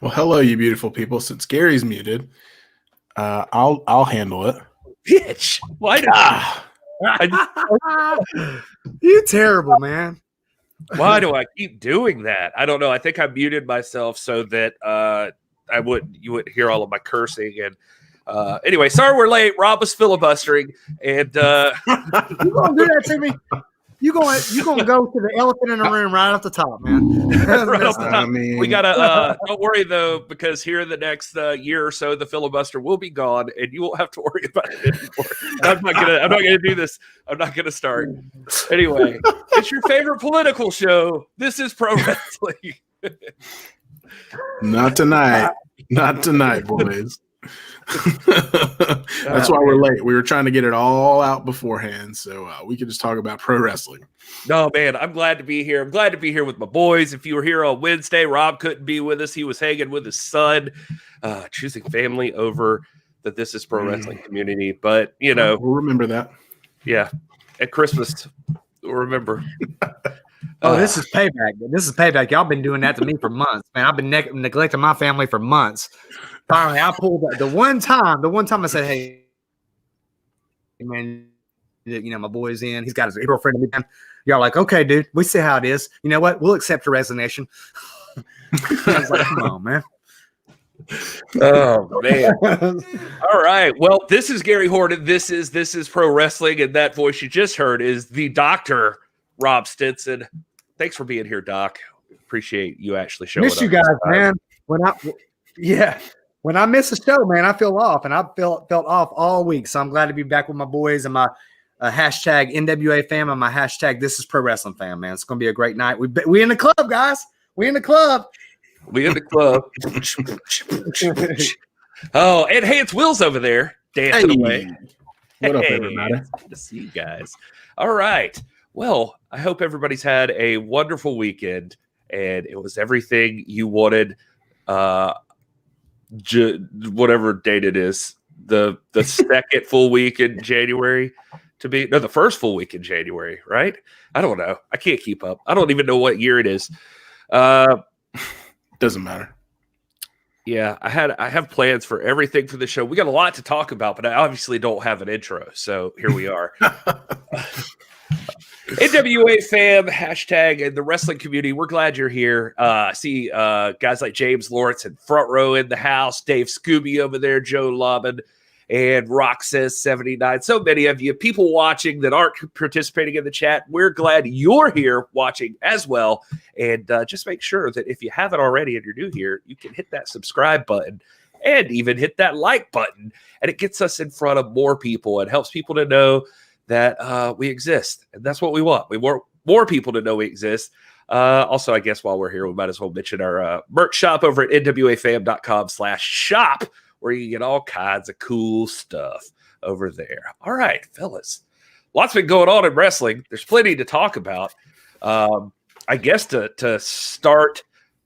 Well, hello, you beautiful people. Since Gary's muted, I'll handle it. Bitch, why You terrible, man. Why do I keep doing that? I don't know. I think I muted myself so that you wouldn't hear all of my cursing. And anyway, sorry we're late. Rob was filibustering, and You gonna do that to me? You gonna go to the elephant in the room right off the top, man. right off the top. I mean, We gotta don't worry though, because here in the next year or so, the filibuster will be gone, and you won't have to worry about it anymore. I'm not gonna do this. I'm not gonna start. Anyway, it's your favorite political show. This is Pro Wrestling. not tonight. Not tonight, boys. That's why we're late. We were trying to get it all out beforehand so we could just talk about pro wrestling. No, man, I'm glad to be here. I'm glad to be here with my boys. If you were here on Wednesday, Rob couldn't be with us. He was hanging with his son, choosing family over the This Is Pro Wrestling community. But, you know. We'll remember that. Yeah. At Christmas, we'll remember. Oh, this is payback. This is payback. Y'all been doing that to me for months, man. I've been neglecting my family for months. Finally, I pulled the one time I said, "Hey, man, you know my boy's in. He's got his girlfriend with him." Y'all like, "Okay, dude, we see how it is. You know what? We'll accept your resignation." I was like, "Come on, man." Oh man! All right. Well, this is Gary Horton. This is Pro Wrestling, and that voice you just heard is the Dr. Rob Stinson. Thanks for being here, Doc. Appreciate you actually showing up. Miss you guys, man. When I miss a show, man, I feel off, and I felt off all week. So I'm glad to be back with my boys and my hashtag NWA fam and my hashtag This Is Pro Wrestling fam, man. It's gonna be a great night. We in the club, guys. We in the club. We in the club. Oh, and hey, it's Will's over there dancing away. What up, everybody? It's good to see you guys. All right. Well, I hope everybody's had a wonderful weekend, and it was everything you wanted. Whatever date it is, the second full week in January to be the first full week in January, right? I don't know. I can't keep up. I don't even know what year it is. Doesn't matter. Yeah, I have plans for everything for the show. We got a lot to talk about, but I obviously don't have an intro, so here we are. NWA fam, hashtag and the wrestling community. We're glad you're here. See guys like James Lawrence and Front Row in the house, Dave Scooby over there, Joe Lobbin, and Rock Says 79. So many of you people watching that aren't participating in the chat. We're glad you're here watching as well. And just make sure that if you haven't already and you're new here, you can hit that subscribe button and even hit that like button. And it gets us in front of more people. It helps people to know that we exist. And that's what we want. We want more people to know we exist. Also, I guess while we're here, we might as well mention our merch shop over at nwafam.com/shop, where you get all kinds of cool stuff over there. All right, fellas. Lots been going on in wrestling. There's plenty to talk about. I guess to start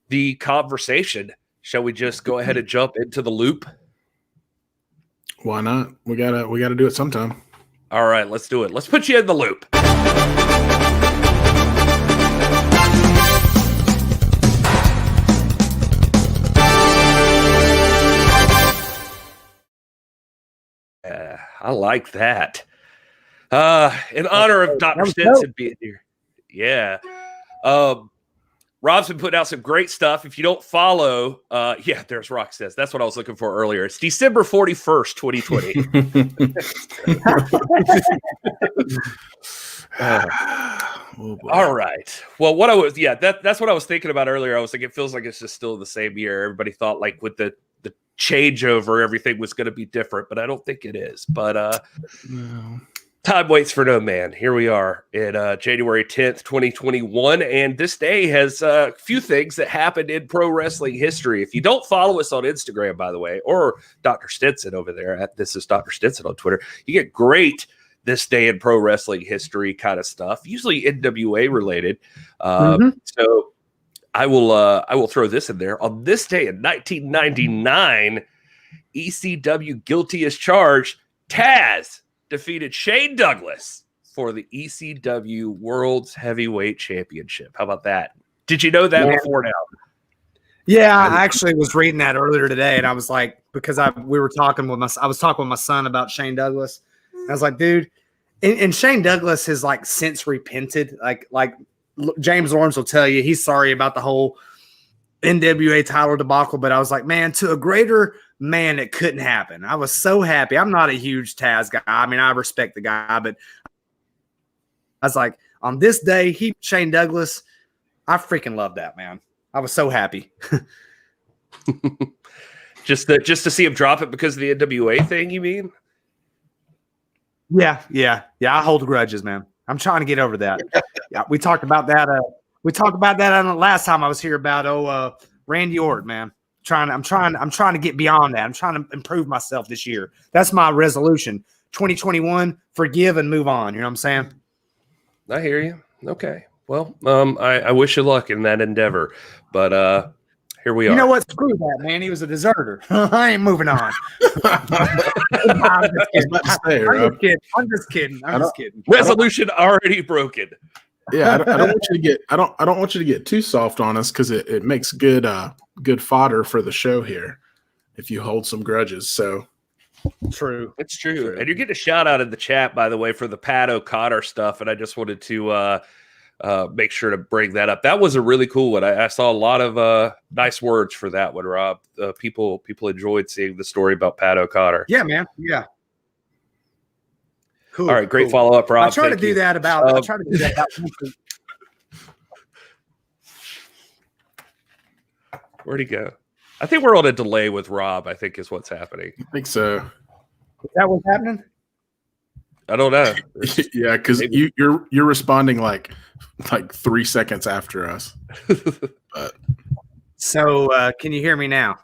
the conversation, shall we just go ahead and jump into the loop? Why not? We gotta do it sometime. All right, let's do it. Let's put you in the loop. I like that. In honor of Dr. Stinson being here. Yeah. Rob's been putting out some great stuff. If you don't follow, there's Rock Says. That's what I was looking for earlier. It's December 41st, 2020. All right. Well, that's what I was thinking about earlier. I was like, it feels like it's just still the same year. Everybody thought like with the changeover, everything was going to be different, but I don't think it is. But No. time waits for no man. Here we are in January 10th, 2021. And this day has a few things that happened in pro wrestling history. If you don't follow us on Instagram, by the way, or Dr. Stinson over there at This Is Dr. Stinson on Twitter, you get great this day in pro wrestling history kind of stuff, usually NWA related. So I will throw this in there. On this day in 1999, ECW Guilty as Charged, Taz defeated Shane Douglas for the ECW World's Heavyweight Championship. How about that? Did you know that before now? Yeah, I actually was reading that earlier today, and I was like, because I was talking with my son about Shane Douglas. I was like, dude, and Shane Douglas has like since repented. Like James Lawrence will tell you, he's sorry about the whole NWA title debacle. But I was like, man, to a greater man, it couldn't happen. I was so happy. I'm not a huge Taz guy. I mean, I respect the guy, but I was like, on this day, Shane Douglas, I freaking love that, man. I was so happy. just to see him drop it because of the NWA thing, you mean? Yeah. I hold grudges, man. I'm trying to get over that. Yeah, we talked about that. We talked about that on the last time I was here about Randy Orton, man. I'm trying to get beyond that. I'm trying to improve myself this year. That's my resolution. 2021, forgive and move on. You know what I'm saying? I hear you. Okay. Well, I wish you luck in that endeavor, but here we are. You know what? Screw that, man. He was a deserter. I ain't moving on. I'm just kidding. Resolution already broken. Yeah, I don't want you to get. I don't want you to get too soft on us because it makes good fodder for the show here. If you hold some grudges, so true. It's true. And you're getting a shout out in the chat, by the way, for the Pat O'Connor stuff. And I just wanted to make sure to bring that up. That was a really cool one. I saw a lot of nice words for that one, Rob. People enjoyed seeing the story about Pat O'Connor. Yeah, man. Yeah. Cool. All right, great follow up, Rob. I try to do that about. Where'd he go? I think we're on a delay with Rob. I think is what's happening. I think so. Is that what's happening? I don't know. Yeah, because you're responding like 3 seconds after us. But. So can you hear me now?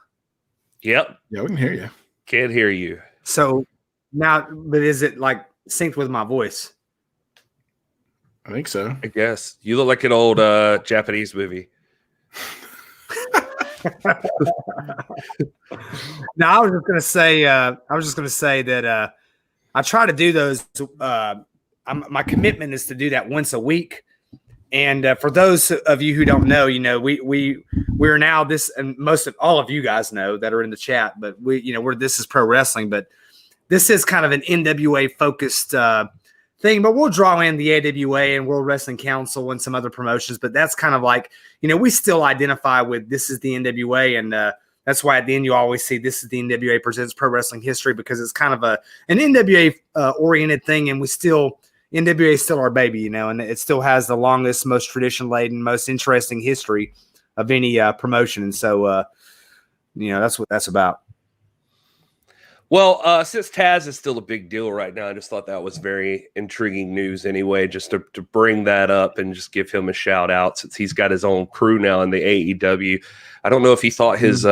Yep. Yeah, we can hear you. Can't hear you. So now, but is it like synced with my voice? I think so. I guess you look like an old Japanese movie. No, I was just gonna say that I try to do those. My commitment is to do that once a week. And for those of you who don't know, we're now this, and most of all of you guys know that are in the chat, but this is pro wrestling, but this is kind of an NWA focused thing, but we'll draw in the AWA and World Wrestling Council and some other promotions, but that's kind of like, we still identify with this is the NWA. And that's why at the end, you always see this is the NWA presents pro wrestling history, because it's kind of an NWA oriented thing. And NWA is still our baby, and it still has the longest, most tradition laden, most interesting history of any promotion. And so, that's what that's about. Well, since Taz is still a big deal right now, I just thought that was very intriguing news anyway, just to bring that up and just give him a shout out since he's got his own crew now in the AEW. I don't know if he thought his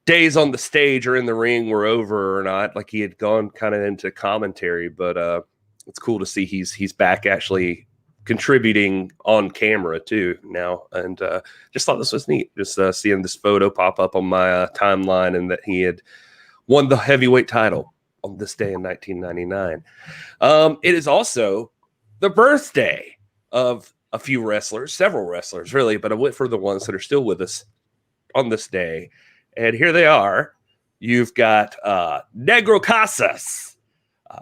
days on the stage or in the ring were over or not, like he had gone kind of into commentary, but it's cool to see he's back actually contributing on camera too now. And just thought this was neat, just seeing this photo pop up on my timeline and that he had won the heavyweight title on this day in 1999. It is also the birthday of a few wrestlers, several wrestlers really, but I went for the ones that are still with us on this day. And here they are. You've got Negro Casas.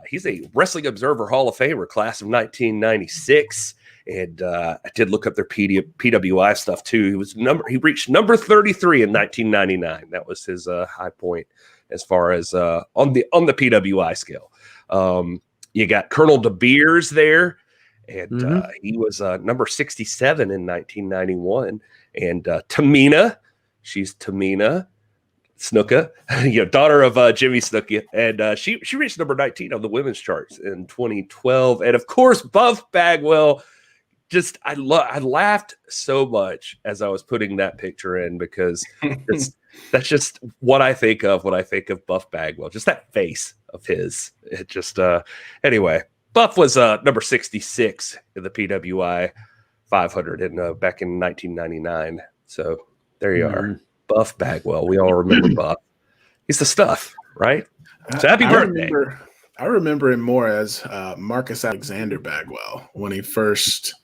He's a Wrestling Observer Hall of Famer, class of 1996. And I did look up their PWI stuff too. He reached number 33 in 1999. That was his high point as far as on the PWI scale. You got Colonel De Beers there, and he was number 67 in 1991. And Tamina, she's Tamina. Snuka, daughter of Jimmy Snuka, and she reached number 19 on the women's charts in 2012. And of course, Buff Bagwell. Just I laughed so much as I was putting that picture in because that's just what I think of when I think of Buff Bagwell. Just that face of his. It just anyway. Buff was number 66 in the PWI 500 back in 1999. So there you are, Buff Bagwell. We all remember Buff. He's the stuff, right? So happy birthday. I remember him more as Marcus Alexander Bagwell when he first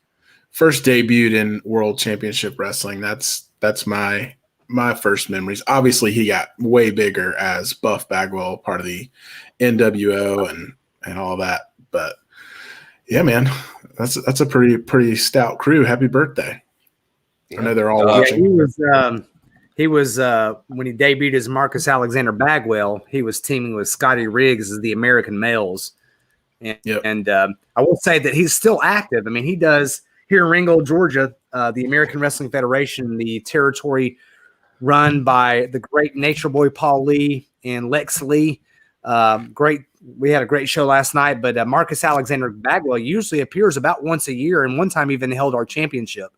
debuted in World Championship Wrestling. That's my first memories. Obviously, he got way bigger as Buff Bagwell, part of the NWO and all that. But yeah, man, that's a pretty stout crew. Happy birthday! Yeah. I know they're all watching. He was when he debuted as Marcus Alexander Bagwell. He was teaming with Scotty Riggs as the American Males, and I will say that he's still active. I mean, he does here in Ringgold, Georgia, the American Wrestling Federation, the territory run by the great Nature Boy Paul Lee and Lex Lee. We had a great show last night, but Marcus Alexander Bagwell usually appears about once a year, and one time even held our championship.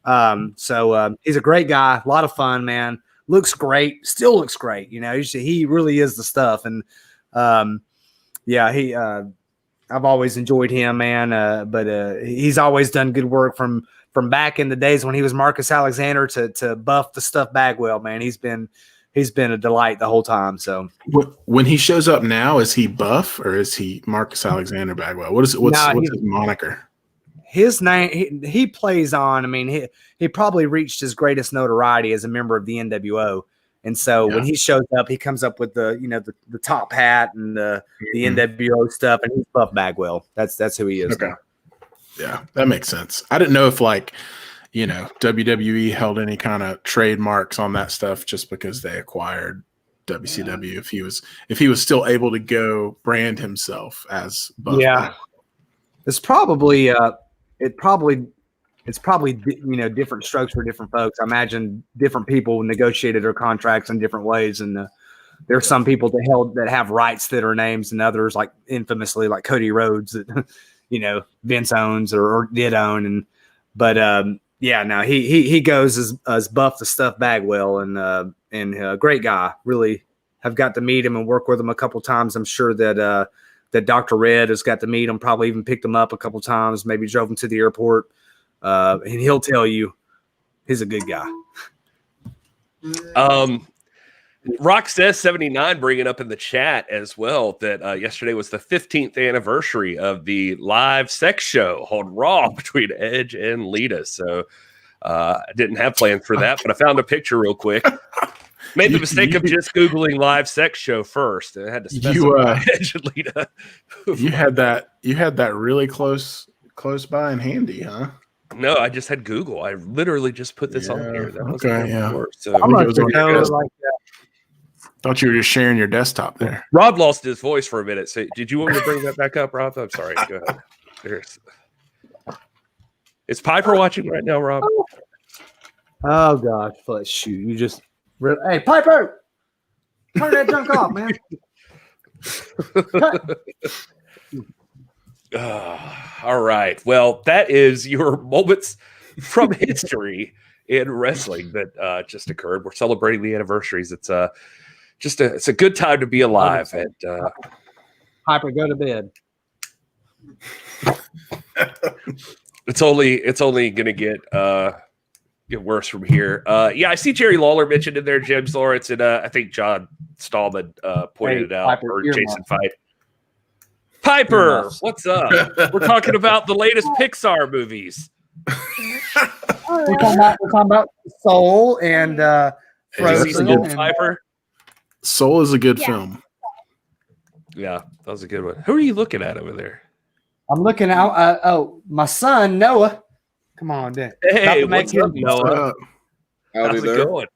So he's a great guy, a lot of fun, man. Looks great, still looks great. He really is the stuff. And I've always enjoyed him, man. But he's always done good work from back in the days when he was Marcus Alexander to Buff the Stuff Bagwell, man. He's been a delight the whole time. So when he shows up now, is he Buff or is he Marcus Alexander Bagwell? What's his moniker? His name, he plays on. I mean, he probably reached his greatest notoriety as a member of the NWO, and so when he shows up, he comes up with the top hat and the NWO stuff, and he's Buff Bagwell. That's who he is. Okay. Yeah, that makes sense. I didn't know if WWE held any kind of trademarks on that stuff just because they acquired WCW. If he was still able to go brand himself as Buff. Yeah, it's probably. It's probably different strokes for different folks. I imagine different people negotiated their contracts in different ways, and there's some people that have rights to their names, and others, like infamously like Cody Rhodes, that Vince owns or did own. He goes as Buff the Stuff Bagwell, and a great guy. Really have got to meet him and work with him a couple times. I'm sure that Dr. Red has got to meet him, probably even picked him up a couple times, maybe drove him to the airport. And he'll tell you he's a good guy. Rock says 79 bringing up in the chat as well that yesterday was the 15th anniversary of the live sex show on Raw between Edge and Lita. So I didn't have plans for that, but I found a picture real quick. Made the mistake of just Googling live sex show first. I had to specify Edge and Lita. You had that really close by and handy, huh? No, I just had Google. I literally just put this on here. That was before, so thought you were just sharing your desktop there. Rob lost his voice for a minute. So did you want me to bring that back up, Rob? I'm sorry. Go ahead. Is Piper watching right now, Rob? Oh gosh, shoot! You just hey Piper, turn that junk off, man. All right. Well, that is your moments from history in wrestling that just occurred. We're celebrating the anniversaries. It's it's a good time to be alive. And Piper, go to bed. It's only gonna get worse from here. I see Jerry Lawler mentioned in there, James Lawrence, and I think John Stallman pointed it out, Piper, or Jason Fight. Piper, what's up? We're talking about the latest Pixar movies. We're talking about Soul and Frozen. Piper. Soul is a good film. Yeah, that was a good one. Who are you looking at over there? I'm looking out. My son Noah. Come on, Dan. Hey, what's up, Noah? How's it going?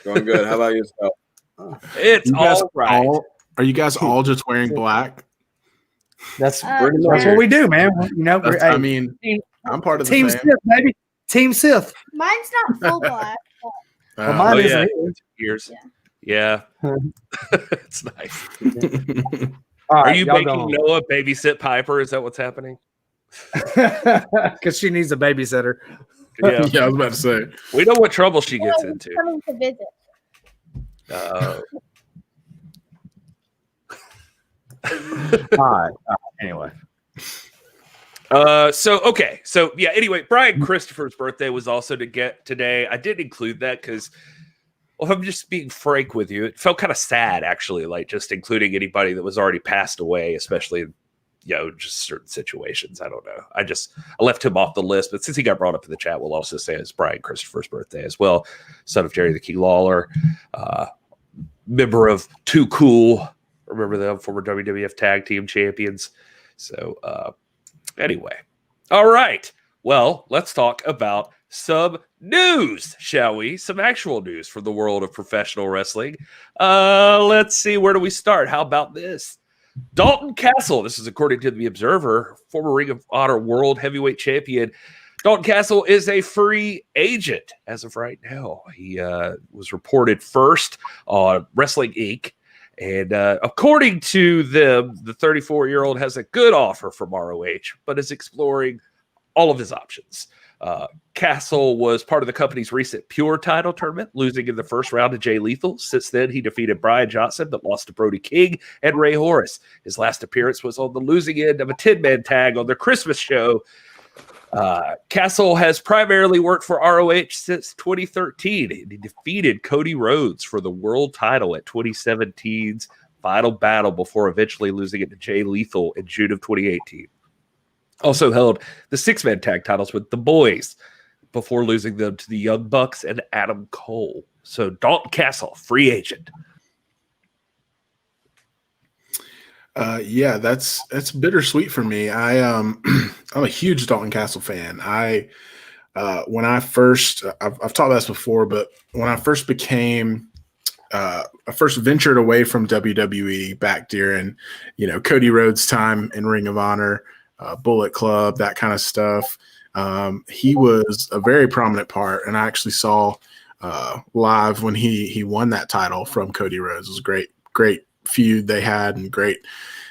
Going good. How about yourself? It's all right. Are you guys all just wearing black? That's what we do, man. I mean, I'm part of the Team fam. Sith, baby. Team Sith. Mine's not full black. Mine isn't. Years. Yeah. It's nice. All Are right, you y'all making go home. Noah babysit Piper? Is that what's happening? Because she needs a babysitter. Yeah. Yeah, I was about to say. We know what trouble she gets Oh, into. coming to visit. All right. Anyway. So yeah, anyway, Brian Christopher's birthday was also today. I didn't include that because, well, if I'm just being frank with you, it felt kind of sad actually, like just including anybody that was already passed away, especially in, just certain situations. I don't know. I left him off the list, but since he got brought up in the chat, we'll also say it's Brian Christopher's birthday as well. Son of Jerry the King Lawler, member of Too Cool. Remember them, former WWF Tag Team Champions. So, anyway, all right. Well, let's talk about some news, shall we? Some actual news from the world of professional wrestling. Let's see. Where do we start? How about this? Dalton Castle. This is according to the Observer, former Ring of Honor World Heavyweight Champion. Dalton Castle is a free agent as of right now. He was reported first on Wrestling Inc. And according to them, the 34-year-old has a good offer from ROH, but is exploring all of his options. Castle was part of the company's recent Pure title tournament, losing in the first round to Jay Lethal. Since then, he defeated Brian Johnson, but lost to Brody King and Ray Horace. His last appearance was on the losing end of a 10-man tag on their Christmas show. Castle has primarily worked for ROH since 2013. He defeated Cody Rhodes for the world title at 2017's Final Battle before eventually losing it to Jay Lethal in June of 2018. Also held the 6-man tag titles with the Boys before losing them to the Young Bucks and Adam Cole. So Dalton Castle, free agent. Yeah, that's bittersweet for me. I'm a huge Dalton Castle fan. When I first, I've talked about this before, but when I first I first ventured away from WWE back during, Cody Rhodes' time in Ring of Honor, Bullet Club, that kind of stuff. He was a very prominent part, and I actually saw live when he won that title from Cody Rhodes. It was a great feud they had and great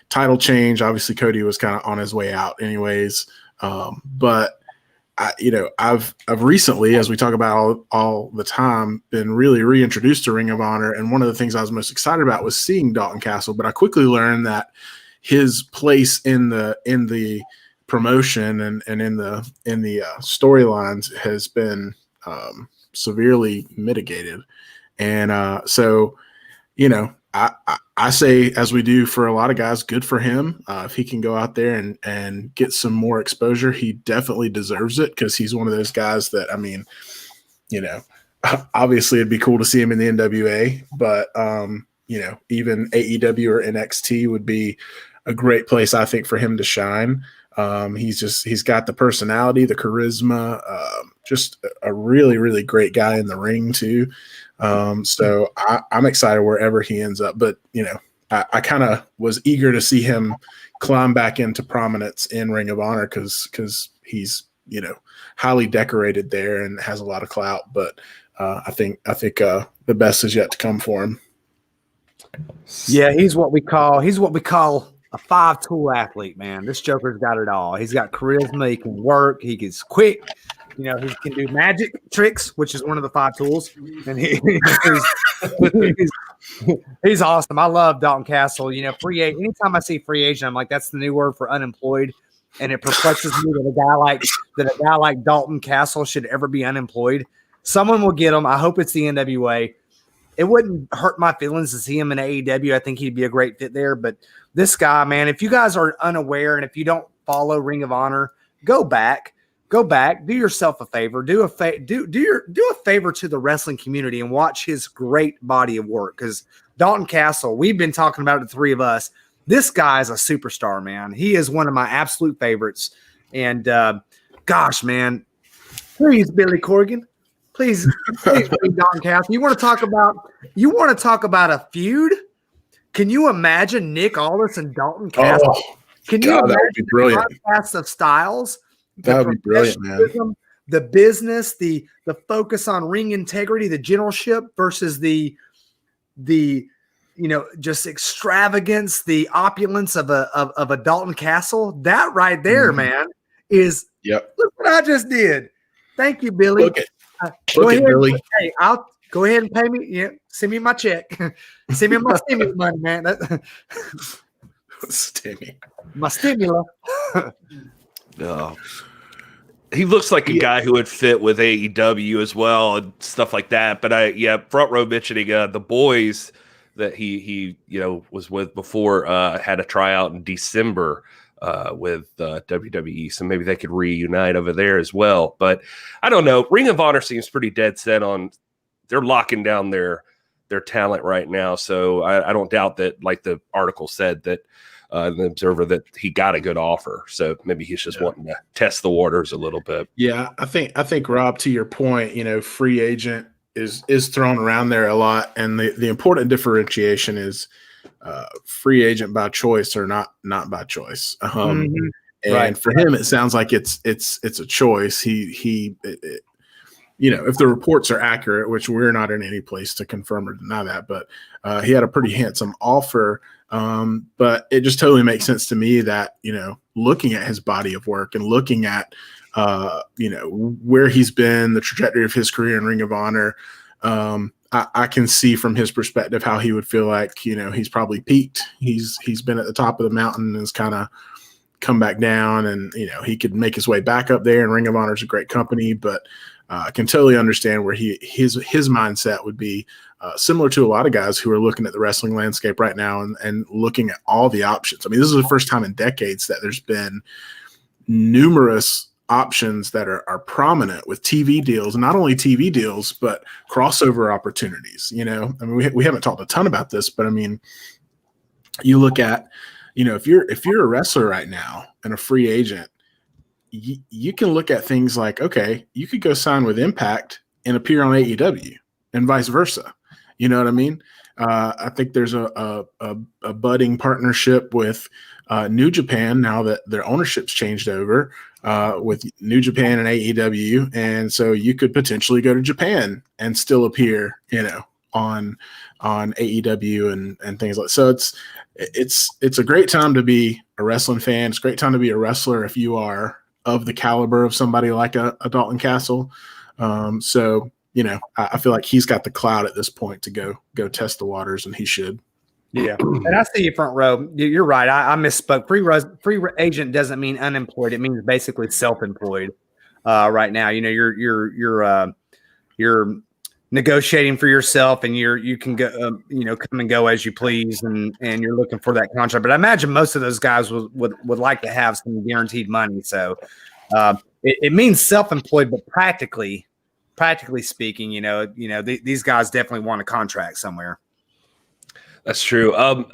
title change. Obviously, Cody was kind of on his way out anyways. But I've recently, as we talk about all the time, been really reintroduced to Ring of Honor. And one of the things I was most excited about was seeing Dalton Castle, but I quickly learned that his place in the promotion and in the storylines has been severely mitigated. And so, I say, as we do for a lot of guys, good for him. If he can go out there and get some more exposure, he definitely deserves it, because he's one of those guys that, obviously it'd be cool to see him in the NWA, but, even AEW or NXT would be a great place, I think, for him to shine. He's got the personality, the charisma, just a really, really great guy in the ring too. So I'm excited wherever he ends up, but I kind of was eager to see him climb back into prominence in Ring of Honor because he's, highly decorated there and has a lot of clout, but I think the best is yet to come for him. Yeah, he's what we call a 5-tool athlete, man. This Joker's got it all. He's got charisma, he can work, he gets quick, he can do magic tricks, which is one of the 5 tools. And he's awesome. I love Dalton Castle. Free agent. Anytime I see free agent, I'm like, that's the new word for unemployed. And it perplexes me that a guy like Dalton Castle should ever be unemployed. Someone will get him. I hope it's the NWA. It wouldn't hurt my feelings to see him in AEW. I think he'd be a great fit there. But this guy, man, if you guys are unaware and if you don't follow Ring of Honor, go back, do yourself a favor, do a favor to the wrestling community and watch his great body of work. Because Dalton Castle, we've been talking about it, the three of us. This guy is a superstar, man. He is one of my absolute favorites. And gosh, man, please, Billy Corgan. Please, Dalton Castle. You want to talk about a feud? Can you imagine Nick Aldis and Dalton Castle? Oh, Can you imagine that would be brilliant. the contrast of styles? That would be brilliant, man. The business, the focus on ring integrity, the generalship versus the just extravagance, the opulence of a Dalton Castle. That right there, man, is look what I just did. Thank you, Billy. Look it, Billy. Hey, I'll go ahead and pay me. Yeah, send me my check. Send me my stimulus money, man. My stimulus. No. He looks like a guy who would fit with AEW as well and stuff like that. But front row mentioning the boys that he was with before had a tryout in December with WWE, so maybe they could reunite over there as well. But I don't know. Ring of Honor seems pretty dead set on they're locking down their talent right now. So I don't doubt that, like the article said, that the Observer, that he got a good offer. So maybe he's just wanting to test the waters a little bit. Yeah, I think Rob, to your point, free agent is thrown around there a lot, and the important differentiation is free agent by choice or not by choice. And Right. for him, it sounds like it's a choice. He if the reports are accurate, which we're not in any place to confirm or deny that, but he had a pretty handsome offer. But it just totally makes sense to me that, looking at his body of work and looking at, where he's been, the trajectory of his career in Ring of Honor, I can see from his perspective how he would feel like, he's probably peaked. He's been at the top of the mountain and has kind of come back down, and, he could make his way back up there, and Ring of Honor is a great company, but I can totally understand where his mindset would be similar to a lot of guys who are looking at the wrestling landscape right now and looking at all the options. I mean, this is the first time in decades that there's been numerous options that are prominent with TV deals, and not only TV deals, but crossover opportunities. I mean, we haven't talked a ton about this, but I mean, you look at, if you're a wrestler right now and a free agent, you can look at things like, okay, you could go sign with Impact and appear on AEW and vice versa. You know what I mean? I think there's a budding partnership with New Japan now that their ownership's changed over with New Japan and AEW. And so you could potentially go to Japan and still appear, on AEW and things like that. So it's a great time to be a wrestling fan. It's a great time to be a wrestler if you are of the caliber of somebody like a Dalton Castle. So, I feel like he's got the clout at this point to go test the waters, and he should. Yeah. And I see you front row. You're right. I misspoke. Free agent doesn't mean unemployed. It means basically self-employed right now. You're negotiating for yourself, and you can go, come and go as you please, and you're looking for that contract. But I imagine most of those guys would like to have some guaranteed money. So it means self-employed, but practically speaking, these guys definitely want a contract somewhere. That's true. And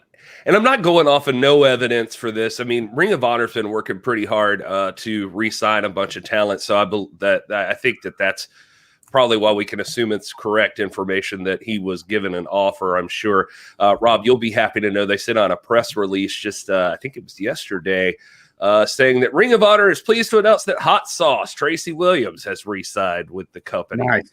I'm not going off of no evidence for this. I mean, Ring of Honor's been working pretty hard to re-sign a bunch of talent. So I think that's probably why we can assume it's correct information that he was given an offer, I'm sure. Rob, you'll be happy to know they sent out a press release just, I think it was yesterday, saying that Ring of Honor is pleased to announce that Hot Sauce Tracy Williams has re-signed with the company. Nice.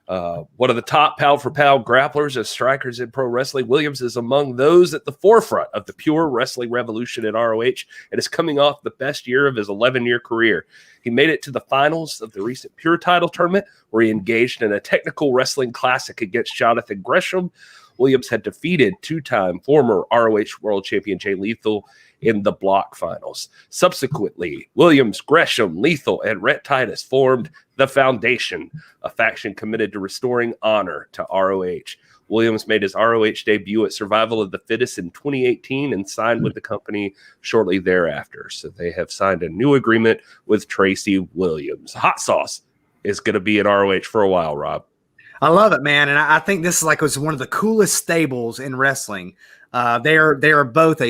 One of the top pound-for-pound grapplers and strikers in pro wrestling, Williams is among those at the forefront of the pure wrestling revolution at ROH and is coming off the best year of his 11-year career. He made it to the finals of the recent Pure title tournament, where he engaged in a technical wrestling classic against Jonathan Gresham. Williams had defeated two-time former ROH World Champion Jay Lethal in the block finals. Subsequently, Williams, Gresham, Lethal, and Rhett Titus formed the Foundation, a faction committed to restoring honor to ROH. Williams made his ROH debut at Survival of the Fittest in 2018 and signed with the company shortly thereafter. So they have signed a new agreement with Tracy Williams. Hot Sauce is going to be at ROH for a while, Rob. I love it, man. And I think this was one of the coolest stables in wrestling. They are both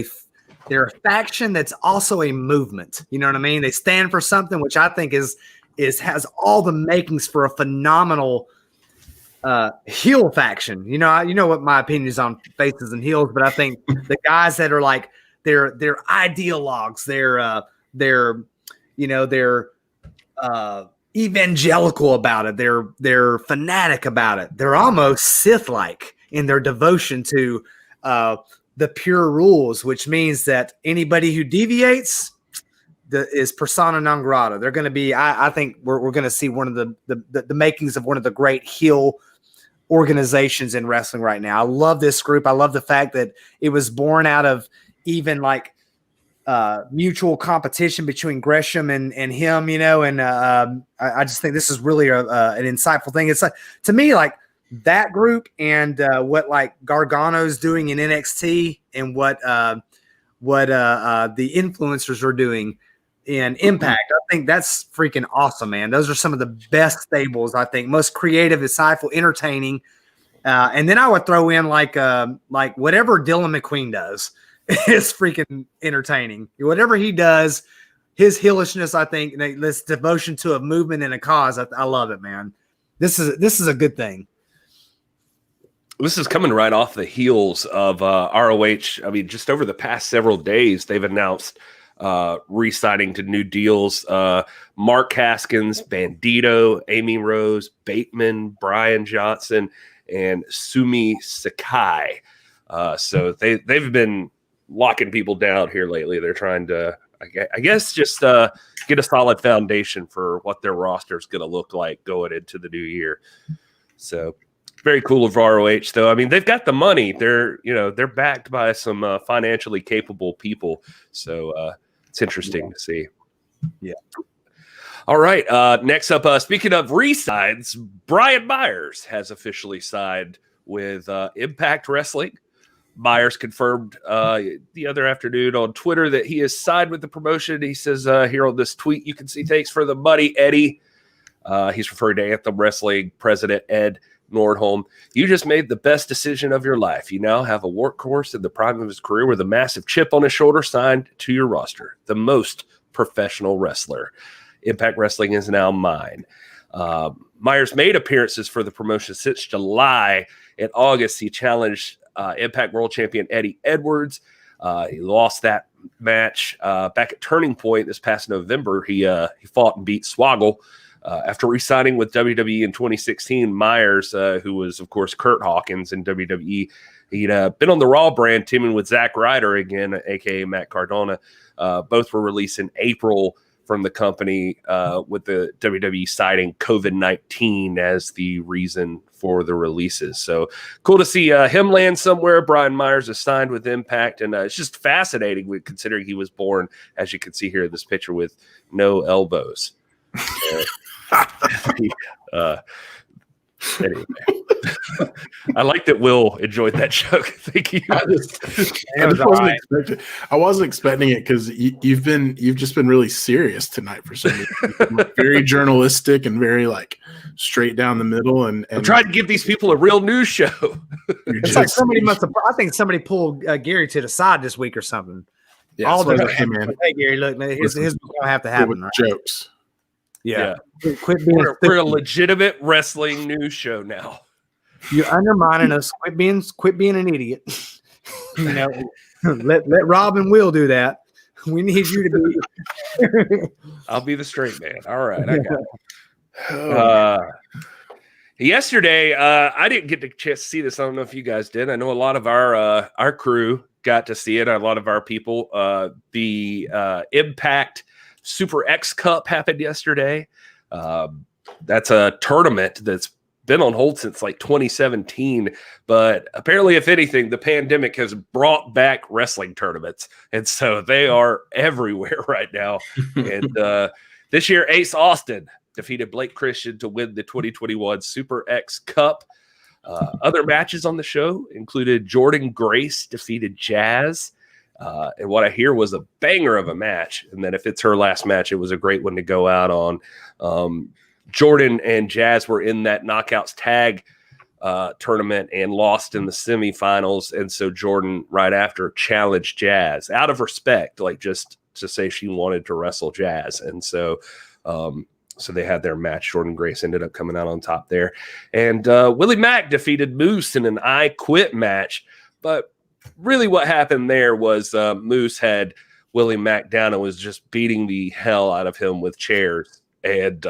they're a faction that's also a movement. You know what I mean? They stand for something, which I think has all the makings for a phenomenal heel faction. You know what my opinion is on faces and heels, but I think the guys that are like they're ideologues, they're evangelical about it. They're fanatic about it. They're almost Sith-like. in their devotion to the pure rules, which means that anybody who deviates is persona non grata. They're going to be, I think we're going to see one of the makings of one of the great heel organizations in wrestling right now. I love this group. I love the fact that it was born out of even like mutual competition between Gresham and him, and I just think this is really an insightful thing. It's like, to me, like that group and what like Gargano's doing in NXT and what the influencers are doing in Impact. I think that's freaking awesome, man. Those are some of the best stables, I think, most creative, insightful, entertaining. And then I would throw in like whatever Dylan McQueen does is freaking entertaining. Whatever he does, his heelishness, I think, this devotion to a movement and a cause, I love it, man. This is a good thing. This is coming right off the heels of ROH. I mean, just over the past several days, they've announced re-signing to new deals. Mark Haskins, Bandito, Amy Rose, Bateman, Brian Johnson, and Sumi Sakai. So they've been locking people down here lately. They're trying to, I guess, just get a solid foundation for what their roster is going to look like going into the new year. So very cool of ROH, though. I mean, they've got the money. They're backed by some financially capable people. So it's interesting to see. Yeah. All right. Next up, speaking of re-signs, Brian Myers has officially signed with Impact Wrestling. Myers confirmed the other afternoon on Twitter that he has signed with the promotion. He says here on this tweet, you can see, thanks for the money, Eddie. He's referring to Anthem Wrestling president Ed Nordholm. You just made the best decision of your life. You now have a workhorse in the prime of his career with a massive chip on his shoulder signed to your roster. The most professional wrestler. Impact Wrestling is now mine. Myers made appearances for the promotion since July. In August, he challenged Impact World Champion Eddie Edwards. He lost that match back at Turning Point this past November. He fought and beat Swoggle. After re-signing with WWE in 2016, Myers, who was, of course, Kurt Hawkins in WWE, he'd been on the Raw brand teaming with Zack Ryder again, a.k.a. Matt Cardona. Both were released in April from the company with the WWE citing COVID-19 as the reason for the releases. So cool to see him land somewhere. Brian Myers is signed with Impact, and it's just fascinating considering he was born, as you can see here in this picture, with no elbows. Anyway, I like that Will enjoyed that joke. Thank you. I wasn't expecting it because you've just been really serious tonight for some reason. Very journalistic and very like straight down the middle. And I'm trying to give these people a real news show. It's like somebody I think somebody pulled Gary to the side this week or something. Yeah, all the hey, man. Hey Gary, look, man, his gonna have to happen. Right? Jokes. Yeah. We're a legitimate wrestling news show now. You're undermining us. Quit being an idiot. Let Rob and Will do that. We need you to be. I'll be the straight man. All right, I got it. Yesterday, I didn't get the chance to see this. I don't know if you guys did. I know a lot of our crew got to see it. A lot of our people. The Impact Super X Cup happened yesterday. That's a tournament that's been on hold since like 2017. But apparently, if anything, the pandemic has brought back wrestling tournaments. And so they are everywhere right now. And this year, Ace Austin defeated Blake Christian to win the 2021 Super X Cup. Other matches on the show included Jordan Grace defeated Jazz. And what I hear was a banger of a match. And then if it's her last match, it was a great one to go out on. Jordan and Jazz were in that Knockouts tag tournament and lost in the semifinals. And so Jordan, right after, challenged Jazz out of respect, like just to say she wanted to wrestle Jazz. And so so they had their match. Jordan Grace ended up coming out on top there. And Willie Mack defeated Moose in an I Quit match. But really what happened there was Moose had Willie Mack down and was just beating the hell out of him with chairs. And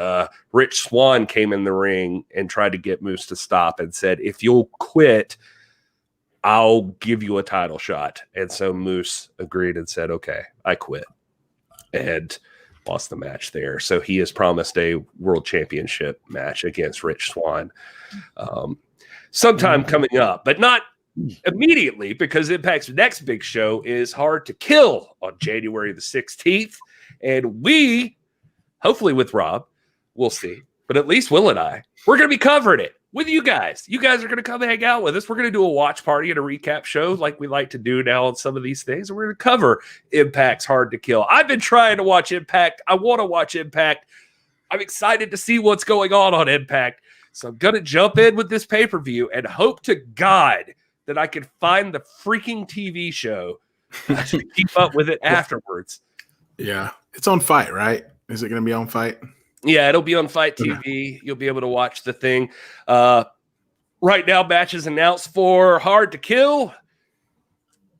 Rich Swann came in the ring and tried to get Moose to stop and said, if you'll quit, I'll give you a title shot. And so Moose agreed and said, okay, I quit. And lost the match there. So he has promised a world championship match against Rich Swann sometime coming up, but not immediately, because Impact's next big show is Hard to Kill on January the 16th. And we, hopefully with Rob, we'll see, but at least Will and I, we're going to be covering it with you guys. You guys are going to come hang out with us. We're going to do a watch party and a recap show like we like to do now on some of these things. And we're going to cover Impact's Hard to Kill. I've been trying to watch Impact. I want to watch Impact. I'm excited to see what's going on Impact. So I'm going to jump in with this pay-per-view and hope to God that I can find the freaking TV show to keep up with it afterwards. Yeah. It's on Fight, right? Is it going to be on Fight? Yeah, it'll be on Fight TV. You'll be able to watch the thing. Right now, matches announced for Hard to Kill.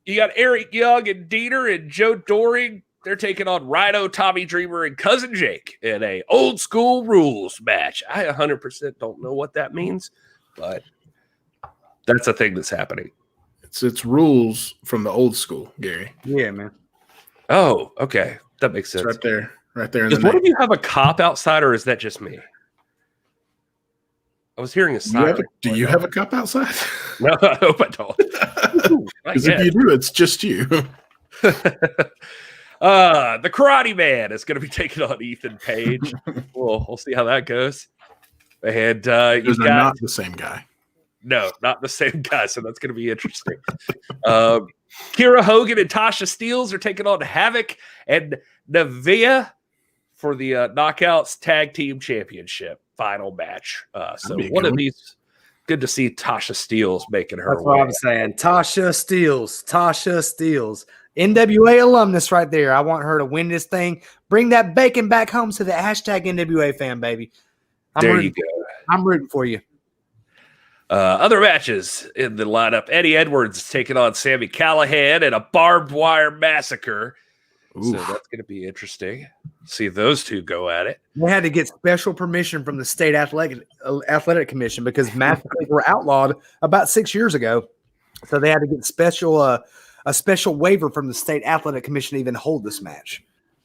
You got Eric Young and Dieter and Joe Doring. They're taking on Rhino, Tommy Dreamer, and Cousin Jake in a old school rules match. I 100% don't know what that means, but that's a thing that's happening. It's rules from the old school, Gary. Yeah, man. Oh, okay. That makes sense. It's right there in Does the one of you have a cop outside, or is that just me? I was hearing a siren. Do you have a cup outside? No, I hope I don't. Because if you do, it's just you. The Karate Man is going to be taking on Ethan Page. We'll see how that goes. And Because they're not the same guy. No, not the same guy. So that's going to be interesting. Kira Hogan and Tasha Steelz are taking on Havoc and Nevaeh for the Knockouts Tag Team Championship final match. So one of these, good to see Tasha Steelz making her That's way. what I'm saying. Tasha Steelz. NWA alumnus right there. I want her to win this thing. Bring that bacon back home to the hashtag NWA fan, baby. There you go. I'm rooting for you. Other matches in the lineup. Eddie Edwards taking on Sami Callihan in a barbed wire massacre. Oof. So that's going to be interesting. See those two go at it. They had to get special permission from the state athletic commission because massacres were outlawed about 6 years ago. So they had to get a special waiver from the state athletic commission to even hold this match.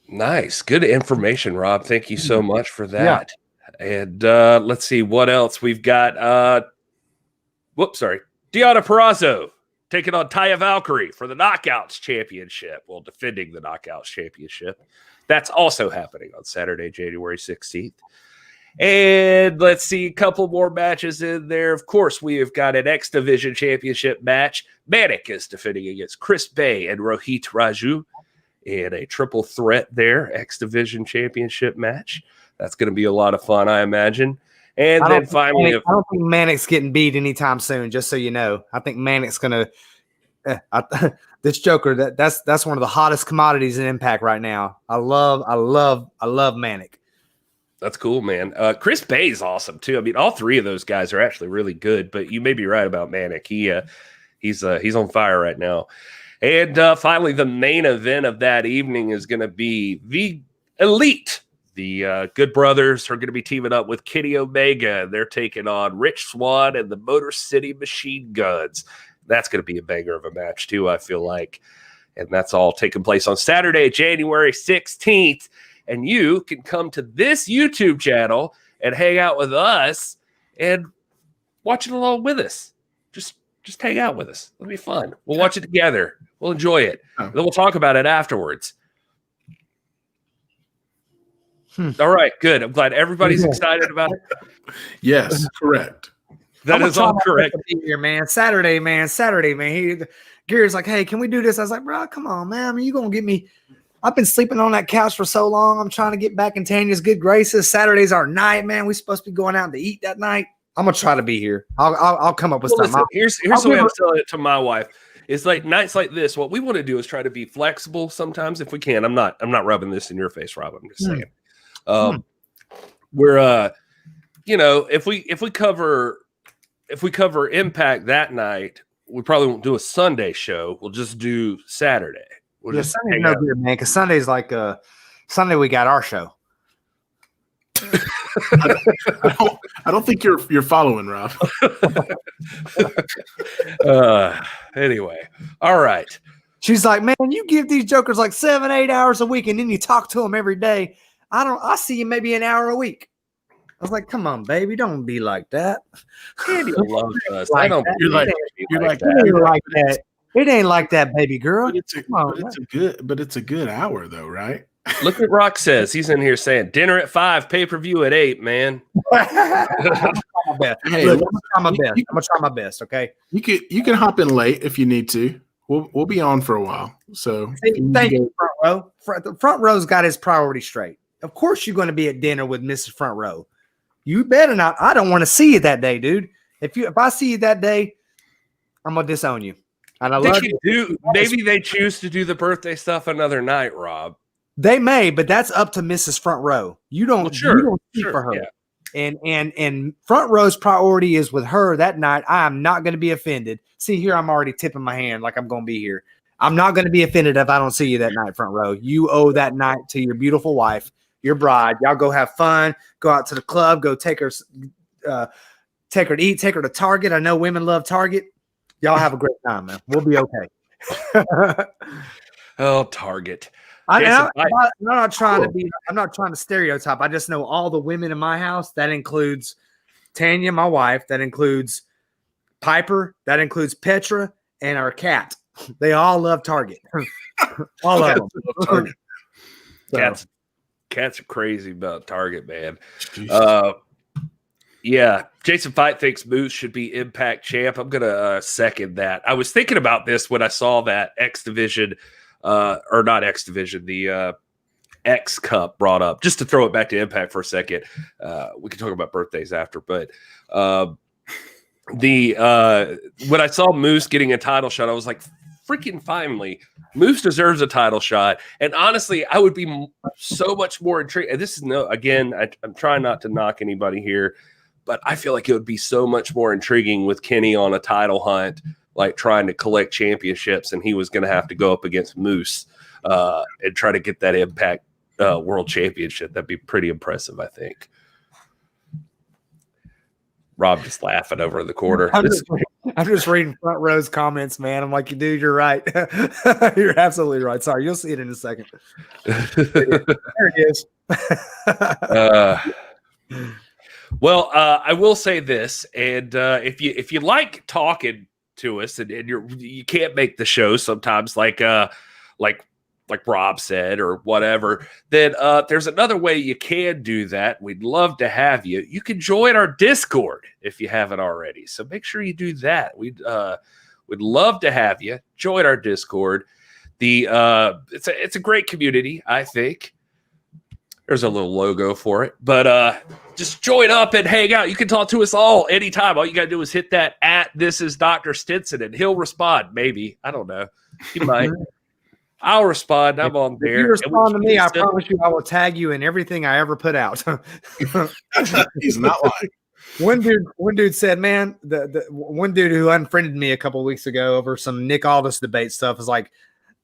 Nice. Good information, Rob. Thank you so much for that. Yeah. And let's see what else we've got. Deonna Purrazzo taking on Taya Valkyrie for the Knockouts Championship. Well, defending the Knockouts Championship. That's also happening on Saturday, January 16th. And let's see a couple more matches in there. Of course, we have got an X Division Championship match. Manik is defending against Chris Bay and Rohit Raju in a triple threat there, X Division Championship match. That's going to be a lot of fun, I imagine. And then finally, I don't think Manic's getting beat anytime soon. Just so you know, I think Manic's gonna. This Joker, that's one of the hottest commodities in Impact right now. I love Manic. That's cool, man. Chris Bay's awesome too. I mean, all three of those guys are actually really good. But you may be right about Manic. He's on fire right now. And finally, the main event of that evening is going to be the Elite. The Good Brothers are going to be teaming up with Kenny Omega. They're taking on Rich Swann and the Motor City Machine Guns. That's going to be a banger of a match, too, I feel like. And that's all taking place on Saturday, January 16th. And you can come to this YouTube channel and hang out with us and watch it along with us. Just hang out with us. It'll be fun. We'll watch it together. We'll enjoy it. Then we'll talk about it afterwards. All right, good. I'm glad everybody's excited about it. Yes, correct. That is all correct. Here, man. Saturday, man. Gary's like, hey, can we do this? I was like, bro, come on, man. I mean, you gonna get me? I've been sleeping on that couch for so long. I'm trying to get back in Tanya's good graces. Saturday's our night, man. We supposed to be going out to eat that night. I'm gonna try to be here. I'll come up with something. Here's the way I'm telling it to my wife. It's like nights like this. What we want to do is try to be flexible sometimes if we can. I'm not rubbing this in your face, Rob. I'm just saying. We're if we cover Impact that night, we probably won't do a Sunday show. We'll just do Saturday. We'll just Sunday's no good, man. Because Sunday's like Sunday we got our show. I don't think you're following, Rob. Anyway, all right. She's like, man, you give these jokers like 7-8 hours a week, and then you talk to them every day. I see you maybe an hour a week. I was like, come on, baby, don't be like that. Candy loves us. Like I don't. that. You're like It ain't like that. It ain't like that, baby girl. But it's a good hour though, right? Look what Rock says. He's in here saying dinner at 5, pay-per-view at 8, man. I'm gonna try my best. Okay. You can hop in late if you need to. We'll be on for a while. So thank you, front row. The front row's got his priority straight. Of course, you're going to be at dinner with Mrs. Front Row. You better not. I don't want to see you that day, dude. If I see you that day, I'm gonna disown you. And I love you. Maybe they choose to do the birthday stuff another night, Rob. They may, but that's up to Mrs. Front Row. You don't see for her. Yeah. And Front Row's priority is with her that night. I am not going to be offended. See here, I'm already tipping my hand like I'm going to be here. I'm not going to be offended if I don't see you that night, Front Row. You owe that night to your beautiful wife, your bride. Y'all go have fun. Go out to the club. Go take her to eat. Take her to Target. I know women love Target. Y'all have a great time, man. We'll be okay. Oh, Target. I'm not trying to stereotype. I just know all the women in my house. That includes Tanya, my wife. That includes Piper. That includes Petra and our cat. They all love Target. All of them. Cats are crazy about Target, man. Yeah, Jason Fight thinks Moose should be Impact champ. I'm gonna second that. I was thinking about this when I saw that X Division. Or not X Division, the X Cup brought up, just to throw it back to Impact for a second. We can talk about birthdays after, but when I saw Moose getting a title shot, I was like, freaking finally, Moose deserves a title shot. And honestly, I would be so much more intrigued. And this is I'm trying not to knock anybody here, but I feel like it would be so much more intriguing with Kenny on a title hunt, like trying to collect championships, and he was going to have to go up against Moose and try to get that Impact World Championship. That'd be pretty impressive, I think. Rob just laughing over in the corner. I'm just reading Front Row's comments, man. I'm like, dude, you're right. You're absolutely right. Sorry, you'll see it in a second. There it is. Well, I will say this, and if you like talking to us and you can't make the show sometimes, like Rob said or whatever, then there's another way you can do that. We'd love to have you. You can join our Discord if you haven't already. So make sure you do that. We'd love to have you join our Discord. It's a great community, I think. There's a little logo for it, but just join up and hang out. You can talk to us all anytime. All you got to do is hit that @This is Dr. Stinson, and he'll respond. Maybe. I don't know. He might. I'll respond. I'm on there. If you respond to me, I promise you I will tag you in everything I ever put out. He's not lying. One dude said, man, the one dude who unfriended me a couple of weeks ago over some Nick Aldis debate stuff is like,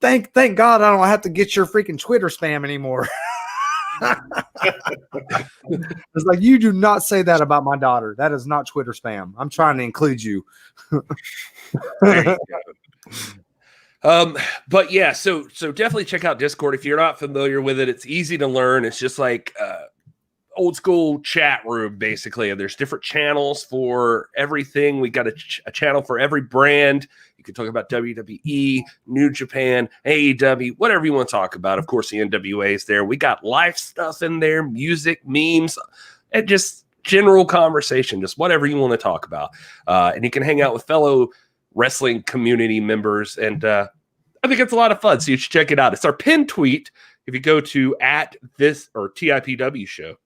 thank God I don't have to get your freaking Twitter spam anymore. It's like, you do not say that about my daughter. That is not Twitter spam. I'm trying to include you. But yeah, so definitely check out Discord if you're not familiar with it. It's easy to learn. It's just like old school chat room, basically. And there's different channels for everything. We got a channel for every brand. You can talk about WWE, New Japan, AEW, whatever you want to talk about. Of course, the NWA is there. We got life stuff in there, music, memes, and just general conversation, just whatever you want to talk about. And you can hang out with fellow wrestling community members. And I think it's a lot of fun. So you should check it out. It's our pinned tweet. If you go to @this or TIPW show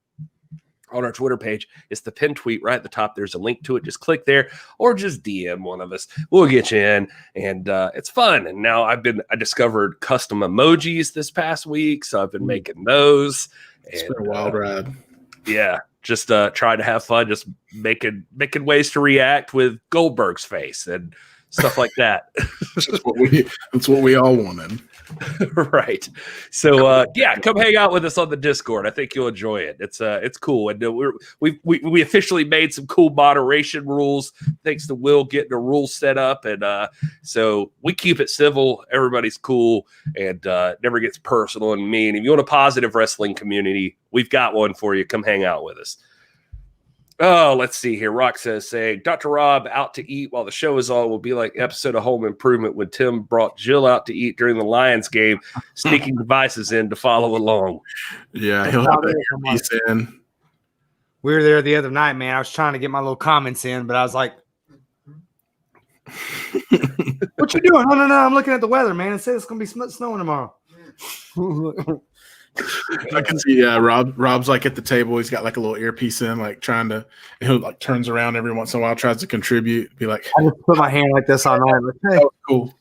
on our Twitter page, it's the pinned tweet right at the top. There's a link to it. Just click there or just DM one of us. We'll get you in, and it's fun. And now I discovered custom emojis this past week, so I've been making those. It's been a wild ride. Yeah, just trying to have fun, just making ways to react with Goldberg's face and stuff like that. That's what we all wanted. Right. So come hang out with us on the Discord. I think you'll enjoy it. It's cool, and we officially made some cool moderation rules thanks to Will getting a rule set up, and so we keep it civil. Everybody's cool, and never gets personal and mean. If you want a positive wrestling community, we've got one for you. Come hang out with us. Oh, let's see here. Rock says, saying, Dr. Rob out to eat while the show is on will be like episode of Home Improvement when Tim brought Jill out to eat during the Lions game, sneaking devices in to follow along. Yeah, he'll have a piece in. We were there the other night, man. I was trying to get my little comments in, but I was like, what you doing? No. I'm looking at the weather, man. It says it's going to be snowing tomorrow. I can see, Rob's like at the table. He's got like a little earpiece in, like trying to, he'll like turns around every once in a while, tries to contribute, be like, I just put my hand like this on that. Like, hey. Oh, cool.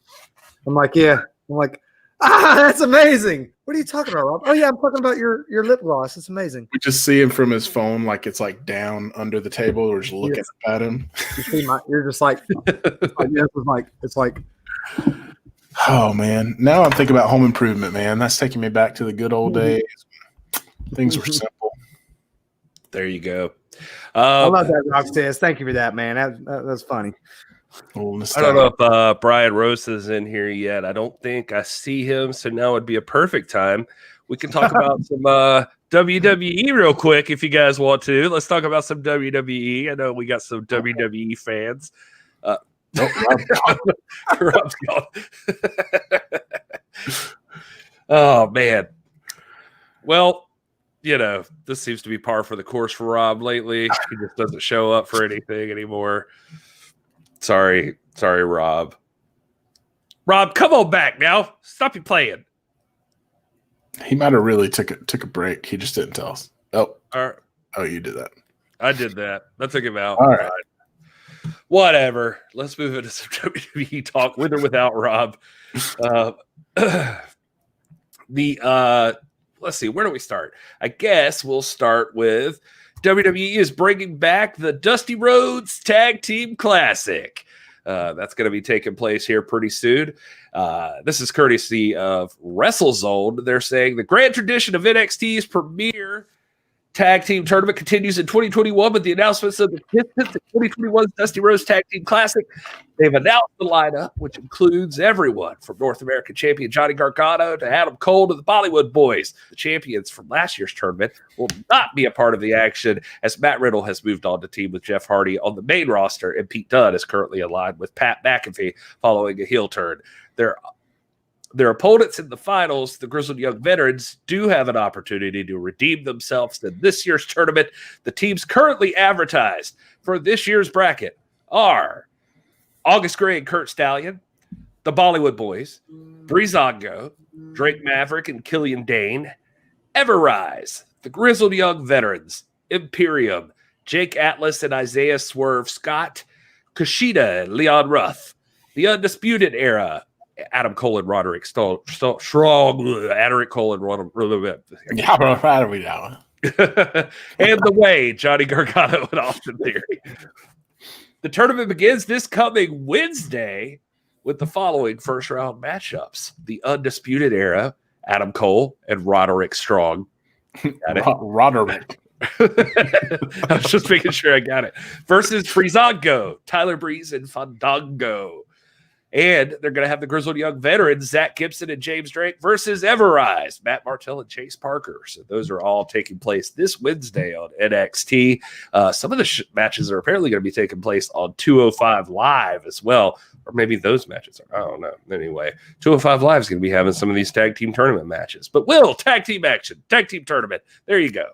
I'm like, yeah. I'm like, that's amazing. What are you talking about, Rob? Oh, yeah, I'm talking about your lip gloss. It's amazing. We just see him from his phone, like it's like down under the table. We're just looking at him. You're just like, it's like. Oh man, now I'm thinking about Home Improvement, man. That's taking me back to the good old days. Things were simple. There you go. I love that, Rock says. Thank you for that, man. That's funny. I don't know if Brian Rose is in here yet. I don't think I see him, so now would be a perfect time. We can talk about some WWE real quick if you guys want to. Let's talk about some WWE. I know we got some WWE fans. Nope, Rob's gone. Oh, man. Well, this seems to be par for the course for Rob lately. He just doesn't show up for anything anymore. Sorry, Rob. Rob, come on back now. Stop you playing. He might have really took a break. He just didn't tell us. Oh, all right. Oh, you did that. I did that. I took him out. All right. Whatever. Let's move into some WWE talk with or without Rob. Let's see. Where do we start? I guess we'll start with WWE is bringing back the Dusty Rhodes Tag Team Classic. That's going to be taking place here pretty soon. This is courtesy of WrestleZone. They're saying the grand tradition of NXT's premier Tag Team Tournament continues in 2021 with the announcements of the participants at 2021's Dusty Rhodes Tag Team Classic. They've announced the lineup, which includes everyone from North American champion Johnny Gargano to Adam Cole to the Bollywood Boys. The champions from last year's tournament will not be a part of the action as Matt Riddle has moved on to team with Jeff Hardy on the main roster, and Pete Dunne is currently aligned with Pat McAfee following a heel turn. Their opponents in the finals, the Grizzled Young Veterans, do have an opportunity to redeem themselves in this year's tournament. The teams currently advertised for this year's bracket are August Gray and Kurt Stallion, the Bollywood Boys, Breezango, Drake Maverick and Killian Dane, Everrise, the Grizzled Young Veterans, Imperium, Jake Atlas and Isaiah Swerve Scott, Kushida and Leon Ruff, the Undisputed Era, Adam Cole and Roderick Strong. Adam Cole and Roderick. And the Way, Johnny Gargano and Austin Theory. The tournament begins this coming Wednesday with the following first round matchups: the Undisputed Era, Adam Cole and Roderick Strong. Got it? Roderick. I was just making sure I got it. Versus Breezango, Tyler Breeze and Fandango. And they're going to have the Grizzled Young Veterans, Zach Gibson and James Drake versus Everrise, Matt Martell and Chase Parker. So those are all taking place this Wednesday on NXT. Some of the matches are apparently going to be taking place on 205 Live as well. Or maybe those matches are. I don't know. Anyway, 205 Live is going to be having some of these tag team tournament matches. But tag team action, tag team tournament. There you go.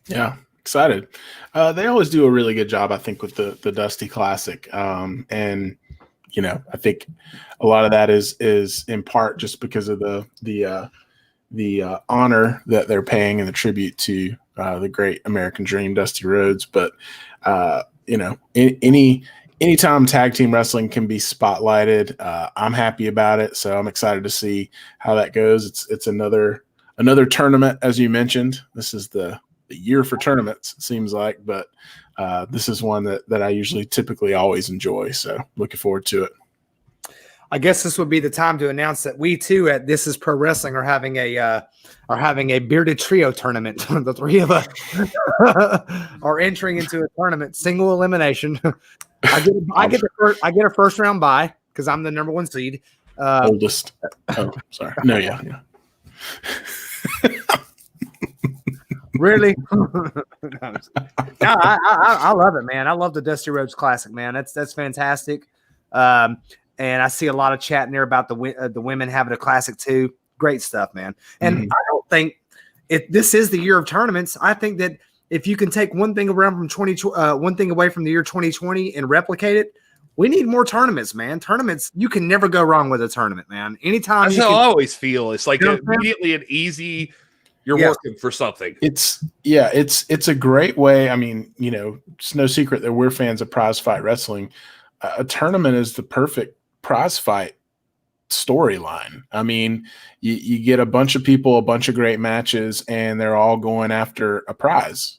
Yeah, excited. They always do a really good job, I think, with the Dusty Classic. And I think a lot of that is in part just because of the honor that they're paying and the tribute to the great American Dream, Dusty Rhodes. But anytime tag team wrestling can be spotlighted, I'm happy about it. So I'm excited to see how that goes. It's another tournament, as you mentioned. This is the year for tournaments, it seems like, but this is one that I usually typically always enjoy. So looking forward to it. I guess this would be the time to announce that we too at This Is Pro Wrestling are having a bearded trio tournament. The three of us are entering into a tournament, single elimination. I get a first round bye because I'm the number 1 seed. Oldest. Oh, sorry. No, yeah. Really? No, I love it, man. I love the Dusty Rhodes Classic, man. That's fantastic. And I see a lot of chat in there about the women having a classic too. Great stuff, man. And I don't think this is the year of tournaments. I think that if you can take one thing around from one thing away from the year 2020 and replicate it, we need more tournaments, man. Tournaments, you can never go wrong with a tournament, man. Anytime. That's how I always feel. It's like immediately an easy. You're working for something. It's a great way. I mean, it's no secret that we're fans of prize fight wrestling. A tournament is the perfect prize fight storyline. I mean, you get a bunch of people, a bunch of great matches, and they're all going after a prize,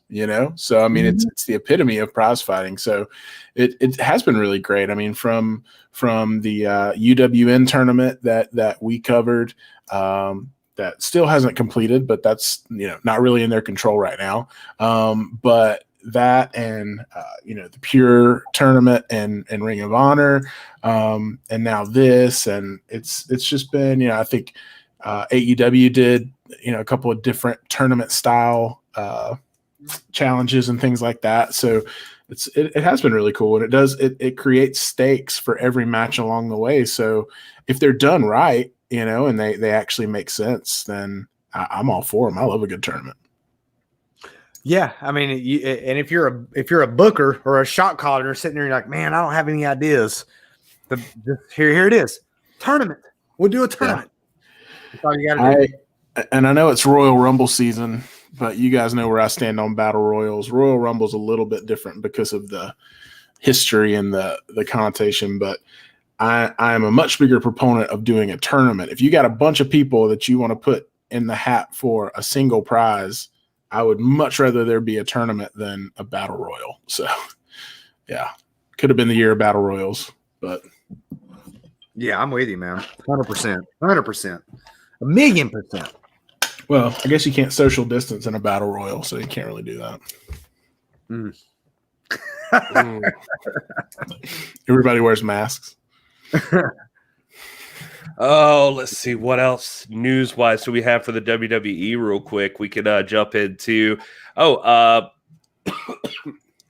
So I mean, it's the epitome of prize fighting. So it has been really great. I mean, from the UWN tournament that we covered, that still hasn't completed, but that's not really in their control right now. But that and the Pure tournament and Ring of Honor, and now this, and it's just been I think AEW did a couple of different tournament style challenges and things like that. So it has been really cool, and it creates stakes for every match along the way. So if they're done right, and they actually make sense, then I'm all for them. I love a good tournament. Yeah, I mean, and if you're a booker or a shot caller, you're sitting there, you're like, man, I don't have any ideas. Here it is, tournament. We'll do a tournament. That's all you got to do. And I know it's Royal Rumble season, but you guys know where I stand on Battle Royals. Royal Rumble's a little bit different because of the history and the connotation, but I am a much bigger proponent of doing a tournament. If you got a bunch of people that you want to put in the hat for a single prize, I would much rather there be a tournament than a battle royal. So, yeah, could have been the year of battle royals, but yeah, I'm with you, man. 100%, 1,000,000%. Well, I guess you can't social distance in a battle royal, so you can't really do that. Everybody wears masks. Oh, let's see what else news-wise do we have for the WWE real quick. We could jump into I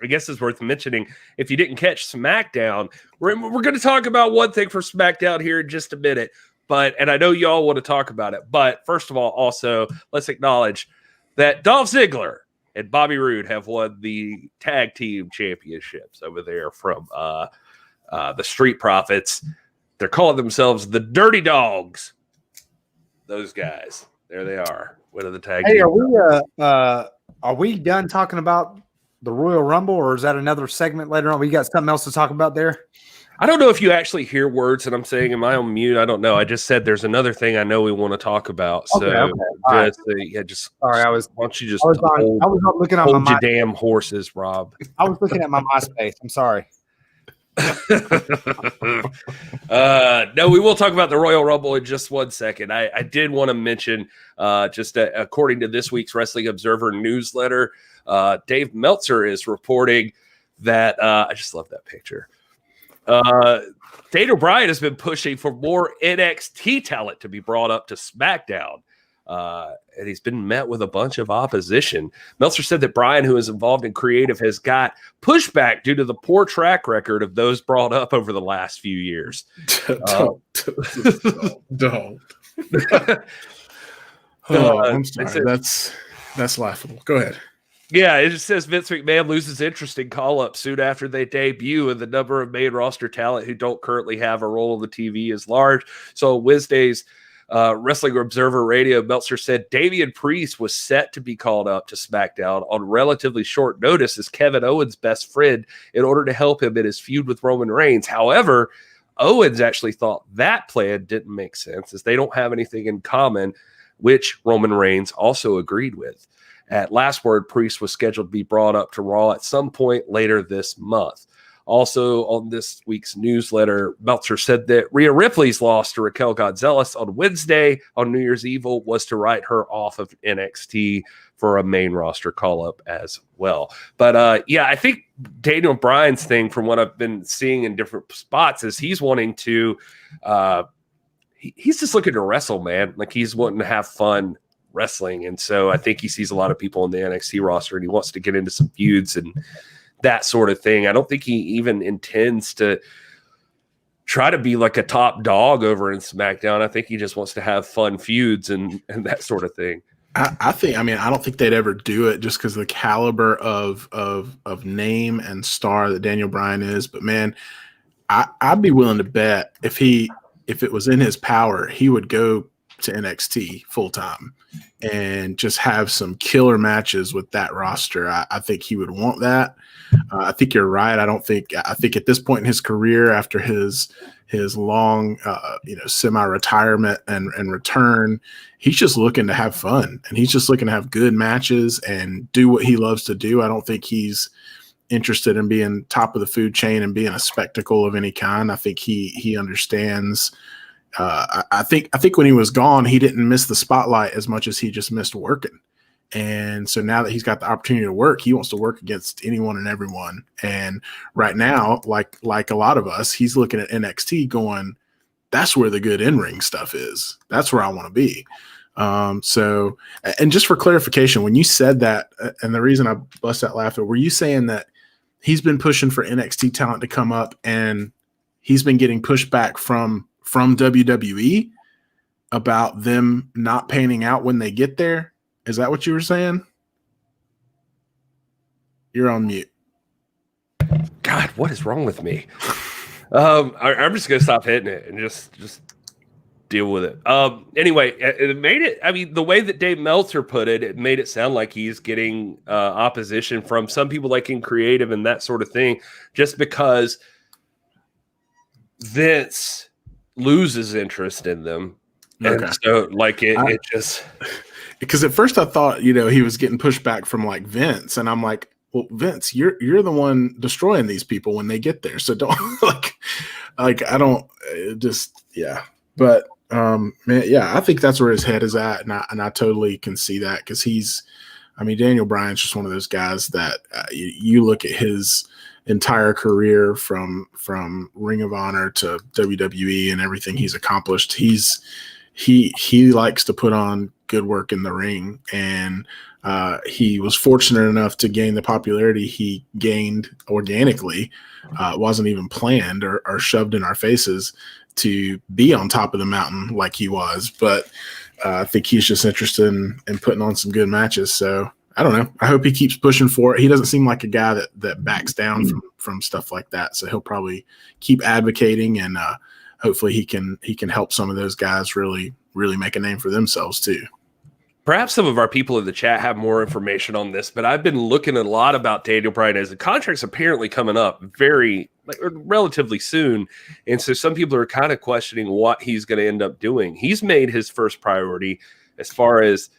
guess it's worth mentioning, if you didn't catch SmackDown, we're going to talk about one thing for SmackDown here in just a minute, and I know y'all want to talk about it, but first of all, also, let's acknowledge that Dolph Ziggler and Bobby Roode have won the tag team championships over there from the Street Profits. They're calling themselves the Dirty Dogs. Those guys. There they are. Winning the tag team. Hey, are we done talking about the Royal Rumble, or is that another segment later on? We got something else to talk about there? I don't know if you actually hear words that I'm saying. Am I on mute? I don't know. I just said there's another thing I know we want to talk about. So okay. Sorry, why don't you just I was looking at hold your damn horses, Rob. I was looking at my MySpace. I'm sorry. No, we will talk about the Royal Rumble in just 1 second. I did want to mention, according to this week's Wrestling Observer newsletter, Dave Meltzer is reporting that I just love that picture. Daniel Bryan has been pushing for more NXT talent to be brought up to SmackDown. And he's been met with a bunch of opposition. Meltzer said that Bryan, who is involved in creative, has got pushback due to the poor track record of those brought up over the last few years. Don't. I'm sorry. That's laughable. Go ahead. Yeah, it just says Vince McMahon loses interest in call-up soon after they debut, and the number of main roster talent who don't currently have a role on the TV is large. So Wednesday's Wrestling Observer Radio, Meltzer said Damian Priest was set to be called up to SmackDown on relatively short notice as Kevin Owens' best friend in order to help him in his feud with Roman Reigns. However, Owens actually thought that plan didn't make sense as they don't have anything in common, which Roman Reigns also agreed with. At last word, Priest was scheduled to be brought up to Raw at some point later this month. Also, on this week's newsletter, Meltzer said that Rhea Ripley's loss to Raquel Gonzalez on Wednesday on New Year's Eve was to write her off of NXT for a main roster call-up as well. But, I think Daniel Bryan's thing, from what I've been seeing in different spots, is he's wanting to he's just looking to wrestle, man. Like, he's wanting to have fun wrestling. And so I think he sees a lot of people in the NXT roster, and he wants to get into some feuds and that sort of thing. I don't think he even intends to try to be like a top dog over in SmackDown. I think he just wants to have fun feuds and that sort of thing. I don't think they'd ever do it just because of the caliber of name and star that Daniel Bryan is. But man, I'd be willing to bet if it was in his power, he would go to NXT full time and just have some killer matches with that roster. I think he would want that. I think you're right. I think at this point in his career, after his long, semi-retirement and return, he's just looking to have fun, and he's just looking to have good matches and do what he loves to do. I don't think he's interested in being top of the food chain and being a spectacle of any kind. I think he understands. I think when he was gone, he didn't miss the spotlight as much as he just missed working. And so now that he's got the opportunity to work, he wants to work against anyone and everyone. And right now, like a lot of us, he's looking at NXT going, that's where the good in-ring stuff is. That's where I want to be. So, and just for clarification, when you said that, and the reason I bust that laughter, were you saying that he's been pushing for NXT talent to come up and he's been getting pushback from WWE about them not panning out when they get there? Is that what you were saying? You're on mute. God, what is wrong with me? I'm just gonna stop hitting it and just deal with it. Anyway, it made it. I mean, the way that Dave Meltzer put it, it made it sound like he's getting opposition from some people like in creative and that sort of thing, just because Vince loses interest in them. Okay. And so, like, it just. Because at first I thought, he was getting pushback from like Vince, and I'm like, well, Vince, you're the one destroying these people when they get there. So don't like I don't just, yeah. But man, yeah, I think that's where his head is at. And I totally can see that, because Daniel Bryan's just one of those guys that you look at his entire career from Ring of Honor to WWE and everything he's accomplished. He likes to put on good work in the ring, and he was fortunate enough to gain the popularity he gained organically. It wasn't even planned or shoved in our faces to be on top of the mountain like he was. But I think he's just interested in putting on some good matches. So I don't know. I hope he keeps pushing for it. He doesn't seem like a guy that backs down from stuff like that. So he'll probably keep advocating, and hopefully he can help some of those guys really make a name for themselves too. Perhaps some of our people in the chat have more information on this, but I've been looking a lot about Daniel Bryan as the contract's apparently coming up relatively soon. And so some people are kind of questioning what he's going to end up doing. He's made his first priority as far as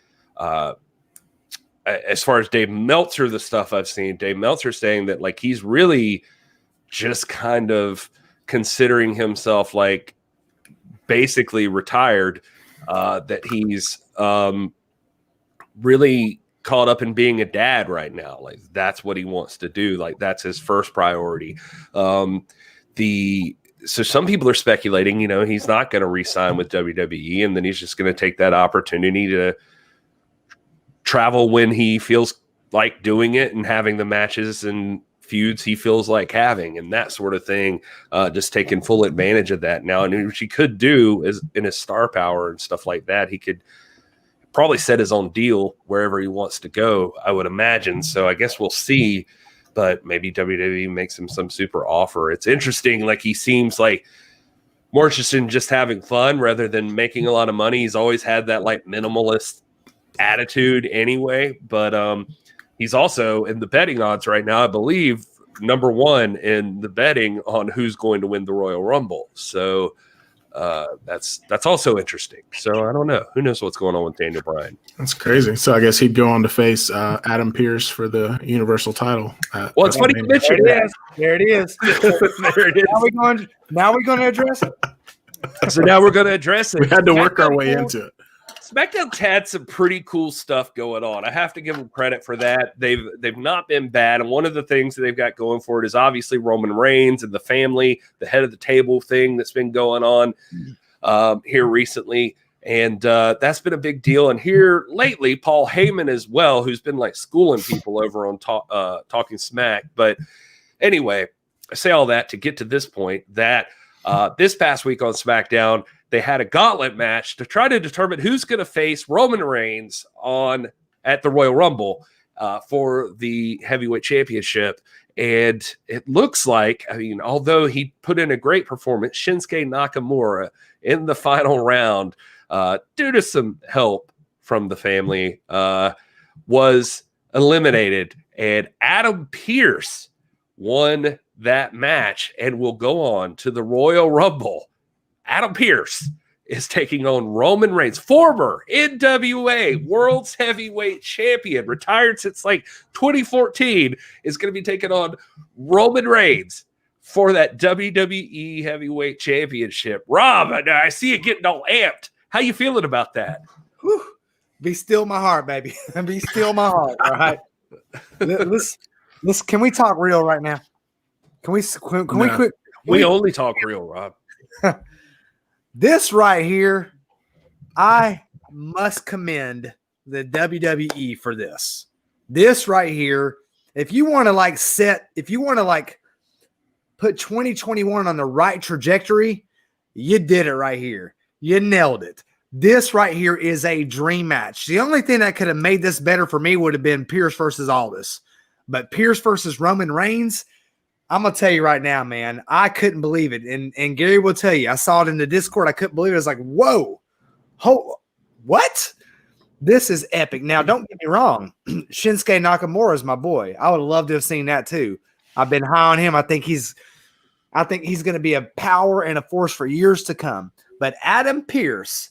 Dave Meltzer, the stuff I've seen, Dave Meltzer saying that like he's really just kind of considering himself like basically retired, that he's really caught up in being a dad right now. Like that's what he wants to do. Like that's his first priority. So some people are speculating, he's not going to re-sign with WWE, and then he's just going to take that opportunity to travel when he feels like doing it and having the matches and feuds he feels like having and that sort of thing, just taking full advantage of that now. And which he could do is in his star power and stuff like that. He could probably set his own deal wherever he wants to go, I would imagine. So I guess we'll see, but maybe WWE makes him some super offer. It's interesting. Like he seems like more interested in just having fun rather than making a lot of money. He's always had that like minimalist attitude anyway, but he's also in the betting odds right now, I believe, number one in the betting on who's going to win the Royal Rumble. So That's also interesting. So I don't know. Who knows what's going on with Daniel Bryan? That's crazy. So I guess he'd go on to face Adam Pearce for the Universal title. Well, it's funny you mentioned that. There it is. There it is. Now we're going to address it. So now we're going to address it. We had to work our way into it. SmackDown's had some pretty cool stuff going on. I have to give them credit for that. They've not been bad. And one of the things that they've got going for it is obviously Roman Reigns and the family, the head of the table thing that's been going on here recently. And that's been a big deal. And here lately, Paul Heyman as well, who's been like schooling people over on Talking Smack. But anyway, I say all that to get to this point that this past week on SmackDown, they had a gauntlet match to try to determine who's going to face Roman Reigns at the Royal Rumble for the heavyweight championship. And it looks like, I mean, although he put in a great performance, Shinsuke Nakamura in the final round, due to some help from the family, was eliminated. And Adam Pearce won that match and will go on to the Royal Rumble. Adam Pearce is taking on Roman Reigns, former NWA World's Heavyweight Champion, retired since like 2014, is going to be taking on Roman Reigns for that WWE Heavyweight Championship. Rob, I see you getting all amped. How you feeling about that? Whew. Be still my heart, baby. Be still my heart. All right. Can we talk real right now? Can we quit? We only talk real, Rob. This right here, I must commend the WWE for this. This right here, if you want to put 2021 on the right trajectory, you did it right here. You nailed it. This right here is a dream match. The only thing that could have made this better for me would have been Pearce versus Aldis. But Pearce versus Roman Reigns, I'm going to tell you right now, man, I couldn't believe it. And Gary will tell you, I saw it in the Discord. I couldn't believe it. I was like, whoa, what? This is epic. Now, don't get me wrong. Shinsuke Nakamura is my boy. I would have loved to have seen that too. I've been high on him. I think he's going to be a power and a force for years to come. But Adam Pearce,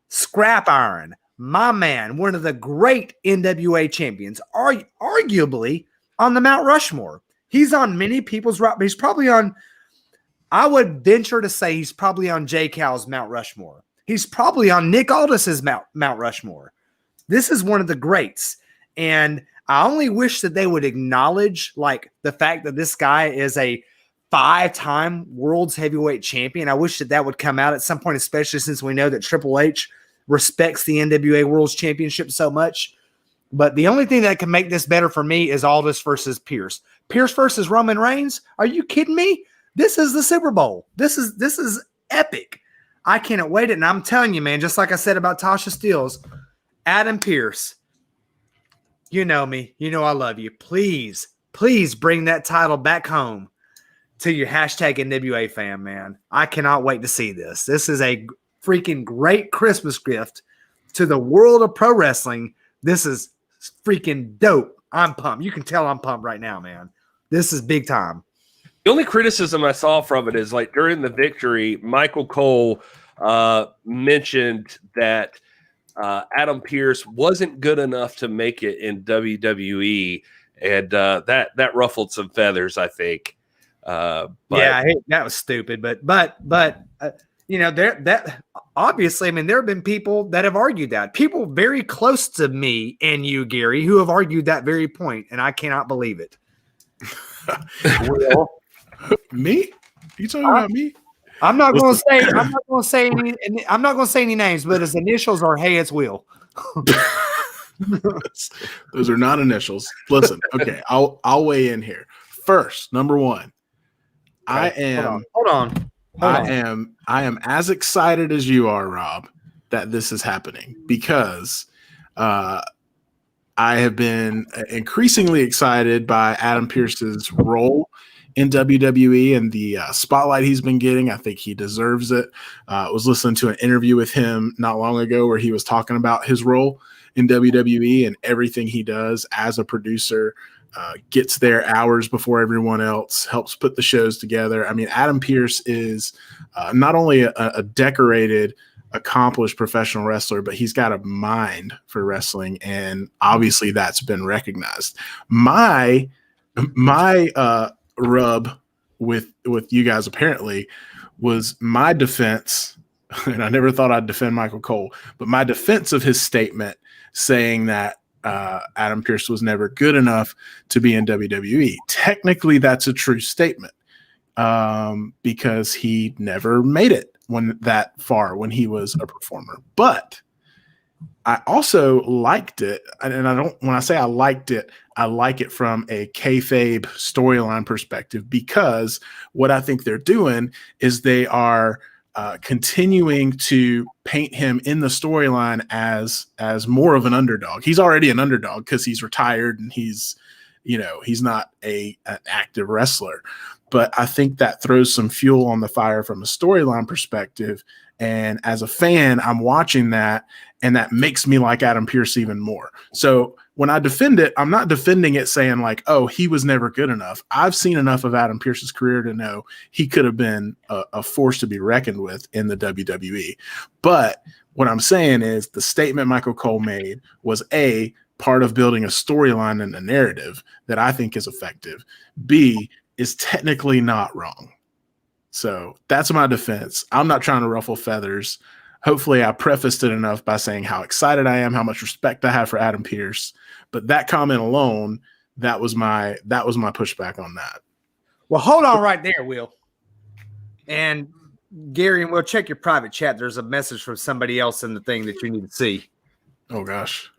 Scrap Iron, my man, one of the great NWA champions, arguably on the Mount Rushmore. He's on many people's right, but he's probably on, I would venture to say he's probably on Jay Cal's Mount Rushmore. He's probably on Nick Aldis's Mount Rushmore. This is one of the greats. And I only wish that they would acknowledge like the fact that this guy is a 5-time world's heavyweight champion. I wish that would come out at some point, especially since we know that Triple H respects the NWA World's Championship so much. But the only thing that can make this better for me is Aldis versus Pearce. Pearce versus Roman Reigns? Are you kidding me? This is the Super Bowl. This is epic. I cannot wait. And I'm telling you, man, just like I said about Tasha Steelz, Adam Pearce, you know me. You know I love you. Please bring that title back home to your hashtag NWA fan, man. I cannot wait to see this. This is a freaking great Christmas gift to the world of pro wrestling. This is freaking dope. I'm pumped. You can tell I'm pumped right now, man. This is big time. The only criticism I saw from it is like during the victory, Michael Cole mentioned that Adam Pearce wasn't good enough to make it in WWE, and that ruffled some feathers, I think. That was stupid. But you know, that obviously, I mean, there have been people that have argued that. People very close to me and you, Gary, who have argued that very point, and I cannot believe it. Me? You talking about me? I'm not going to say any names, but his initials are "Hey, it's Will." Those are not initials. Listen, okay, I'll weigh in here. First, number one, Okay. Hold on. I am as excited as you are, Rob, that this is happening because I have been increasingly excited by Adam Pearce's role in WWE and the spotlight he's been getting. I think he deserves it. I was listening to an interview with him not long ago where he was talking about his role in WWE and everything he does as a producer, gets there hours before everyone else, helps put the shows together. I mean, Adam Pearce is not only a decorated, accomplished professional wrestler, but he's got a mind for wrestling, and obviously that's been recognized. My rub with you guys apparently was my defense, and I never thought I'd defend Michael Cole, but my defense of his statement saying that Adam Pearce was never good enough to be in WWE. Technically, that's a true statement because he never made it that far when he was a performer. But I also liked it, and when I say I liked it, I like it from a kayfabe storyline perspective, because what I think they're doing is they are continuing to paint him in the storyline as more of an underdog. He's already an underdog because he's retired and he's not an active wrestler. But I think that throws some fuel on the fire from a storyline perspective. And as a fan, I'm watching that, and that makes me like Adam Pearce even more. So when I defend it, I'm not defending it saying like, oh, he was never good enough. I've seen enough of Adam Pearce's career to know he could have been a force to be reckoned with in the WWE. But what I'm saying is the statement Michael Cole made was A, part of building a storyline and a narrative that I think is effective. B, is technically not wrong. So that's my defense. I'm not trying to ruffle feathers. Hopefully I prefaced it enough by saying how excited I am, how much respect I have for Adam Pearce. But that comment alone, that was my pushback on that. Well, hold on right there, Will. And Gary, and we'll check your private chat. There's a message from somebody else in the thing that you need to see. Oh gosh.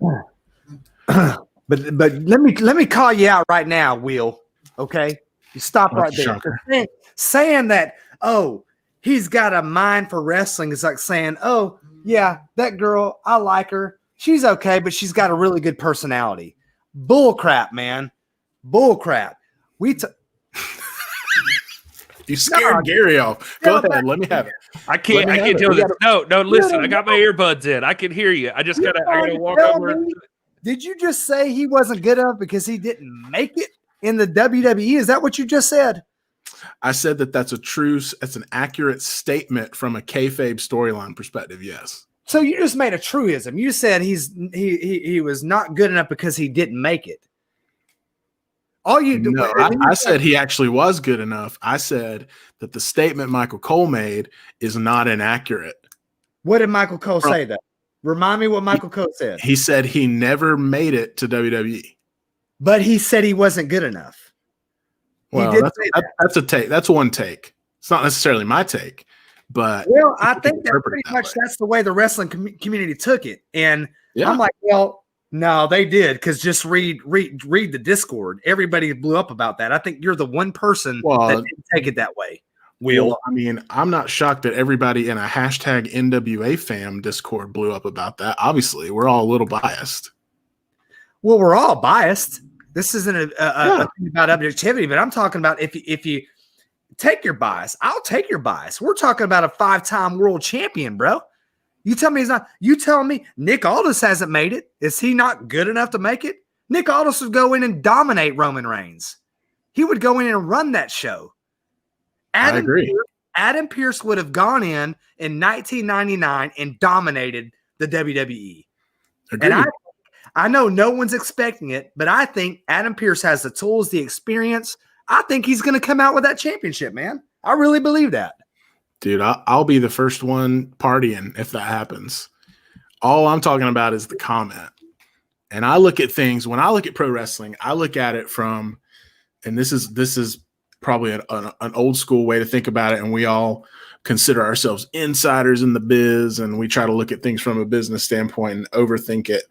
But let me call you out right now, Will. Okay? You stop right there. Saying that, oh, he's got a mind for wrestling is like saying, oh, yeah, that girl, I like her. She's okay, but she's got a really good personality. Bull crap, man. Bull crap. You scared Gary off. Go ahead. Let me have it. I can't tell this. No, listen. I got my earbuds in. I can hear you. I gotta walk over. Did you just say he wasn't good enough because he didn't make it in the WWE? Is that what you just said? I said that's an accurate statement from a kayfabe storyline perspective. Yes. So you just made a truism. You said he was not good enough because he didn't make it. I said he actually was good enough. I said that the statement Michael Cole made is not inaccurate. What did Michael Cole say though? Remind me what Michael Cole said. He said he never made it to WWE. But he said he wasn't good enough. Well, that's a take. That's one take. It's not necessarily my take, but I think that pretty much that's the way the wrestling community took it. And I'm like, well, no, they did, because just read the Discord. Everybody blew up about that. I think you're the one person that didn't take it that way. Well, I mean, I'm not shocked that everybody in a hashtag NWA fam Discord blew up about that. Obviously, we're all a little biased. Well, we're all biased. This isn't a thing about objectivity, but I'm talking about if you take your bias, I'll take your bias. We're talking about a 5-time world champion, bro. You tell me he's not. You tell me Nick Aldis hasn't made it. Is he not good enough to make it? Nick Aldis would go in and dominate Roman Reigns. He would go in and run that show. I agree. Adam Pearce would have gone in 1999 and dominated the WWE. Agreed. And I know no one's expecting it, but I think Adam Pearce has the tools, the experience. I think he's going to come out with that championship, man. I really believe that. Dude, I'll be the first one partying if that happens. All I'm talking about is the comment. And I look at things, when I look at pro wrestling, I look at it from, and this is probably an old school way to think about it, and we all consider ourselves insiders in the biz, and we try to look at things from a business standpoint and overthink it.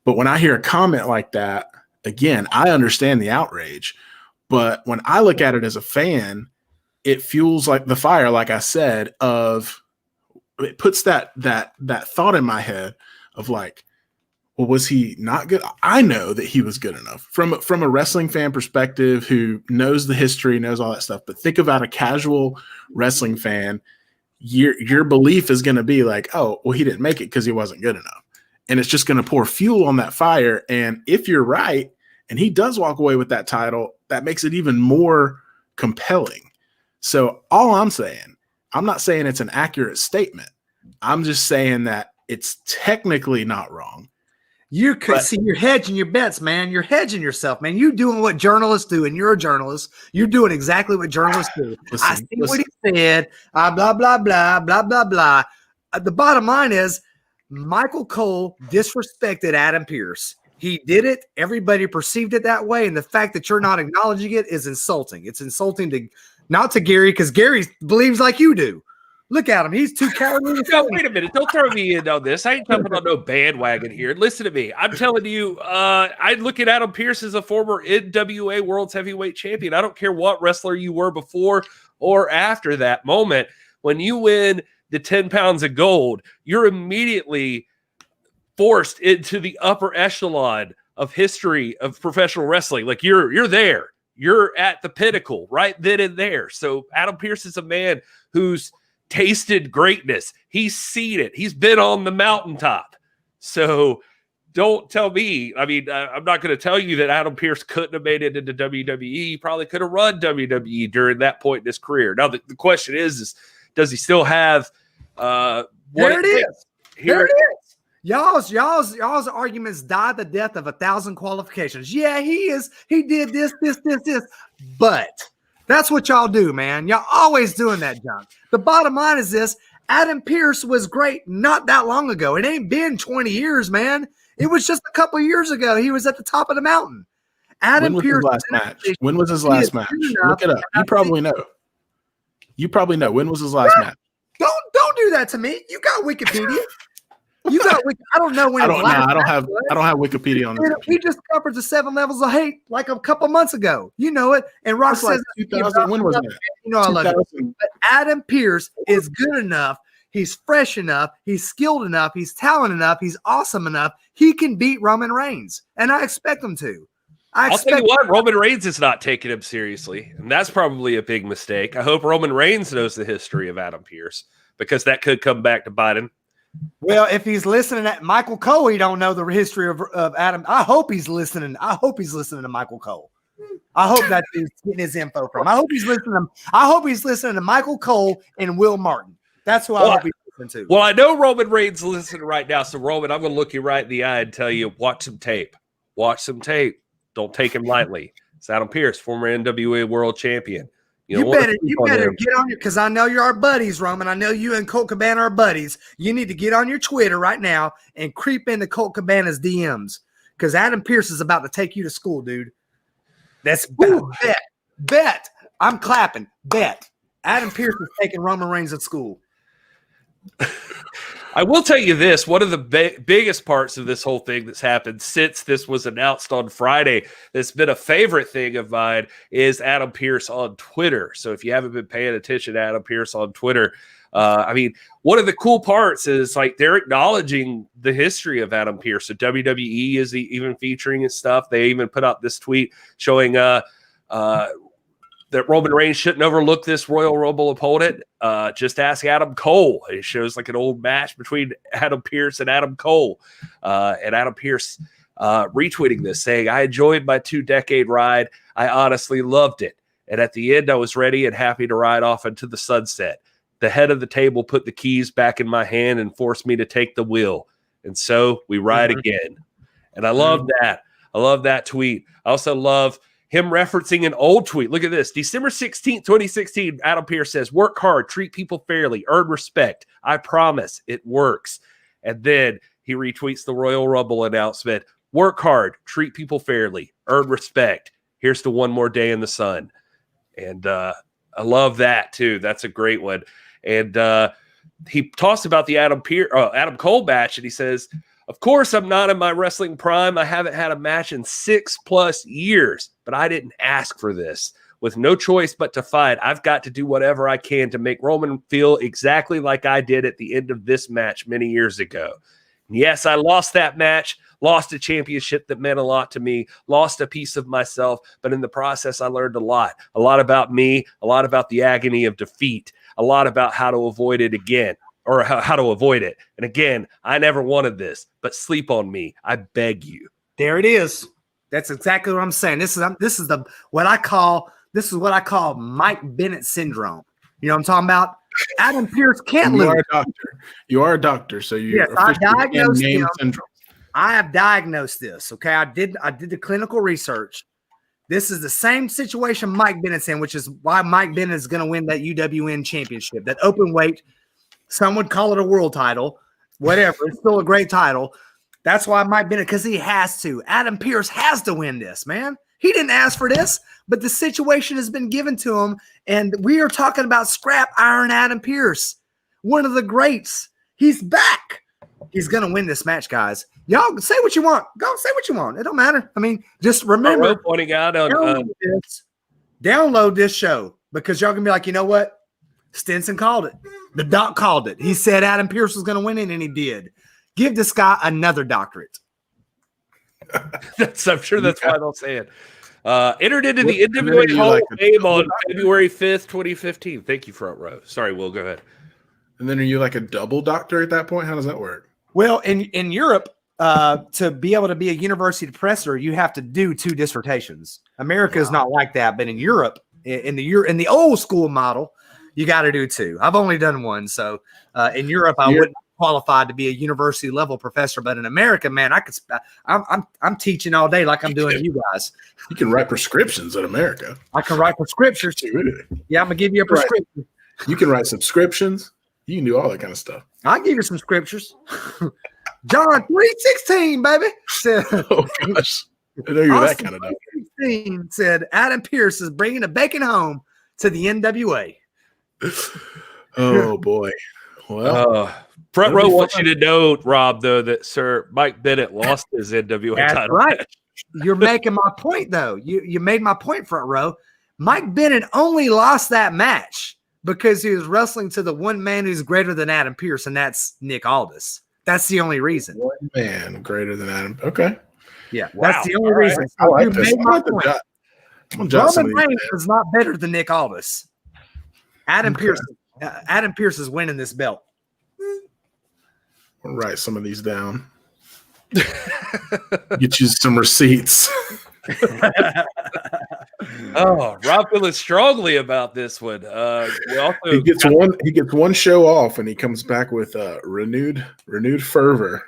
But when I hear a comment like that, again, I understand the outrage. But when I look at it as a fan, it fuels like the fire, like I said, it puts that thought in my head of like, well, was he not good? I know that he was good enough from a wrestling fan perspective who knows the history, knows all that stuff. But think about a casual wrestling fan. Your belief is going to be like, oh, well, he didn't make it because he wasn't good enough. And it's just going to pour fuel on that fire. And if you're right, and he does walk away with that title, that makes it even more compelling. So all I'm saying, I'm not saying it's an accurate statement. I'm just saying that it's technically not wrong. You could see you're hedging your bets, man. You're hedging yourself, man. You're doing what journalists do, and you're a journalist. You're doing exactly what journalists do. I see what he said. Blah, blah, blah, blah, blah, blah. The bottom line is Michael Cole disrespected Adam Pearce. He did it. Everybody perceived it that way. And the fact that you're not acknowledging it is insulting. It's insulting to not to Gary, because Gary believes like you do. Look at him. He's too cowardly. No, wait a minute. Don't throw me in on this. I ain't jumping on no bandwagon here. Listen to me. I'm telling you, I look at Adam Pearce as a former NWA World's Heavyweight Champion. I don't care what wrestler you were before or after that moment. When you win the 10 pounds of gold, you're immediately forced into the upper echelon of history of professional wrestling. Like you're there. You're at the pinnacle right then and there. So Adam Pearce is a man who's tasted greatness. He's seen it. He's been on the mountaintop. So don't tell me. I mean, I'm not going to tell you that Adam Pearce couldn't have made it into WWE. He probably could have run WWE during that point in his career. Now, the question is does he still have there it is. There it is. Y'all's arguments died the death of 1,000 qualifications. Yeah, he is. He did this. But that's what y'all do, man. Y'all always doing that junk. The bottom line is this. Adam Pearce was great not that long ago. It ain't been 20 years, man. It was just a couple years ago. He was at the top of the mountain. Adam Pearce. When was his last match? Look it up. You probably know. When was his last match? Don't do that to me. You got Wikipedia. You got. I don't know when. I don't have Wikipedia on this. He just covered the 7 levels of hate like a couple months ago. You know it. And Rock says, 2000. When was it? You know I love it. But Adam Pearce is good enough. He's fresh enough. He's skilled enough. He's talented enough. He's awesome enough. He can beat Roman Reigns, and I expect him to. I'll tell you what, Roman Reigns is not taking him seriously, and that's probably a big mistake. I hope Roman Reigns knows the history of Adam Pearce, because that could come back to bite him. Well, if he's listening to Michael Cole, he don't know the history of Adam. I hope he's listening. I hope he's listening to Michael Cole. I hope that's where he's getting his info from. I hope he's listening to Michael Cole and Will Martin. That's who I hope he's listening to. Well, I know Roman Reigns listening right now. So, Roman, I'm going to look you right in the eye and tell you, watch some tape. Watch some tape. Don't take him lightly. It's Adam Pearce, former NWA World Champion. You better get on your, because I know you're our buddies, Roman. I know you and Colt Cabana are buddies. You need to get on your Twitter right now and creep into Colt Cabana's DMs, because Adam Pearce is about to take you to school, dude. That's bet. I'm clapping. Bet. Adam Pearce is taking Roman Reigns at school. I will tell you this, one of the biggest parts of this whole thing that's happened since this was announced on Friday, that's been a favorite thing of mine, is Adam Pearce on Twitter. So if you haven't been paying attention to Adam Pearce on Twitter, I mean, one of the cool parts is like they're acknowledging the history of Adam Pearce. So WWE is even featuring his stuff. They even put out this tweet showing that Roman Reigns shouldn't overlook this Royal Rumble opponent. Just ask Adam Cole. It shows like an old match between Adam Pearce and Adam Cole. And Adam Pearce retweeting this, saying, I enjoyed my 2-decade ride. I honestly loved it. And at the end, I was ready and happy to ride off into the sunset. The head of the table put the keys back in my hand and forced me to take the wheel. And so we ride again. And I love that. I love that tweet. I also love him referencing an old tweet. Look at this. December 16th, 2016, Adam Pearce says, work hard, treat people fairly, earn respect. I promise it works. And then he retweets the Royal Rumble announcement. Work hard, treat people fairly, earn respect. Here's to one more day in the sun. And I love that too. That's a great one. And he talks about the Adam Cole match, and he says, of course, I'm not in my wrestling prime. I haven't had a match in 6+ years, but I didn't ask for this. With no choice but to fight, I've got to do whatever I can to make Roman feel exactly like I did at the end of this match many years ago. And yes, I lost that match, lost a championship that meant a lot to me, lost a piece of myself, but in the process, I learned a lot about me, a lot about the agony of defeat, a lot about how to avoid it again. Or how to avoid it. And again, I never wanted this, but sleep on me. I beg you. There it is. That's exactly what I'm saying. This is what I call Mike Bennett syndrome. You know what I'm talking about? Adam Pearce can't lose. You are a doctor, so you I diagnosed him. Syndrome. I have diagnosed this. Okay, I did the clinical research. This is the same situation Mike Bennett's in, which is why Mike Bennett is going to win that UWN championship, that open weight. Some would call it a world title, whatever. It's still a great title. That's why Mike Bennett, because he has to. Adam Pearce has to win this, man. He didn't ask for this, but the situation has been given to him, and we are talking about Scrap Iron Adam Pearce, one of the greats. He's back. He's going to win this match, guys. Y'all say what you want. Go say what you want. It don't matter. I mean, just remember, pointing out on download this show, because y'all going to be like, you know what? Stinson called it. The doc called it. He said Adam Pearce was going to win it, and he did. Give this guy another doctorate. I'm sure that's why they'll say it. Entered into the NWA Hall of Fame on February 5th, 2015. Thank you, Front Row. Sorry, Will, go ahead. And then are you like a double doctor at that point? How does that work? Well, in Europe, to be able to be a university professor, you have to do 2 dissertations. America is not like that, but in Europe, in the old school model, you got to do 2. I've only done 1, so in Europe, I wouldn't qualified to be a university level professor, but in America, man, I'm teaching all day like I'm doing to you guys. You can write prescriptions in America. I can write prescriptions. Yeah, I'm gonna give you a prescription. You can write subscriptions. You can do all that kind of stuff. I'll give you some scriptures. John 3:16, baby. Said, oh gosh, I know you're that kind of doctor. 3:16 said Adam Pearce is bringing the bacon home to the NWA. Oh boy. Well. Front Row wants you to know, Rob, though, that Sir Mike Bennett lost his NWA title. Right. You're making my point, though. You made my point, Front Row. Mike Bennett only lost that match because he was wrestling to the one man who's greater than Adam Pearce, and that's Nick Aldis. That's the only reason. One man greater than Adam. Okay. Yeah, that's the only reason. I like you this. made my point. Roman Reigns is not better than Nick Aldis. Adam Pearce is winning this belt. I'll write some of these down. Get you some receipts. Rob feeling strongly about this one. He gets one show off, and he comes back with renewed fervor.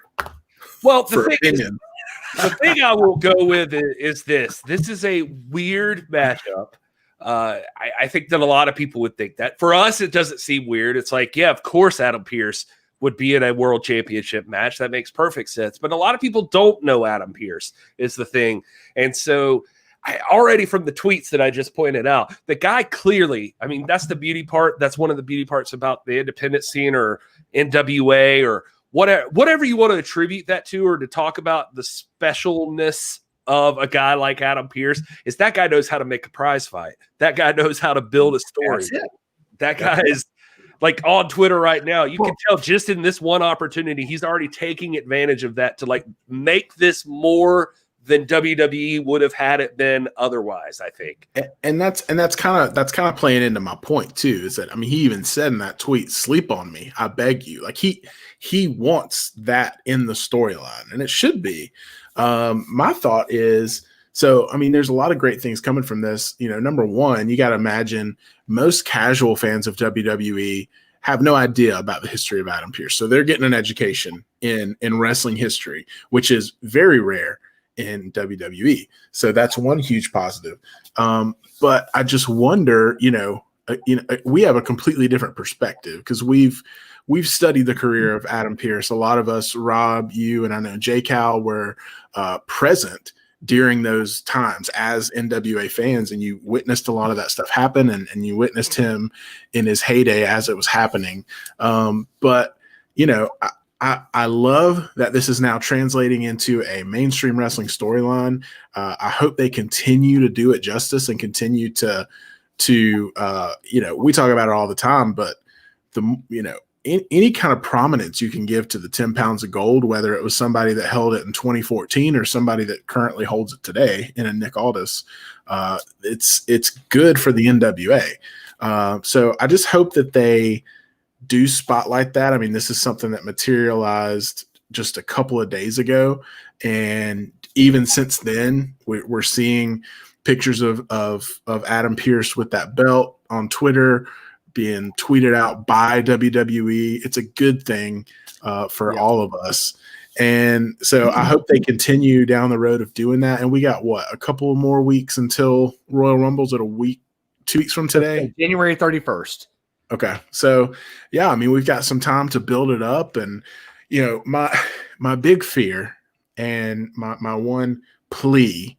Well, the thing I will go with is this. This is a weird matchup. I think that a lot of people would think that. For us, it doesn't seem weird. It's like, yeah, of course, Adam Pearce would be in a world championship match. That makes perfect sense. But a lot of people don't know Adam Pearce is the thing. And so I already from the tweets that I just pointed out, the guy clearly, I mean, that's the beauty part. That's one of the beauty parts about the independent scene or NWA or whatever you want to attribute that to, or to talk about the specialness of a guy like Adam Pearce, is that guy knows how to make a prize fight. That guy knows how to build a story. That guy is like on Twitter right now. You can tell just in this one opportunity, he's already taking advantage of that to like make this more than WWE would have had it been otherwise, I think. And that's kind of playing into my point too, is that, I mean, he even said in that tweet, sleep on me, I beg you. Like he wants that in the storyline, and it should be. My thought is, so, I mean, there's a lot of great things coming from this. You know, number one, you got to imagine most casual fans of WWE have no idea about the history of Adam Pearce. So they're getting an education in wrestling history, which is very rare in WWE. So that's one huge positive. But I just wonder, we have a completely different perspective because we've studied the career of Adam Pearce. A lot of us, Rob, you, and I know J. Cal were present during those times as NWA fans, and you witnessed a lot of that stuff happen, and you witnessed him in his heyday as it was happening. But I love that this is now translating into a mainstream wrestling storyline. I hope they continue to do it justice and continue to we talk about it all the time, but any kind of prominence you can give to the 10 pounds of gold, whether it was somebody that held it in 2014 or somebody that currently holds it today in a Nick Aldis, it's good for the NWA. So I just hope that they do spotlight that. I mean, this is something that materialized just a couple of days ago, and even since then, we're seeing pictures of Adam Pearce with that belt on Twitter being tweeted out by WWE. It's a good thing for all of us. And so I hope they continue down the road of doing that. And we got a couple more weeks until Royal Rumble's at 2 weeks from today? January 31st. Okay. So yeah, I mean, we've got some time to build it up. And, my big fear and my one plea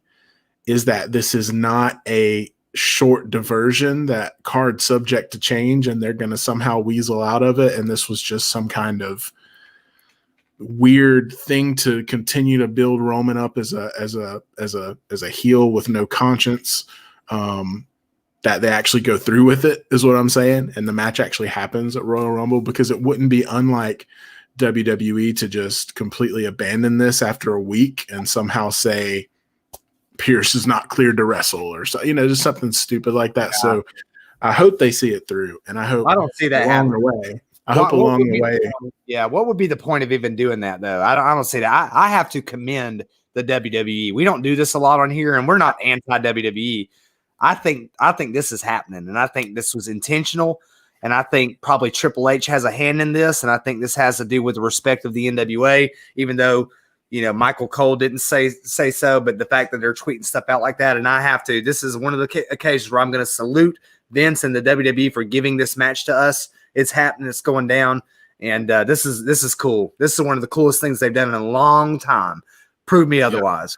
is that this is not a short diversion, that card subject to change, and they're going to somehow weasel out of it. And this was just some kind of weird thing to continue to build Roman up as a heel with no conscience. That they actually go through with it is what I'm saying. And the match actually happens at Royal Rumble, because it wouldn't be unlike WWE to just completely abandon this after a week and somehow say Pearce is not cleared to wrestle, or so, just something stupid like that. Yeah. So I hope they see it through, and I don't see that along the way. Along the way. Yeah. What would be the point of even doing that though? I don't see that. I have to commend the WWE. We don't do this a lot on here, and we're not anti WWE. I think this is happening, and I think this was intentional, and I think probably Triple H has a hand in this, and I think this has to do with the respect of the NWA, even though Michael Cole didn't say so, but the fact that they're tweeting stuff out like that, and I have to. This is one of the occasions where I'm going to salute Vince and the WWE for giving this match to us. It's happening. It's going down, and this is cool. This is one of the coolest things they've done in a long time. Prove me otherwise.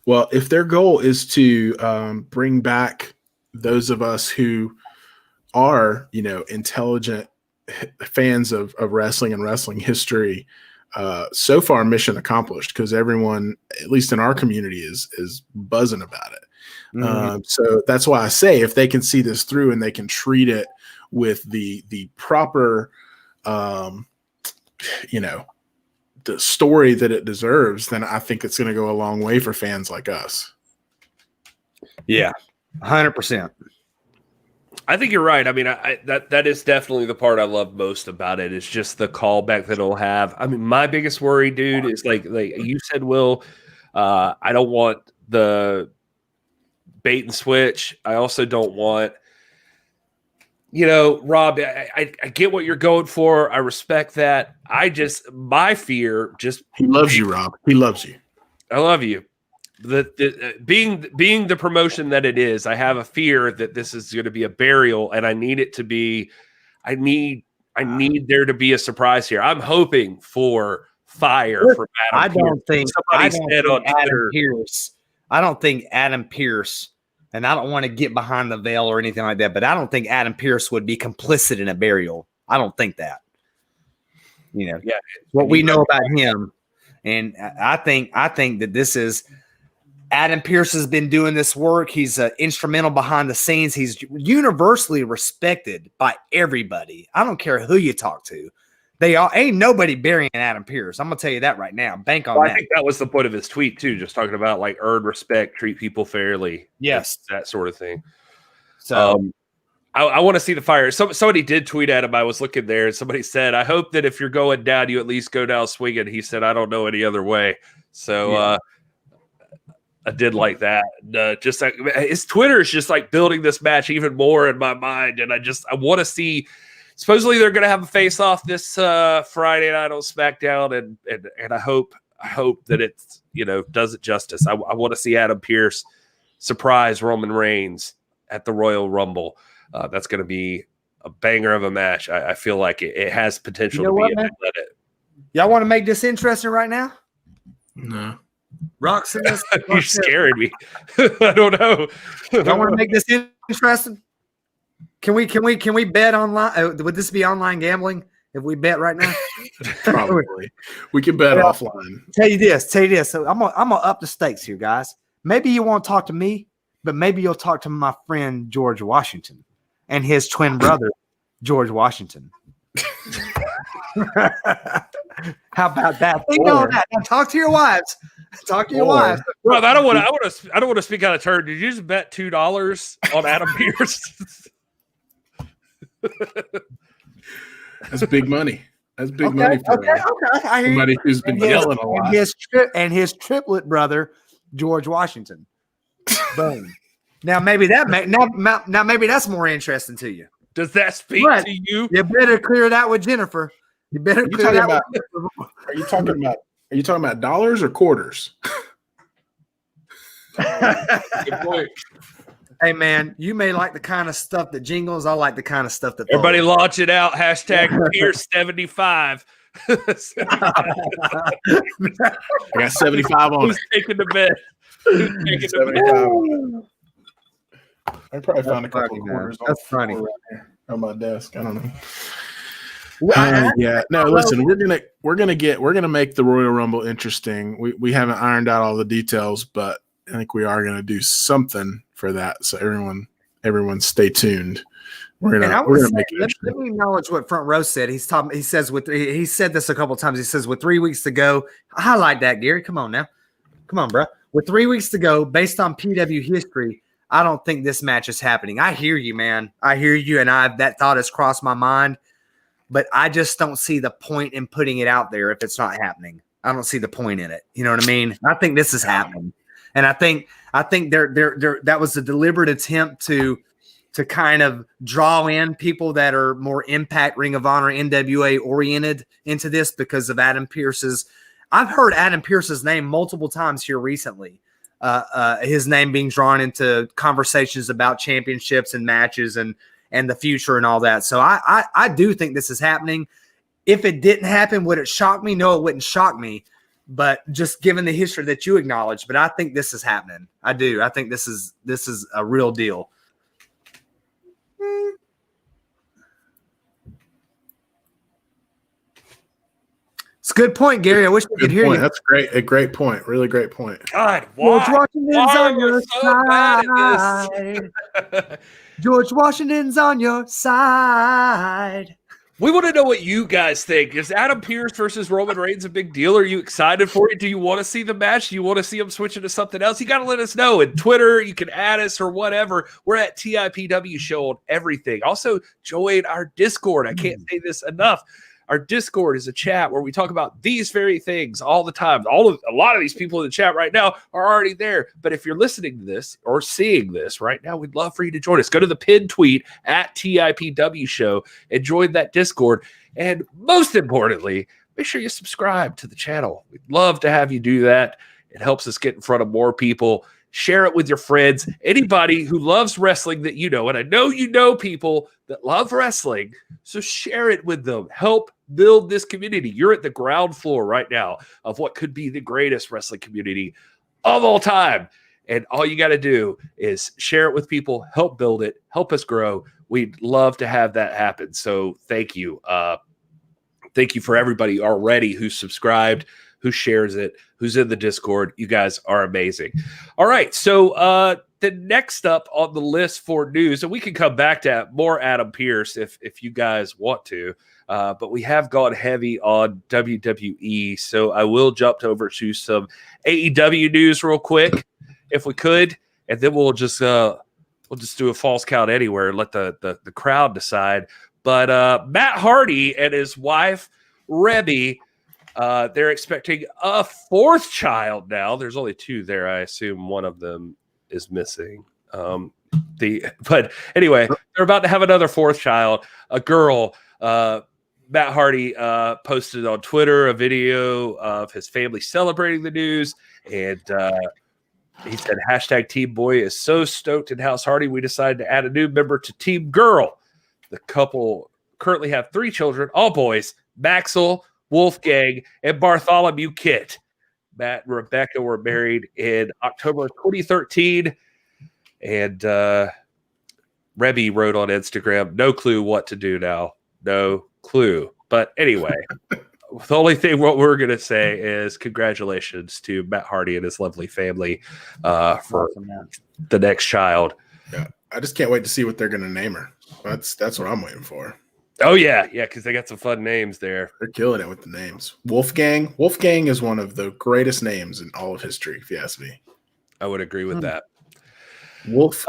Well, if their goal is to bring back those of us who are, intelligent fans of wrestling and wrestling history, so far mission accomplished, because everyone, at least in our community, is buzzing about it. Mm-hmm. So that's why I say, if they can see this through and they can treat it with the proper, the story that it deserves, then I think it's going to go a long way for fans like us. Yeah, 100%. I think you're right. I mean, that is definitely the part I love most about it. It's just the callback that it'll have. I mean, my biggest worry, dude, is like you said, Will. I don't want the bait and switch. I also don't want. Rob, I get what you're going for. I respect that. My fear he loves you, Rob. He loves you. I love you. Being the promotion that it is, I have a fear that this is going to be a burial, and I need it to be. I need there to be a surprise here. I'm hoping for fire from Adam. I don't think Adam Pearce. And I don't want to get behind the veil or anything like that, but I don't think Adam Pearce would be complicit in a burial. I don't think that. What we know about him, and I think that this is Adam Pearce has been doing this work. He's instrumental behind the scenes. He's universally respected by everybody. I don't care who you talk to. Ain't nobody burying Adam Pearce. I'm gonna tell you that right now. Bank on that. I think that was the point of his tweet too, just talking about like earn respect, treat people fairly. Yes, that sort of thing. So I want to see the fire. Somebody did tweet at him. I was looking there, and somebody said, "I hope that if you're going down, you at least go down swinging." He said, "I don't know any other way." So I did like that. Just like his Twitter is just like building this match even more in my mind, and I want to see. Supposedly they're going to have a face-off this Friday night on SmackDown, and I hope that it's does it justice. I want to see Adam Pearce surprise Roman Reigns at the Royal Rumble. That's going to be a banger of a match. I feel like it has potential to be. Y'all want to make this interesting right now? No. Rocks in this. You're scaring me. I don't know. Y'all want to make this interesting? Can we bet online? Would this be online gambling if we bet right now? Probably. We can bet offline. Tell you this. So I'm gonna up the stakes here, guys. Maybe you won't talk to me, but maybe you'll talk to my friend George Washington and his twin brother George Washington. How about that? Think on that. Now talk to your wives. Talk to your wives. Rob, I don't want to speak out of turn. Did you just bet $2 on Adam Pearce? That's big money. That's big money for Okay. I hear you. somebody who's been yelling a lot. And his triplet brother, George Washington. Boom. Now maybe maybe that's more interesting to you. Does that speak But to you? You better clear that with Jennifer. You better Are you clear talking that about- Are you talking about dollars or quarters? Good point. Hey man, you may like the kind of stuff that jingles. I like the kind of stuff that Everybody follows. launch it out. Hashtag Pierce75. I got 75 on Who's it. taking the bet? Who's taking the bet? I probably found a couple of funny, man. quarters. That's on funny. right here on my desk. I don't know. Well, Yeah. No, listen, we're gonna make the Royal Rumble interesting. We haven't ironed out all the details, but I think we are gonna do something for that. So everyone stay tuned. We're gonna make it let interesting. me acknowledge what Front Row said. He said this a couple of times. He says with 3 weeks to go, highlight that, Gary. Come on now. Come on, bro. With 3 weeks to go, based on PW history, I don't think this match is happening. I hear you, man. I hear you, and that thought has crossed my mind, but I just don't see the point in putting it out there if it's not happening. I don't see the point in it. You know what I mean? I think this is happening, and I think that was a deliberate attempt to kind of draw in people that are more Impact, Ring of Honor, NWA oriented into this because of Adam Pearce's. I've heard Adam Pearce's name multiple times here recently. His name being drawn into conversations about championships and matches and the future and all that. So I do think this is happening. If it didn't happen, would it shock me? No, it wouldn't shock me. But just given the history that you acknowledge, but I think this is happening. I do. I think this is a real deal. It's a good point, Gary. I wish we could hear you. That's great. A great point. Really great point. God, George why? Washington's Why on are your we so bad side. at this? George Washington's on your side. We want to know what you guys think. Is Adam Pearce versus Roman Reigns a big deal? Are you excited for it? Do you want to see the match? Do you want to see him switching to something else? You got to let us know. And Twitter, you can add us or whatever. We're at TIPW Show on everything. Also, join our Discord. I can't say this enough. Our Discord is a chat where we talk about these very things all the time. A lot of these people in the chat right now are already there. But if you're listening to this or seeing this right now, we'd love for you to join us. Go to the pinned tweet at TIPW Show and join that Discord. And most importantly, make sure you subscribe to the channel. We'd love to have you do that. It helps us get in front of more people. Share it with your friends. Anybody who loves wrestling that you know, and I know you know people that love wrestling, so share it with them. Help build this community. You're at the ground floor right now of what could be the greatest wrestling community of all time. And all you got to do is share it with people, help build it, help us grow. We'd love to have that happen. So thank you. Thank you for everybody already who's subscribed, who shares it, who's in the Discord. You guys are amazing. All right. So the next up on the list for news, and we can come back to more Adam Pearce if you guys want to, but we have gone heavy on WWE. So I will jump over to some AEW news real quick, if we could, and then we'll just do a false count anywhere and let the crowd decide. But Matt Hardy and his wife, Rebby, they're expecting a fourth child now. There's only two there. I assume one of them is missing. But anyway, they're about to have another fourth child, a girl. Matt Hardy posted on Twitter a video of his family celebrating the news, and he said, hashtag Team Boy is so stoked in House Hardy, we decided to add a new member to Team Girl. The couple currently have 3 children, all boys, Maxwell, Wolfgang, and Bartholomew Kit. Matt and Rebecca were married in October of 2013. And Rebby wrote on Instagram, no clue what to do now. No clue. But anyway, the only thing what we're going to say is congratulations to Matt Hardy and his lovely family for the next child. Yeah, I just can't wait to see what they're going to name her. That's what I'm waiting for. Oh, yeah, because they got some fun names there. They're killing it with the names. Wolfgang. Wolfgang is one of the greatest names in all of history, if you ask me. I would agree with that. Wolf.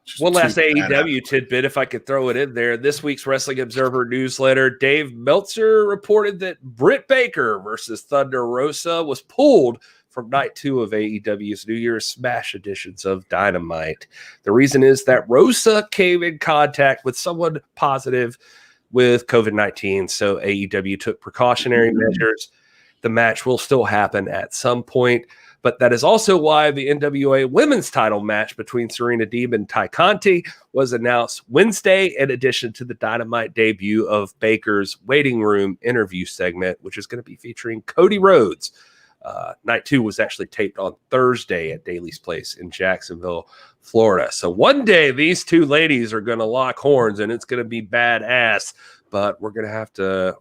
Just one last too bad. AEW tidbit, if I could throw it in there. This week's Wrestling Observer newsletter, Dave Meltzer reported that Britt Baker versus Thunder Rosa was pulled from night 2 of AEW's New Year's Smash editions of Dynamite. The reason is that Rosa came in contact with someone positive with COVID-19, so AEW took precautionary measures. The match will still happen at some point, but that is also why the NWA women's title match between Serena Deeb and Ty Conti was announced Wednesday, in addition to the Dynamite debut of Baker's waiting room interview segment, which is going to be featuring Cody Rhodes. Night 2 was actually taped on Thursday at Daly's Place in Jacksonville, Florida. So one day these two ladies are going to lock horns, and it's going to be badass. But we're going to have to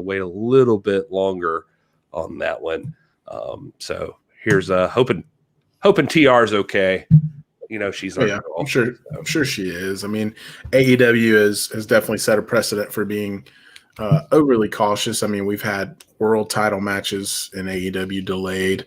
wait a little bit longer on that one. So here's hoping TR's okay. You know, she's I'm sure she is. I mean, AEW has definitely set a precedent for being overly cautious. I mean, we've had world title matches in AEW delayed.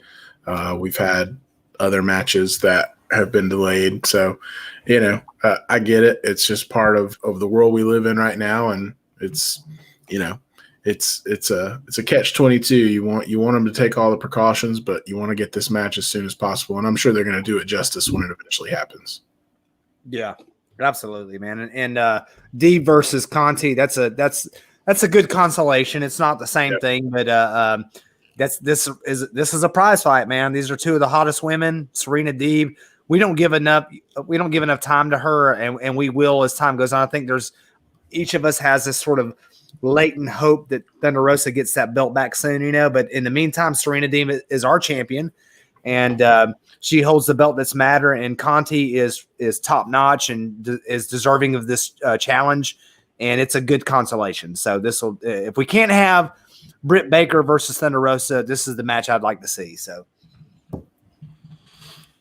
We've had other matches that have been delayed. So, you know, I get it. It's just part of the world we live in right now, and it's, you know, it's a catch-22. You want them to take all the precautions, but you want to get this match as soon as possible. And I'm sure they're going to do it justice when it eventually happens. Yeah, absolutely, man. And D versus Conti, that's a good consolation. It's not the same thing, but this is a prize fight, man. These are two of the hottest women. Serena Deeb. We don't give enough time to her, and we will as time goes on. I think each of us has this sort of latent hope that Thunder Rosa gets that belt back soon, you know. But in the meantime, Serena Deeb is our champion, and she holds the belt that's matter. And Conti is top notch and is deserving of this challenge. And it's a good consolation. So this will, if we can't have Britt Baker versus Thunder Rosa, this is the match I'd like to see. So,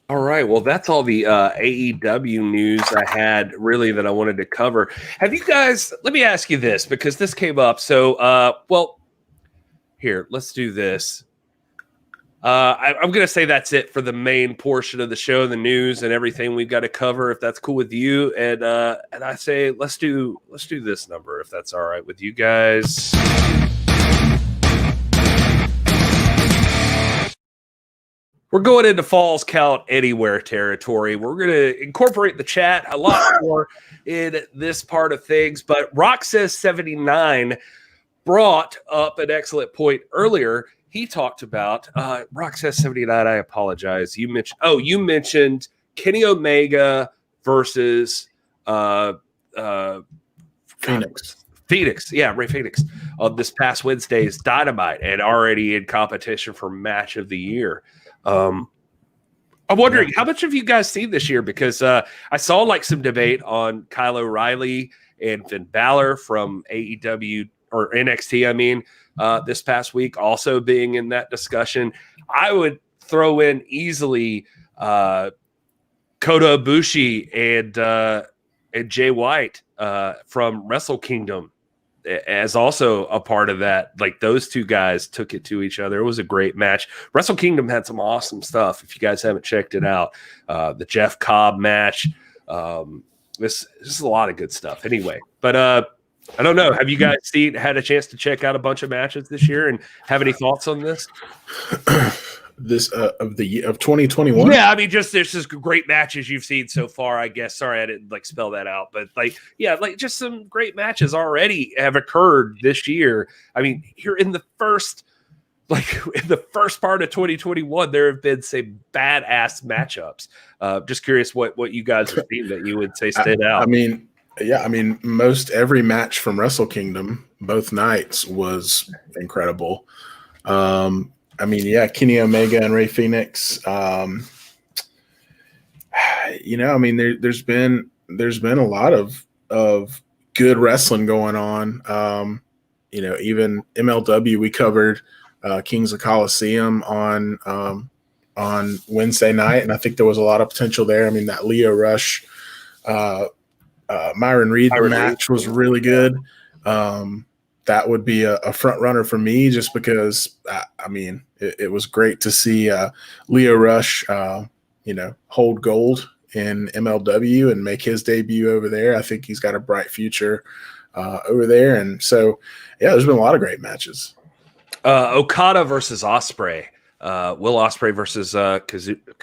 all right. Well, that's all the AEW news I had really that I wanted to cover. Have you guys? Let me ask you this because this came up. So, well, here, let's do this. I'm going to say that's it for the main portion of the show, the news and everything we've got to cover, if that's cool with you. And I say let's do this number if that's all right with you guys. We're going into Falls Count Anywhere territory. We're going to incorporate the chat a lot more in this part of things. But Rock Says 79 brought up an excellent point earlier. He talked about Rock Says 79. I apologize. You mentioned Kenny Omega versus Phoenix. Yeah, Ray Phoenix on this past Wednesday's Dynamite, and already in competition for Match of the Year. I'm wondering how much have you guys seen this year? Because I saw like some debate on Kyle O'Reilly and Finn Balor from AEW or NXT. I mean. This past week, also being in that discussion. I would throw in easily Kota Ibushi and Jay White from Wrestle Kingdom as also a part of that. Like those two guys took it to each other. It was a great match. Wrestle Kingdom had some awesome stuff. If you guys haven't checked it out, the Jeff Cobb match. This is a lot of good stuff. Anyway, but I don't know. Have you guys had a chance to check out a bunch of matches this year and have any thoughts on this? This of 2021? Yeah, I mean, just there's just great matches you've seen so far, I guess. Sorry, I didn't like spell that out, but just some great matches already have occurred this year. I mean, here in the first part of 2021, there have been some badass matchups. Just curious what you guys have seen that you would say stood out. I mean, most every match from Wrestle Kingdom, both nights, was incredible. Kenny Omega and Ray Phoenix. There's been a lot of good wrestling going on. Even MLW, we covered Kings of Colosseum on Wednesday night, and I think there was a lot of potential there. I mean, that Lio Rush. Myron Reed match was really good. That would be a front runner for me just because, it was great to see Lio Rush, hold gold in MLW and make his debut over there. I think he's got a bright future over there. And so, yeah, there's been a lot of great matches. Okada versus Ospreay. Will Ospreay versus Kazuchika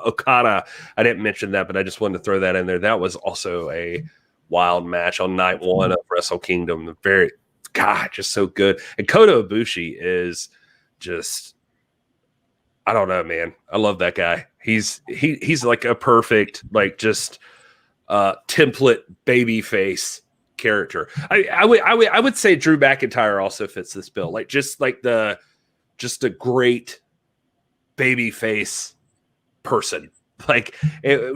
Okada. I didn't mention that, but I just wanted to throw that in there. That was also a wild match on night one of Wrestle Kingdom. Just so good. And Kota Ibushi is just, I don't know, man. I love that guy. He's like a perfect, like, just template baby face character. I would say Drew McIntyre also fits this bill. Like, just a great baby face person. Like,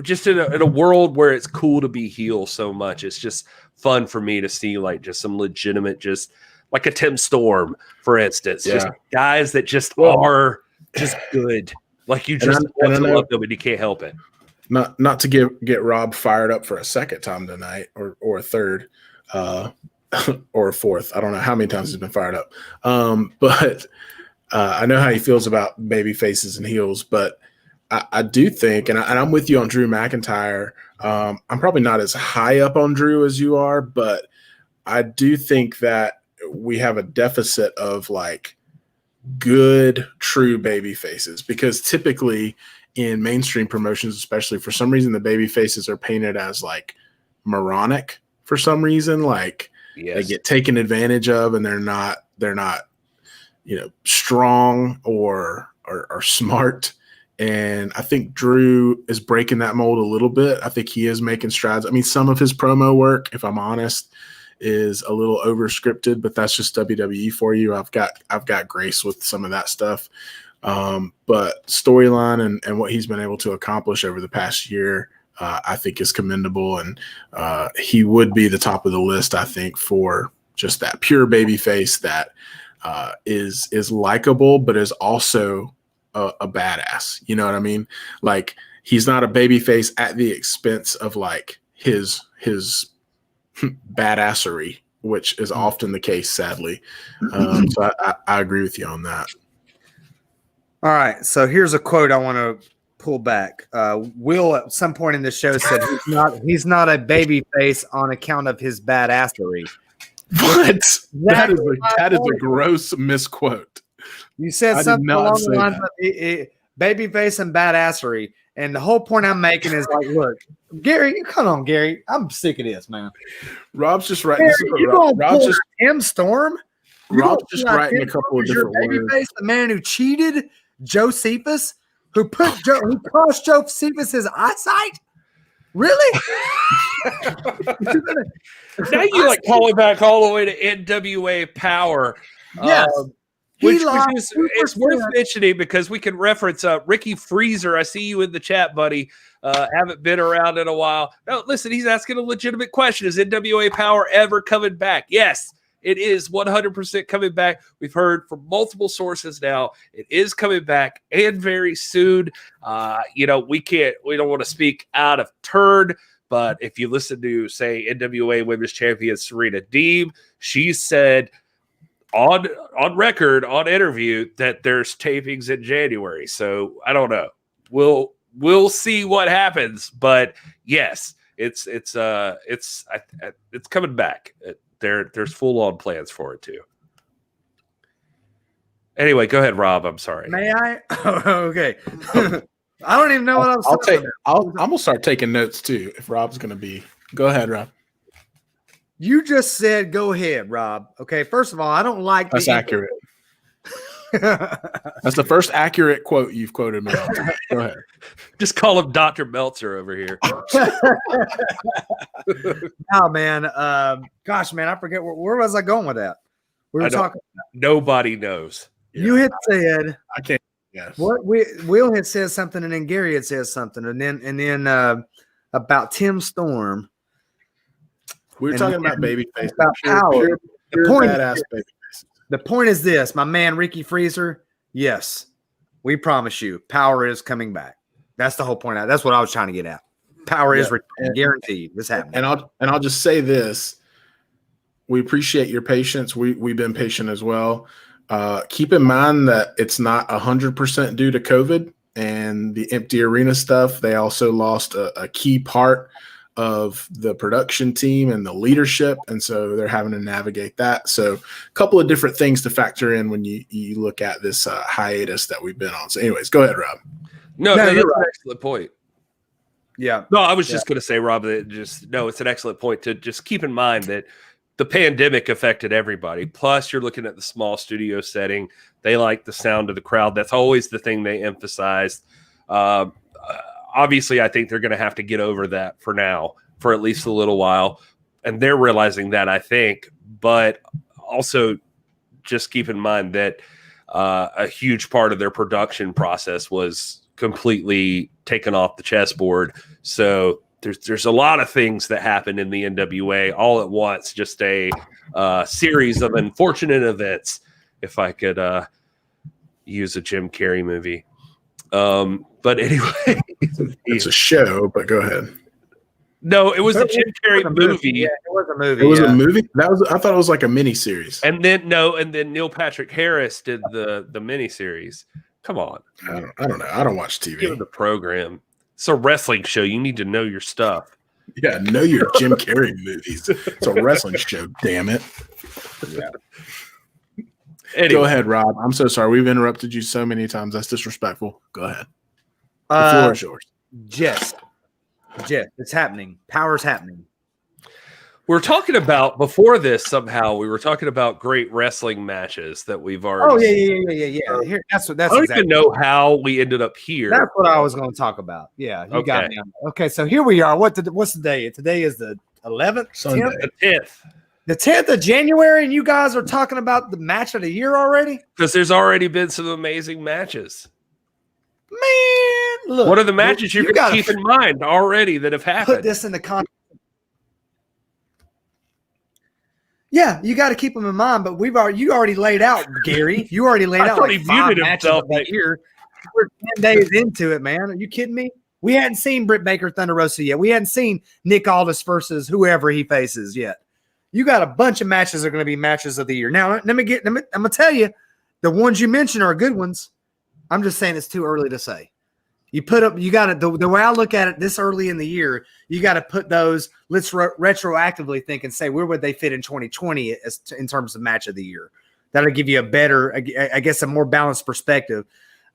just in a world where it's cool to be heel so much, it's just fun for me to see, like, just some legitimate, just like a Tim Storm, for instance, just guys that just are just good. Like, you just want to love them and you can't help it. Not to get Rob fired up for a second time tonight, or a third, or a fourth. I don't know how many times he's been fired up. But I know how he feels about baby faces and heels, but I do think, and I'm with you on Drew McIntyre. I'm probably not as high up on Drew as you are, but I do think that we have a deficit of, like, good, true baby faces, because typically in mainstream promotions, especially, for some reason, the baby faces are painted as, like, moronic for some reason. Like, they get taken advantage of, and they're not, strong or smart. And I think Drew is breaking that mold a little bit. I think he is making strides. I mean, some of his promo work, if I'm honest, is a little over scripted, but that's just WWE for you. I've got grace with some of that stuff. But storyline and what he's been able to accomplish over the past year, I think is commendable. And he would be the top of the list, I think, for just that pure baby face that is likable, but is also a badass. You know what I mean? Like, he's not a baby face at the expense of, like, his badassery, which is often the case, sadly. So I agree with you on that. All right. So here's a quote I want to pull back. Will at some point in the show said he's not a baby face on account of his badassery. What? That is a gross misquote. You said something along the lines of babyface and badassery. And the whole point I'm making is, like, look, Gary, come on, Gary. I'm sick of this, man. Rob's just writing. Tim Storm? Rob's just writing a couple of different words. Babyface, the man who cheated Josephus, who cost Josephus's eyesight? Really? Now you, like, call it back all the way to NWA Power. Yes. It's worth mentioning because we can reference Ricky Freezer. I see you in the chat, buddy. Haven't been around in a while. No, listen, he's asking a legitimate question. Is NWA Power ever coming back? Yes, it is 100% coming back. We've heard from multiple sources now. It is coming back, and very soon. We don't want to speak out of turn, but if you listen to, say, NWA Women's Champion Serena Deeb, she said on record, on interview, that there's tapings in January. So I don't know. We'll see what happens. But yes, it's coming back. There's full on plans for it too. Anyway, go ahead, Rob. I'm sorry. May I? Okay. I don't even know what I was saying. I'm gonna start taking notes too. If Rob's gonna be, go ahead, Rob. You just said, go ahead, Rob. Okay, first of all, I don't like that's accurate. That's the first accurate quote you've quoted me on. Go ahead. Just call him Dr. Meltzer over here. Oh, man. Gosh, man, I forget. Where was I going with that? We were talking. Nobody knows. You had said. I can't. Yes. What Will had said something, and then Gary had said something, and then about Tim Storm. We were talking about babyface. About power. The point is this, my man Ricky Freezer. Yes, we promise you, power is coming back. That's the whole point. That's what I was trying to get at. Power is guaranteed. This happening. And I'll just say this: we appreciate your patience. We've been patient as well. Keep in mind that it's not 100% due to COVID. and the empty arena stuff. They also lost a key part of the production team and the leadership, and so they're having to navigate that. So a couple of different things to factor in when you look at this hiatus that we've been on. So anyways, go ahead, Rob. No, that's you're an excellent point. Yeah. No, I was just going to say, Rob, that it's an excellent point to just keep in mind that the pandemic affected everybody. Plus, you're looking at the small studio setting. They like the sound of the crowd. That's always the thing they emphasized. Obviously, I think they're going to have to get over that for now, for at least a little while. And they're realizing that, I think. But also just keep in mind that a huge part of their production process was completely taken off the chessboard. So there's a lot of things that happen in the NWA all at once, just a series of unfortunate events, if I could use a Jim Carrey movie. But anyway. It's a show, but go ahead. No, it was a Jim Carrey movie. Yeah, it was a movie. It was a movie? I thought it was like a mini series. And then Neil Patrick Harris did the mini series. Come on. I don't know. I don't watch TV. Give it the program. It's a wrestling show. You need to know your stuff. Yeah, know your Jim Carrey movies. It's a wrestling show, damn it. Yeah. Anyway. Go ahead, Rob. I'm so sorry. We've interrupted you so many times. That's disrespectful. Go ahead. The floor is yours. Jess, it's happening. Power's happening. We're talking about, before this, somehow, we were talking about great wrestling matches that we've already Oh, seen. yeah. Here, that's I don't even know how we ended up here. That's what I was going to talk about. Yeah, you got me. Okay, so here we are. What's the day? Today is the 11th? Sunday. 10th? The 10th. The 10th of January, and you guys are talking about the match of the year already? Because there's already been some amazing matches. Man, look. What are the matches you're going to keep in mind already that have happened? Put this in the context. Yeah, you got to keep them in mind, but you already laid out, Gary. You already laid out like 5 matches of the year. We're 10 days into it, man. Are you kidding me? We hadn't seen Britt Baker Thunder Rosa yet. We hadn't seen Nick Aldis versus whoever he faces yet. You got a bunch of matches that are going to be matches of the year. Now, I'm going to tell you, the ones you mentioned are good ones. I'm just saying it's too early to say. You got it. The way I look at it this early in the year, you got to put those, let's retroactively think and say, where would they fit in 2020 in terms of match of the year? That'll give you a better, I guess, a more balanced perspective.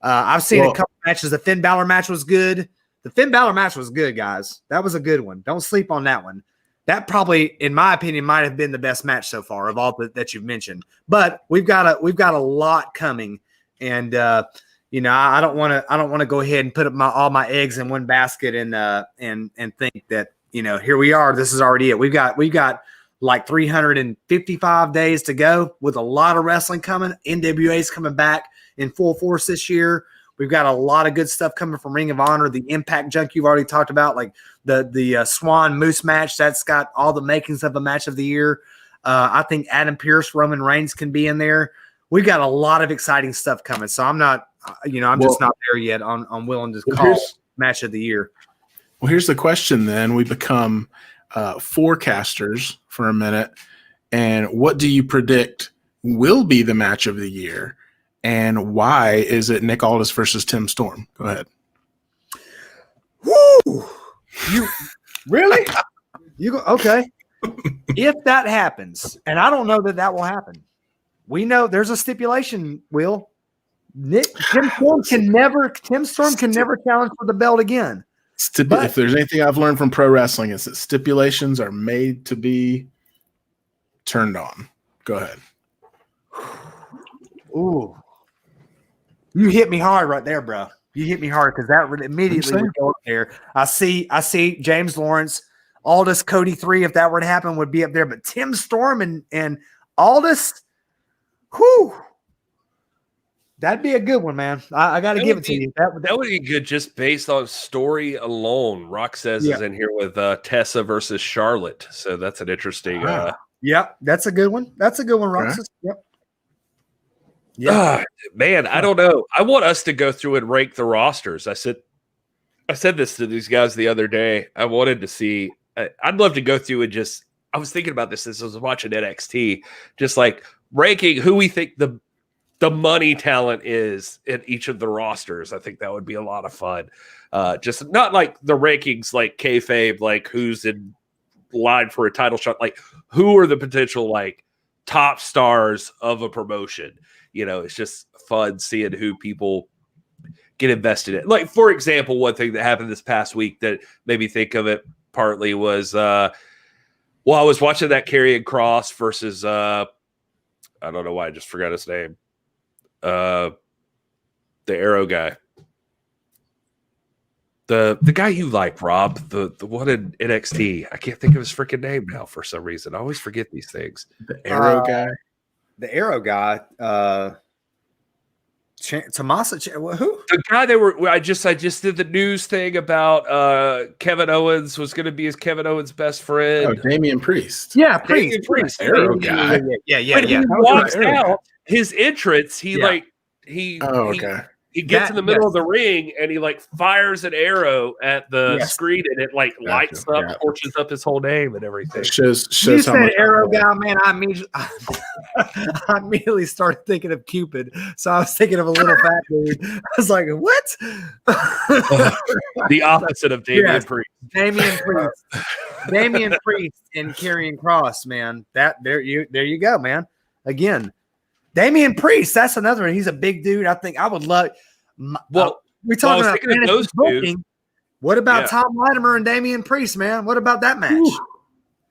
I've seen a couple matches. The Finn Balor match was good. The Finn Balor match was good, guys. That was a good one. Don't sleep on that one. That probably, in my opinion, might have been the best match so far of all that you've mentioned. But we've got a lot coming, and I don't want to go ahead and put up all my eggs in one basket and think that here we are. This is already it. We've got like 355 days to go with a lot of wrestling coming. NWA's coming back in full force this year. We've got a lot of good stuff coming from Ring of Honor, the Impact Junk you've already talked about, like the Swan Moose match. That's got all the makings of a match of the year. I think Adam Pearce, Roman Reigns can be in there. We've got a lot of exciting stuff coming. So I'm not, just not there yet on willing to call match of the year. Well, here's the question then. We become forecasters for a minute. And what do you predict will be the match of the year? And why is it Nick Aldis versus Tim Storm? Go ahead. Woo! You really? You go okay. If that happens, and I don't know that will happen. We know there's a stipulation, Will. Tim Storm can never challenge for the belt again. If there's anything I've learned from pro wrestling, it's that stipulations are made to be turned on. Go ahead. Ooh. You hit me hard right there, bro. You hit me hard because that immediately would go up there. I see James Lawrence, Aldis, Cody 3, if that were to happen, would be up there. But Tim Storm and Aldis, whew. That'd be a good one, man. I got to give it to you. That would be good just based on story alone. Rock says is in here with Tessa versus Charlotte. So that's an interesting. Yep, that's a good one. Rock says. Yep. Yeah, man, I don't know. I want us to go through and rank the rosters. I said this to these guys the other day. I wanted to see. I'd love to go through and just. I was thinking about this as I was watching NXT, just like ranking who we think the the money talent is in each of the rosters. I think that would be a lot of fun. Just not like the rankings, like kayfabe, like who's in line for a title shot, like who are the potential like top stars of a promotion. It's just fun seeing who people get invested in. Like, for example, one thing that happened this past week that made me think of it partly was, I was watching that Karrion Kross versus, I don't know why I just forgot his name. The Arrow guy. The guy you like, Rob, the one in NXT. I can't think of his freaking name now for some reason. I always forget these things. The Arrow guy. The Arrow guy. Tommaso, who? The guy I just did the news thing about Kevin Owens was going to be Kevin Owens' best friend. Oh, Damian Priest. Yeah, Damian Priest. Arrow guy. Yeah. When he walks out, his entrance, he gets in the middle of the ring and he like fires an arrow at the screen and it like lights up, torches up his whole name and everything. Shows you how said much Arrow guy, man. I immediately started thinking of Cupid, so I was thinking of a little fat dude. I was like, what? The opposite of Damian Priest. Damian Priest and Karrion Kross, man. There you go, man. Again. Damian Priest, that's another one. He's a big dude. I think I would love. We're talking about those booking. two. What about Tom Latimer and Damian Priest, man? What about that match? Ooh.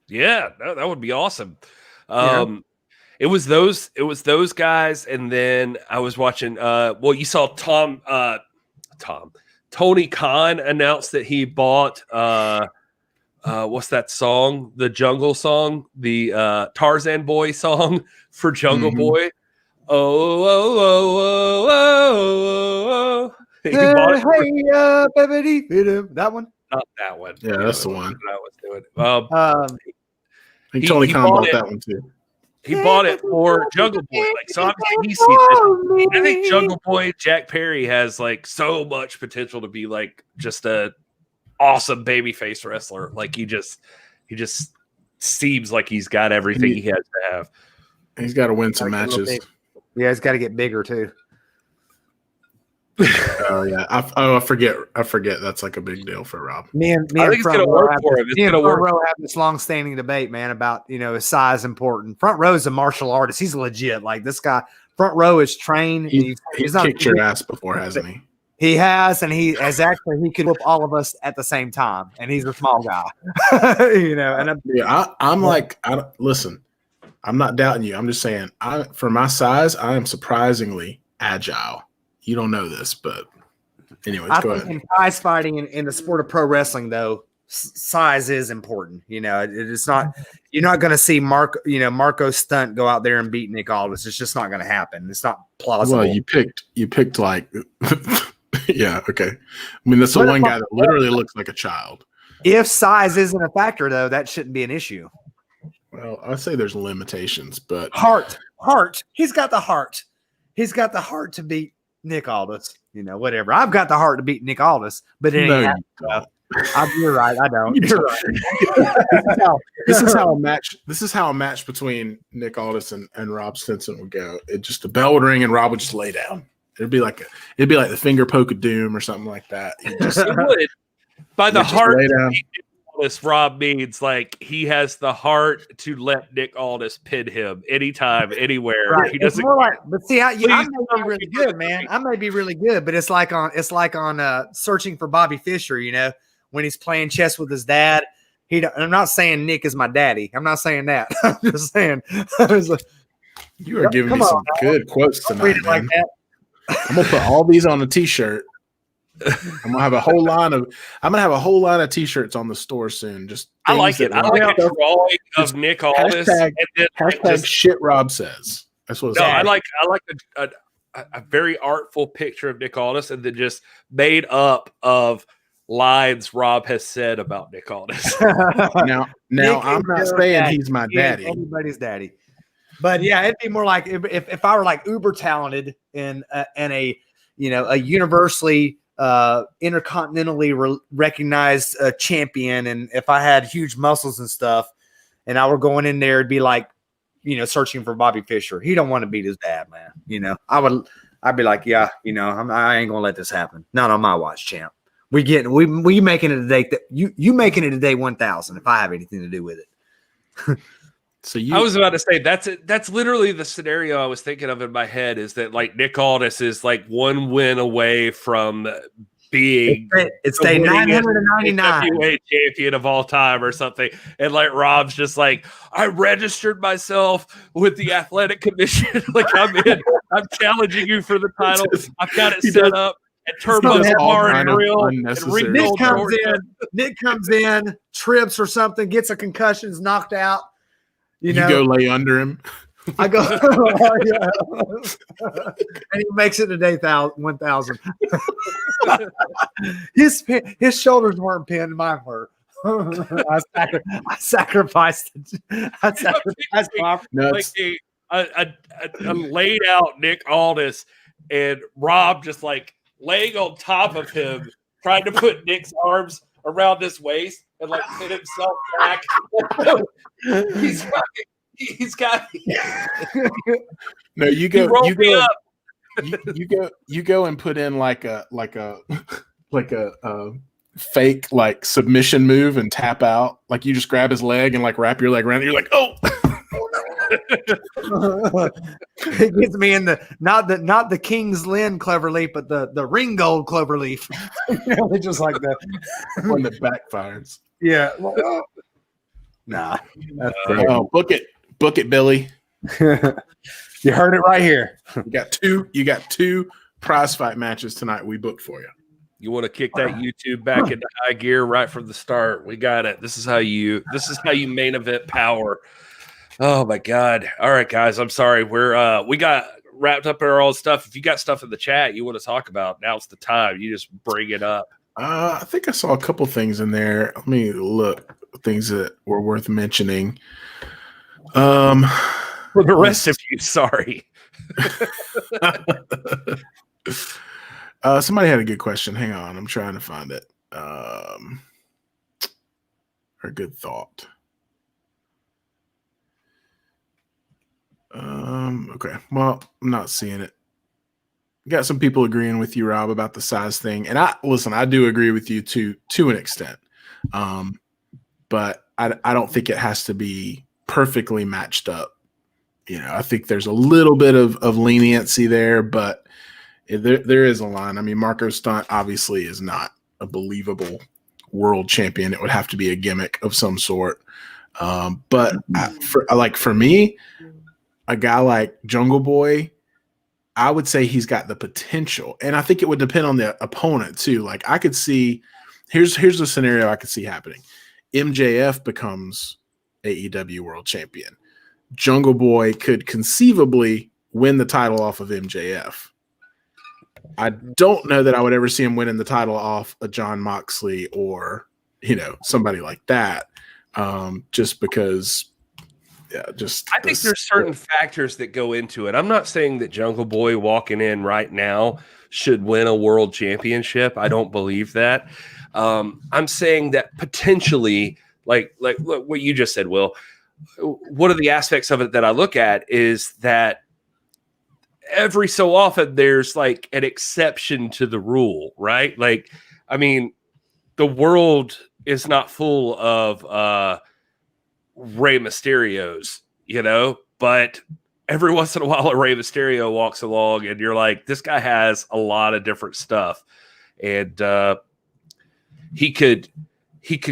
Yeah, that would be awesome. It was those guys, and then I was watching. You saw Tony Khan announced that he bought. What's that song? The Jungle song, the Tarzan Boy song for Jungle Boy. He bought it that one? Not that one. Yeah, that's the one. I was doing. I think Tony Khan bought that one too. He bought it for Jungle Boy. Like, so obviously he sees it. I think Jungle Boy, Jack Perry, has like so much potential to be like just a awesome babyface wrestler. Like he just seems like he's got everything he has to have. He's got to win some matches. Yeah, he's got to get bigger too. Oh yeah. I forget. That's like a big deal for Rob. Me and I think it's going to work for him. Me and Front Row have this long-standing debate, man, about his size important. Front Row is a martial artist. He's legit. Like this guy, Front Row is trained. He's not kicked your ass before, hasn't he? He has, and he could whoop all of us at the same time. And he's a small guy, And listen. I'm not doubting you. I'm just saying, for my size, I am surprisingly agile. You don't know this, but anyways, go ahead. In prize fighting in the sport of pro wrestling, though, size is important. It's not. You're not going to see Marco Stunt go out there and beat Nick Aldis. It's just not going to happen. It's not plausible. Well, you picked like, yeah, okay. I mean, that's the one guy that literally looks like a child. If size isn't a factor, though, that shouldn't be an issue. Well, I'd say there's limitations, but heart. He's got the heart. He's got the heart to beat Nick Aldis. Whatever. I've got the heart to beat Nick Aldis, but it ain't happening. You're right. I don't. You're right. This is how a match between Nick Aldis and Rob Stinson would go. The bell would ring and Rob would just lay down. It'd be like the finger poke of doom or something like that. By the heart. Rob means like he has the heart to let Nick Aldis pin him anytime, anywhere. Right. He doesn't. But see, I may be really good, man. I may be really good, but it's like on Searching for Bobby Fischer. When he's playing chess with his dad. I'm not saying Nick is my daddy. I'm not saying that. I'm just saying. You are giving me some good quotes tonight, read it man. like that. I'm gonna put all these on a T-shirt. I'm gonna have a whole line of T-shirts on the store soon. Just I like it. I like a drawing of Nick Aldis. Hashtag shit Rob says. That's what it's I like a very artful picture of Nick Aldis and then just made up of lines Rob has said about Nick Aldis. now I'm not saying he's my daddy. Everybody's daddy. But yeah, it'd be more like if I were like uber talented and a universally intercontinentally recognized champion, and if I had huge muscles and stuff, and I were going in there, it'd be like, searching for Bobby Fischer. He don't want to beat his dad, man. I'd be like, yeah, I ain't gonna let this happen. Not on my watch, champ. We making it a day that you making it a day 1,000 if I have anything to do with it. I was about to say that's literally the scenario I was thinking of in my head, is that like Nick Aldis is like one win away from being it's day 999 heavyweight champion of all time or something, and like Rob's just like, I registered myself with the athletic commission. Like I'm challenging you for the title. I've got it set up at Turbo Bar and Grill. Nick comes in, trips or something, gets a concussion, is knocked out. You go lay under him. I go, and he makes it to day 1,000. His shoulders weren't pinned, mine were. I sacrificed. Like a laid out Nick Aldis and Rob just like laying on top of him, trying to put Nick's arms around his waist and like pin himself back. He's got. No, you go and put in like a fake like submission move and tap out. Like you just grab his leg and like wrap your leg around it. You're like, oh. It gets me in the not the King's Lynn cloverleaf, but the Ringgold cloverleaf. Just like that. When it backfires. Yeah. Nah. Book it, Billy. You heard it right here. You got two prize fight matches tonight we booked for you. You want to kick that YouTube back into high gear right from the start. We got it. This is how you main event power. Oh my God. All right, guys. I'm sorry. We got wrapped up in our own stuff. If you got stuff in the chat you want to talk about, now's the time. You just bring it up. I think I saw a couple things in there. Let me look. Things that were worth mentioning. For the rest of you, sorry. Somebody had a good question. Hang on. I'm trying to find it. Or a good thought. Okay. Well, I'm not seeing it. Got some people agreeing with you, Rob, about the size thing. And I do agree with you to an extent. But I don't think it has to be perfectly matched up. I think there's a little bit of leniency there, but there is a line. I mean, Marco Stunt obviously is not a believable world champion. It would have to be a gimmick of some sort. But for me, a guy like Jungle Boy, I would say he's got the potential. And I think it would depend on the opponent too. Like I could see, here's the scenario I could see happening. MJF becomes AEW world champion. Jungle Boy could conceivably win the title off of MJF. I don't know that I would ever see him winning the title off a John Moxley or, somebody like that. Just because, I think there's certain factors that go into it. I'm not saying that Jungle Boy walking in right now should win a world championship. I don't believe that. I'm saying that potentially, like look, what you just said, Will, one of the aspects of it that I look at is that every so often there's like an exception to the rule, right? Like, I mean, the world is not full of Rey Mysterios, but every once in a while a Rey Mysterio walks along and you're like, this guy has a lot of different stuff. And he could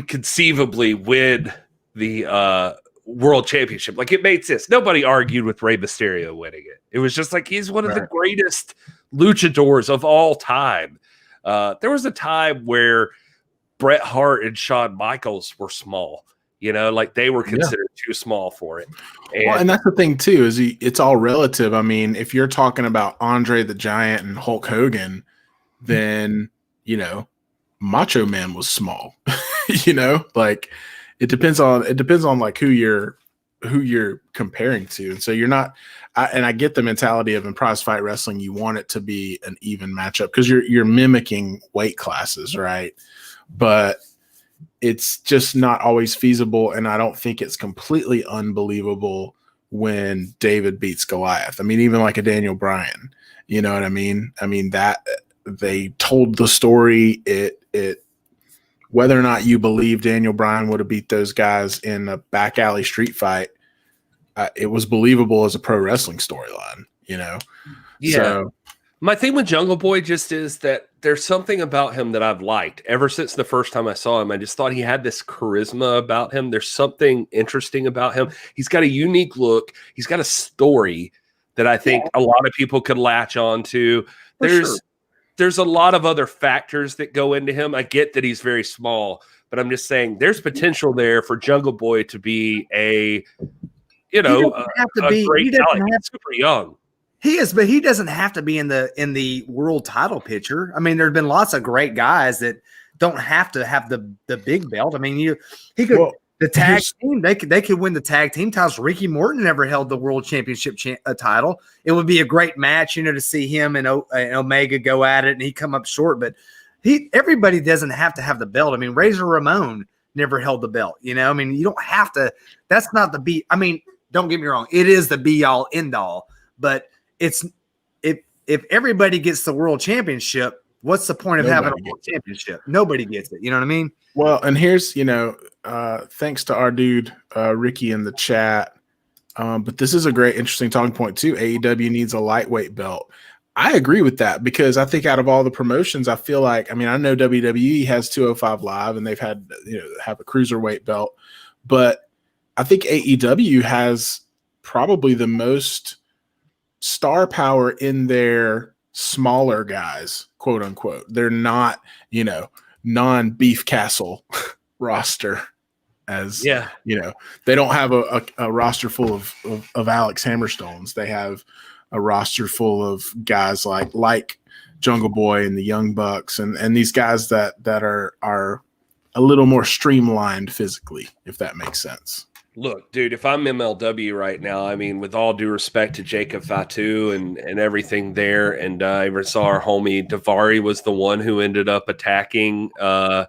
conceivably win the world championship. Like, it made sense. Nobody argued with Rey Mysterio winning it. It was just like, he's one of the greatest luchadors of all time. There was a time where Bret Hart and Shawn Michaels were small, like they were considered too small for it. And that's the thing too, is it's all relative. I mean, if you're talking about Andre the Giant and Hulk Hogan, then, Macho Man was small, like it depends on like who you're comparing to. And so you're not, and I get the mentality of in prize fight wrestling, you want it to be an even matchup because you're mimicking weight classes, right? But it's just not always feasible. And I don't think it's completely unbelievable when David beats Goliath. I mean, even like a Daniel Bryan, you know what I mean? I mean, that they told the story. It whether or not you believe Daniel Bryan would have beat those guys in a back alley street fight, it was believable as a pro wrestling storyline, you know? Yeah. So, my thing with Jungle Boy just is that there's something about him that I've liked ever since the first time I saw him. I just thought he had this charisma about him. There's something interesting about him. He's got a unique look. He's got a story that I think a lot of people could latch on to. There's a lot of other factors that go into him. I get that he's very small, but I'm just saying there's potential there for Jungle Boy to be a, great talent. He's super young. He is, but he doesn't have to be in the world title picture. I mean, there's been lots of great guys that don't have to have the big belt. I mean, he could the tag team. They could win the tag team titles. Ricky Morton never held the world championship title. It would be a great match, to see him and Omega go at it, and he come up short. But everybody doesn't have to have the belt. I mean, Razor Ramon never held the belt. I mean, you don't have to. That's not the be. I mean, don't get me wrong. It is the be all end all, but it's if everybody gets the world championship, what's the point of having a world championship? Nobody gets it. You know what I mean? Well, and here's, thanks to our dude, Ricky in the chat. But this is a great, interesting talking point too. AEW needs a lightweight belt. I agree with that because I think out of all the promotions, I feel like, I mean, I know WWE has 205 Live and they've had, have a cruiserweight belt, but I think AEW has probably the most star power in their smaller guys, quote unquote. They're not, non-beef castle roster as, they don't have a roster full of Alex Hammerstones. They have a roster full of guys like Jungle Boy and the Young Bucks and these guys that are a little more streamlined physically, if that makes sense. Look, dude, if I'm MLW right now, I mean, with all due respect to Jacob Fatu and everything there, and I even saw our homie Davari was the one who ended up attacking the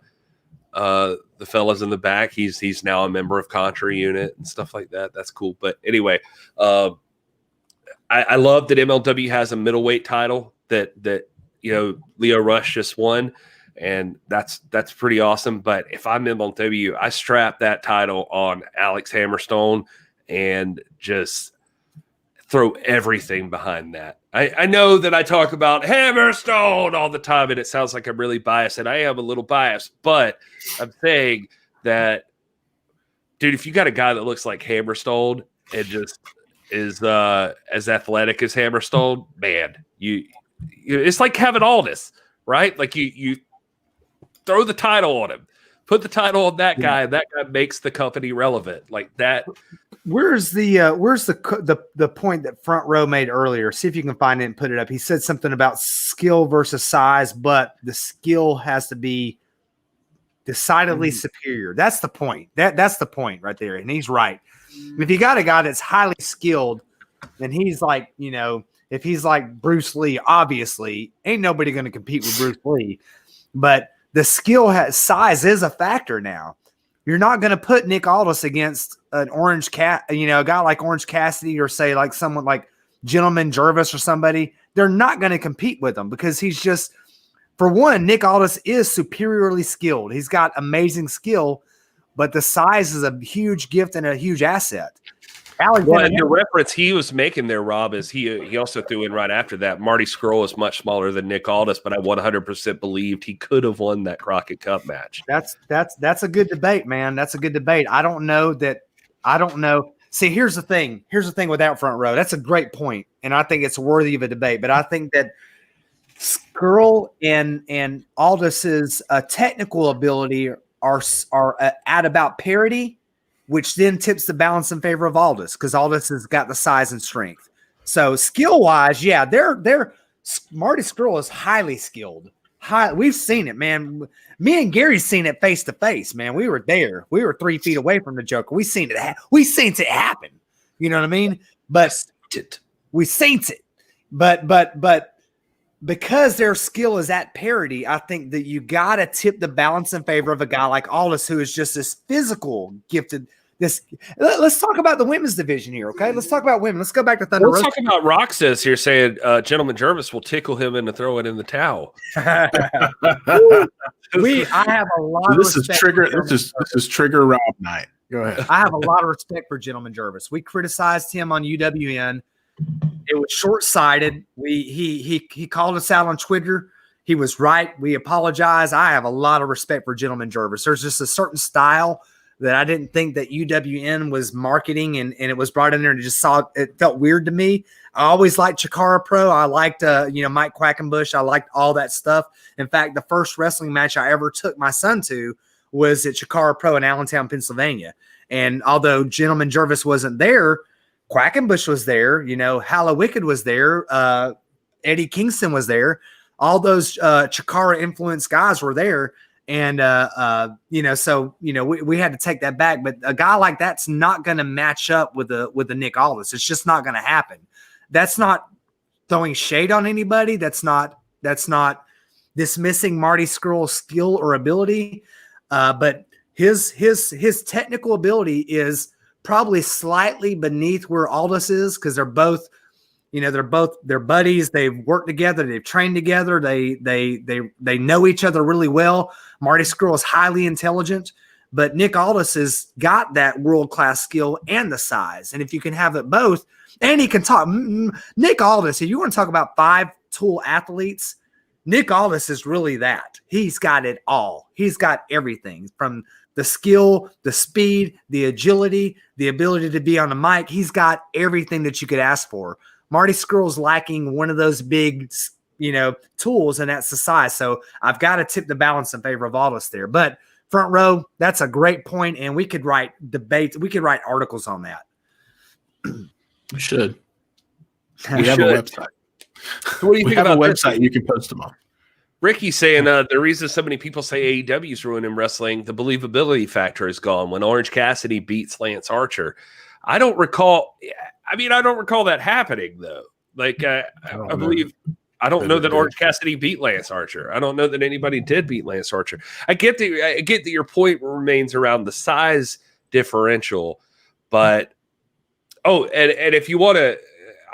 fellas in the back. He's now a member of Contra Unit and stuff like that. That's cool. But anyway, I love that MLW has a middleweight title that Leo Rush just won. And that's pretty awesome. But if I'm MLW, I strap that title on Alex Hammerstone and just throw everything behind that. I know that I talk about Hammerstone all the time, and it sounds like I'm really biased, and I am a little biased. But I'm saying that, dude, if you got a guy that looks like Hammerstone and just is as athletic as Hammerstone, man, it's like Kevin Aldis, right? Like you throw the title on him, put the title on that guy, and that guy makes the company relevant like that. Where's the point that Front Row made earlier? See if you can find it and put it up. He said something about skill versus size, but the skill has to be decidedly superior. That's the point. That's the point right there. And he's right. If you got a guy that's highly skilled, and he's like, if he's like Bruce Lee, obviously ain't nobody going to compete with Bruce Lee, but the size is a factor now. You're not going to put Nick Aldis against an Orange Cat, a guy like Orange Cassidy, or say like someone like Gentleman Jervis or somebody. They're not going to compete with him because he's just, for one, Nick Aldis is superiorly skilled. He's got amazing skill, but the size is a huge gift and a huge asset. Well, the reference he was making there, Rob, is he also threw in right after that. Marty Scurll is much smaller than Nick Aldis, but I 100% believed he could have won that Crockett Cup match. That's a good debate, man. That's a good debate. I don't know. See, here's the thing. With that Front Row. That's a great point, and I think it's worthy of a debate. But I think that Scurll and Aldis's technical ability are at about parity, which then tips the balance in favor of Aldis because Aldis has got the size and strength. So skill-wise, yeah, they're Marty Scurll is highly skilled. We've seen it, man. Me and Gary's seen it face to face, man. We were there. We were 3 feet away from the Joker. We seen it. We seen it happen. You know what I mean? But we seen it. But because their skill is at parity, I think that you got to tip the balance in favor of a guy like Aldis, who is just this physical gifted. this. Let's talk about the women's division here, okay? Let's talk about women. Let's go back to Thunder We're Rosa. talking about Roxas here saying Gentleman Jervis will tickle him into throwing in the towel. I have a lot of This is respect trigger. for This is trigger Rob night. Go ahead. I have a lot of respect for Gentleman Jervis. We criticized him on UWN. It was short-sighted. He called us out on Twitter. He was right. We apologize. I have a lot of respect for Gentleman Jervis. There's just a certain style that I didn't think that UWN was marketing, and it was brought in there, and it felt weird to me. I always liked Chikara Pro. I liked Mike Quackenbush. I liked all that stuff. In fact, the first wrestling match I ever took my son to was at Chikara Pro in Allentown, Pennsylvania. And although Gentleman Jervis wasn't there, Quackenbush was there. Hala Wicked was there. Eddie Kingston was there. All those Chikara influenced guys were there. And, so we had to take that back. But a guy like that's not going to match up with the Nick Aldis. It's just not going to happen. That's not throwing shade on anybody. That's not dismissing Marty Scurll's skill or ability. But his technical ability is probably slightly beneath where Aldis is, because they're both they're buddies. They've worked together. They've trained together. They know each other really well. Marty Scurll is highly intelligent, but Nick Aldis has got that world-class skill and the size. And if you can have it both, and he can talk. Nick Aldis, if you want to talk about 5-tool athletes, Nick Aldis is really that. He's got it all. He's got everything from the skill, the speed, the agility, the ability to be on the mic. He's got everything that you could ask for. Marty Scurll's lacking one of those big, tools, and that's the size. So I've got to tip the balance in favor of Aldis there. But front row, that's a great point, and we could write debates. We could write articles on that. We should. We have a website. So what do you We think have a about website you can post them on. Ricky saying the reason so many people say AEW is ruining wrestling, the believability factor is gone when Orange Cassidy beats Lance Archer. I don't recall that happening, though. Like, I don't know that Orange Cassidy beat Lance Archer. I don't know that anybody did beat Lance Archer. I get that your point remains around the size differential, but and if you want to,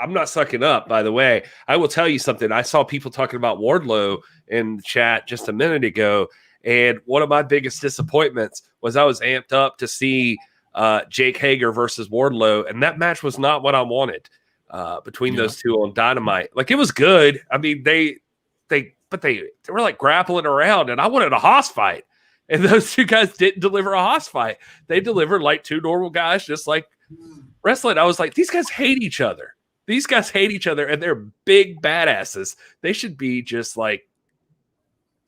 I'm not sucking up, by the way. I will tell you something. I saw people talking about Wardlow in the chat just a minute ago, and one of my biggest disappointments was I was amped up to see Jake Hager versus Wardlow, and that match was not what I wanted between those two on Dynamite. Like, it was good. I mean, they were like grappling around, and I wanted a Haas fight, and those two guys didn't deliver a Haas fight. They delivered like two normal guys, just like wrestling. I was like, these guys hate each other. These guys hate each other, and they're big badasses. They should be just like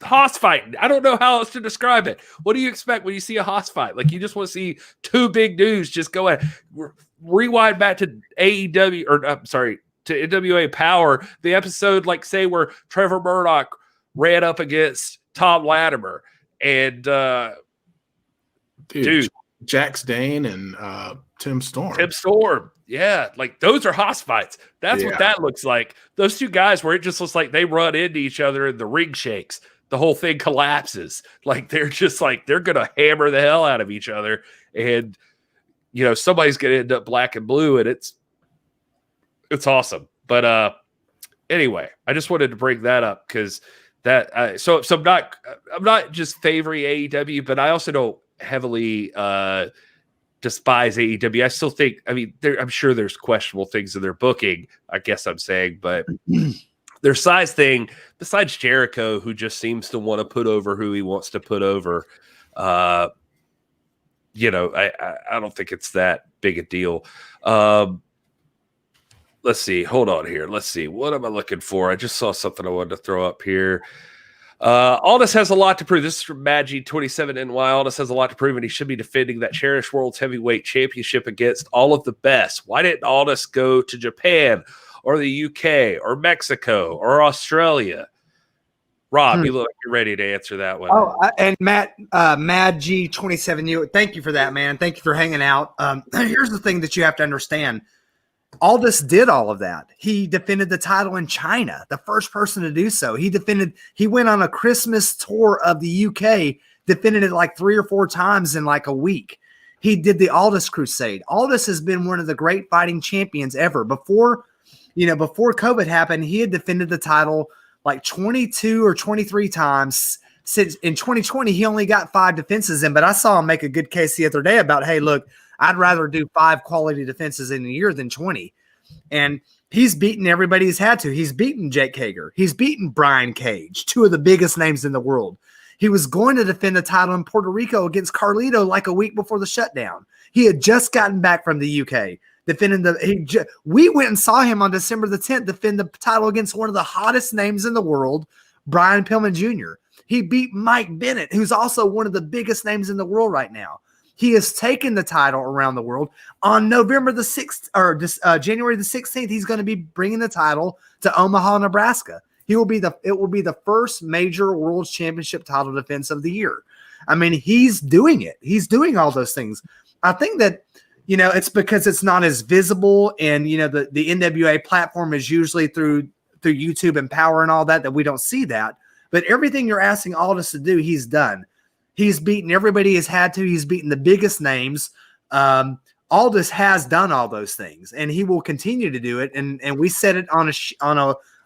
Haas fighting. I don't know how else to describe it. What do you expect when you see a Haas fight? Like, you just want to see two big dudes just go at. Rewind back to AEW, to NWA Power, the episode, like, say, where Trevor Murdoch ran up against Tom Latimer, and dude, Jax Dane and Tim Storm. Yeah, like, those are Haas fights. That's what that looks like. Those two guys where it just looks like they run into each other and the ring shakes. The whole thing collapses. Like, they're just like, they're going to hammer the hell out of each other. And, somebody's going to end up black and blue, and it's awesome. But anyway, I just wanted to bring that up because that so I'm not just favoring AEW, but I also don't heavily despise AEW. I still think, I'm sure there's questionable things in their booking, I guess I'm saying, but their size thing, besides Jericho, who just seems to want to put over who he wants to put over, I don't think it's that big a deal. Let's see. Hold on here. Let's see. What am I looking for? I just saw something I wanted to throw up here. Aldis has a lot to prove. This is from Maggi27NY. Aldis has a lot to prove, and he should be defending that cherished World's Heavyweight Championship against all of the best. Why didn't Aldis go to Japan or the UK or Mexico or Australia? Rob, you look like you're ready to answer that one. Oh, and Matt, G27, thank you for that, man. Thank you for hanging out. Here's the thing that you have to understand. Aldis did all of that. He defended the title in China, the first person to do so. He went on a Christmas tour of the UK, defended it like 3 or 4 times in like a week. He did the Aldis Crusade. Aldis has been one of the great fighting champions ever. Before COVID happened, he had defended the title like 22 or 23 times. Since in 2020, he only got 5 defenses in, but I saw him make a good case the other day about, hey, look, I'd rather do 5 quality defenses in a year than 20. And he's beaten everybody he's had to. He's beaten Jake Hager. He's beaten Brian Cage, 2 of the biggest names in the world. He was going to defend the title in Puerto Rico against Carlito like a week before the shutdown. He had just gotten back from the UK defending we went and saw him on December the 10th defend the title against one of the hottest names in the world, Brian Pillman Jr. He beat Mike Bennett, who's also one of the biggest names in the world right now. He has taken the title around the world. On November the 6th or January the 16th, he's going to be bringing the title to Omaha, Nebraska. It will be the first major world championship title defense of the year. I mean, he's doing it. He's doing all those things. I think that, it's because it's not as visible, and, the NWA platform is usually through YouTube and Power and all that we don't see that. But everything you're asking Aldis to do, he's done. He's beaten everybody he's had to. He's beaten the biggest names. Aldis has done all those things, and he will continue to do it. And we said it on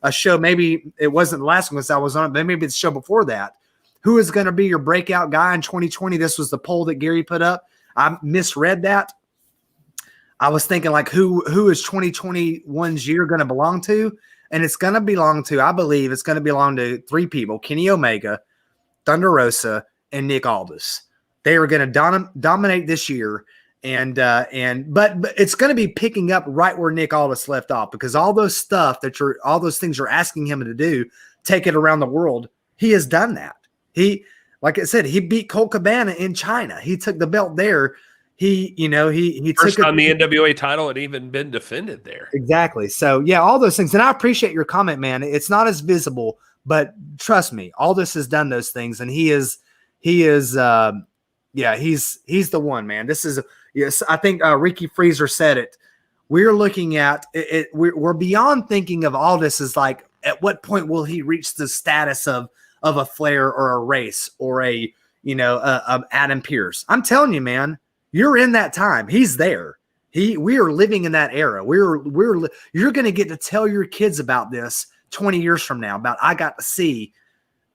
a show. Maybe it wasn't the last one because I was on it, but maybe it's the show before that. Who is going to be your breakout guy in 2020? This was the poll that Gary put up. I misread that. I was thinking like who is 2021's year going to belong to? And it's going to belong to, I believe it's going to belong to 3 people: Kenny Omega, Thunder Rosa, and Nick Aldis. They are going to dominate this year. But it's going to be picking up right where Nick Aldis left off, because all those things you're asking him to do, take it around the world. He has done that. He, like I said, he beat Colt Cabana in China. He took the belt there. He first took time the NWA title had even been defended there. Exactly. So yeah, all those things. And I appreciate your comment, man. It's not as visible, but trust me, Aldis has done those things, and he's the one, man. This is, yes, I think Ricky Freezer said it. We're looking at it. We're beyond thinking of Aldis as like, at what point will he reach the status of a Flair or a Race or a Adam Pearce? I'm telling you, man, you're in that time. He's there. We are living in that era. You're going to get to tell your kids about this 20 years from now. About, I got to see.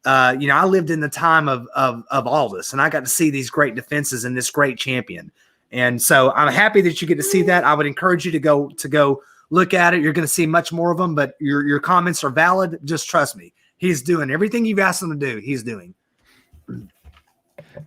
I lived in the time of Aldis, and I got to see these great defenses and this great champion. And so I'm happy that you get to see that. I would encourage you to go look at it. You're going to see much more of them, but your comments are valid. Just trust me. He's doing everything you've asked him to do. He's doing.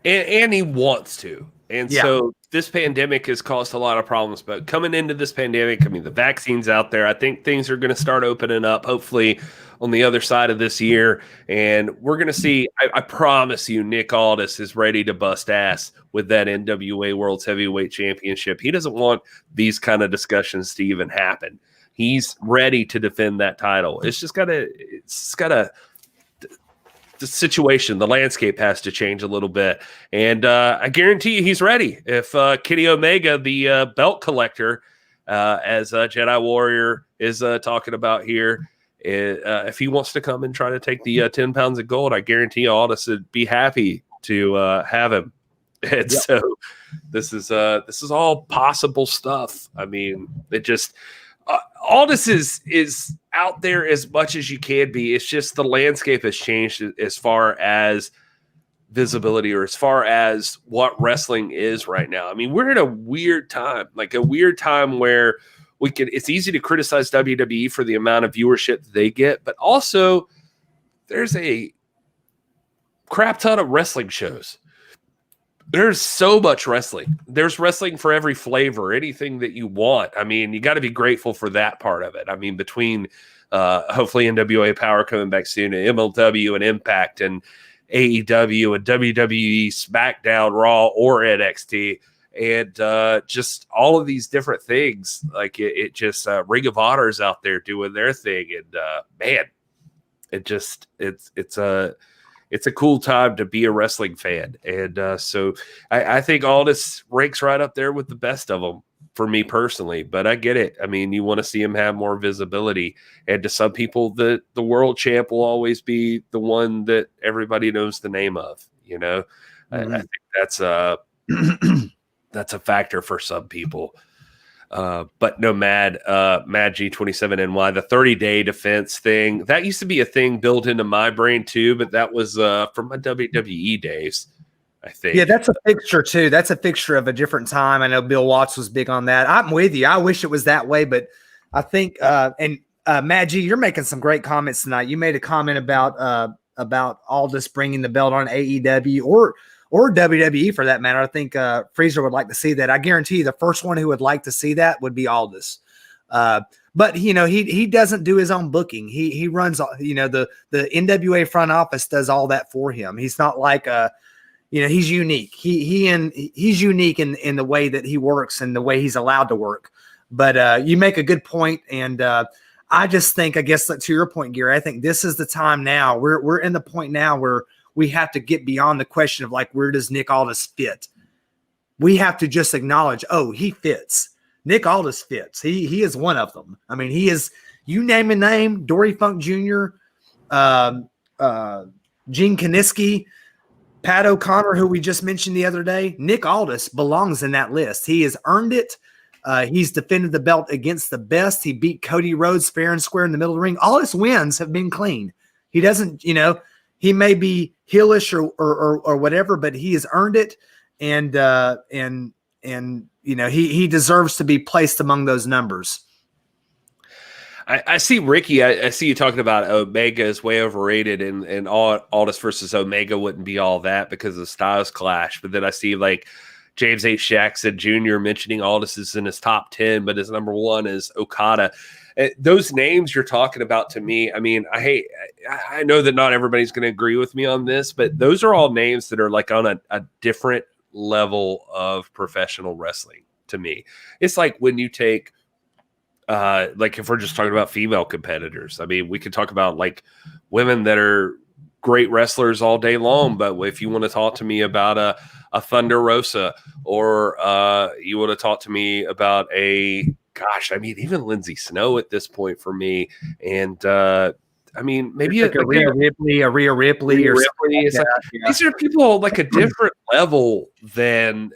And he wants to. And so this pandemic has caused a lot of problems, but coming into this pandemic, I mean, the vaccine's out there. I think things are going to start opening up, hopefully on the other side of this year. And we're going to see, I promise you, Nick Aldis is ready to bust ass with that NWA World's Heavyweight Championship. He doesn't want these kind of discussions to even happen. He's ready to defend that title. It's just got to, the situation, the landscape has to change a little bit. And I guarantee you he's ready. If Kenny Omega, the belt collector, as Jedi Warrior is talking about here, if he wants to come and try to take the 10 pounds of gold, I guarantee Aldis would be happy to have him. And so this is all possible stuff. I mean, it just Aldis is out there as much as you can be. It's just the landscape has changed as far as visibility, or as far as what wrestling is right now. I mean, we're in a weird time, where it's easy to criticize WWE for the amount of viewership that they get, but also there's a crap ton of wrestling shows. There's so much wrestling. There's wrestling for every flavor, anything that you want. I mean, you got to be grateful for that part of it. I mean, between hopefully NWA Power coming back soon, and MLW and Impact and AEW and WWE, SmackDown, Raw, or NXT, and just all of these different things. Like it just Ring of Honor's out there doing their thing, and man, it's a cool time to be a wrestling fan. And so I think Aldis ranks right up there with the best of them for me personally, but I get it. I mean, you want to see him have more visibility. And to some people, the world champ will always be the one that everybody knows the name of, you know. Mm-hmm. I think that's a factor for some people. But no, Mad G27NY, the 30-day defense thing, that used to be a thing built into my brain too, but that was from my WWE days, I think. Yeah, that's a fixture too. That's a fixture of a different time. I know Bill Watts was big on that. I'm with you. I wish it was that way, but I think Mad G, you're making some great comments tonight. You made a comment about Aldis bringing the belt on AEW or WWE for that matter. I think Freezer would like to see that. I guarantee you the first one who would like to see that would be Aldis. But he doesn't do his own booking. He runs, the NWA front office does all that for him. He's not like he's unique. He's unique in the way that he works and the way he's allowed to work. But you make a good point, and I just think, I guess to your point, Gary, I think this is the time now. We're in the point now where we have to get beyond the question of like, where does Nick Aldis fit? We have to just acknowledge, he fits. Nick Aldis fits. He is one of them. I mean, he is, you name a name, Dory Funk Jr., Gene Kaniski, Pat O'Connor, who we just mentioned the other day. Nick Aldis belongs in that list. He has earned it. He's defended the belt against the best. He beat Cody Rhodes fair and square in the middle of the ring. All his wins have been clean. He doesn't, he may be heelish or whatever, but he has earned it. And he deserves to be placed among those numbers. I see Ricky. I see you talking about Omega is way overrated, and Aldis versus Omega wouldn't be all that because of the styles clash. But then I see like James H. Jackson Jr. mentioning Aldis is in his top 10, but his number 1 is Okada. Those names you're talking about, to me, I mean, I know that not everybody's going to agree with me on this, but those are all names that are like on a different level of professional wrestling to me. It's like when you take, like if we're just talking about female competitors, I mean, we could talk about like women that are great wrestlers all day long, but if you want to talk to me about a Thunder Rosa, or you want to talk to me about even Lindsay Snow at this point for me, and maybe like a Rhea Ripley, or something like that. These are people like a different level than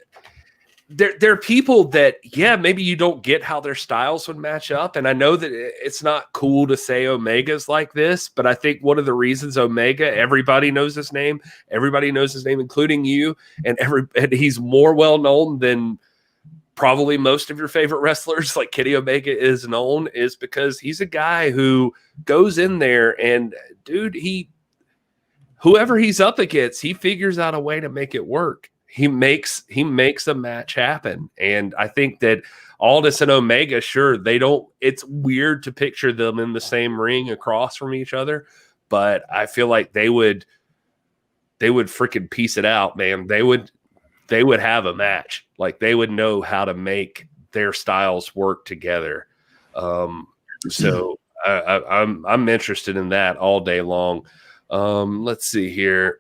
they're people that, maybe you don't get how their styles would match up. And I know that it's not cool to say Omega's like this, but I think one of the reasons Omega, everybody knows his name, including you, and he's more well known than probably most of your favorite wrestlers, like Kenny Omega is known, is because he's a guy who goes in there and, dude, whoever he's up against, he figures out a way to make it work. He makes a match happen. And I think that Aldis and Omega, sure, it's weird to picture them in the same ring across from each other, but I feel like they would freaking piece it out, man. They would have a match. Like, they would know how to make their styles work together. So I'm interested in that all day long. Let's see here.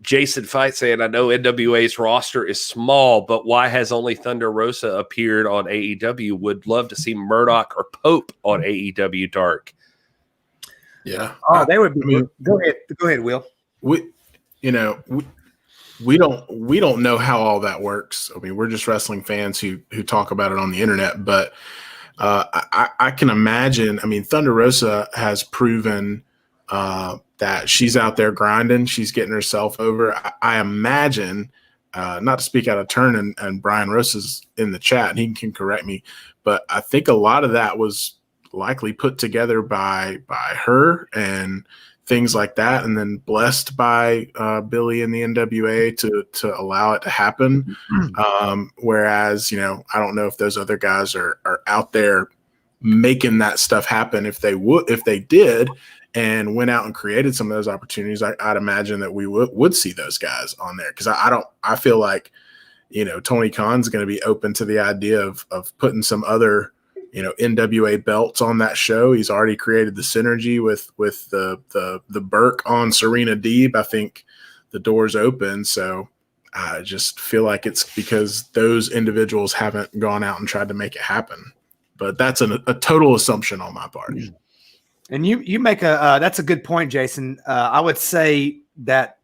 Jason Fight saying, I know NWA's roster is small, but why has only Thunder Rosa appeared on AEW? Would love to see Murdoch or Pope on AEW Dark. Yeah. They would be. Go ahead, Will. We don't know how all that works. I mean, we're just wrestling fans who talk about it on the internet, but I can imagine. I mean, Thunder Rosa has proven that she's out there grinding. She's getting herself over. I imagine, not to speak out of turn, and Brian Rosa's in the chat, and he can correct me, but I think a lot of that was likely put together by her and things like that, and then blessed by Billy and the NWA to allow it to happen. Whereas, I don't know if those other guys are out there making that stuff happen. If they did and went out and created some of those opportunities, I'd imagine that we would see those guys on there. Because I feel like, Tony Khan's going to be open to the idea of putting some other, NWA belts on that show. He's already created the synergy with the Burke on Serena Deeb. I think the door's open. So I just feel like it's because those individuals haven't gone out and tried to make it happen. But that's a total assumption on my part. And you make that's a good point, Jason. I would say that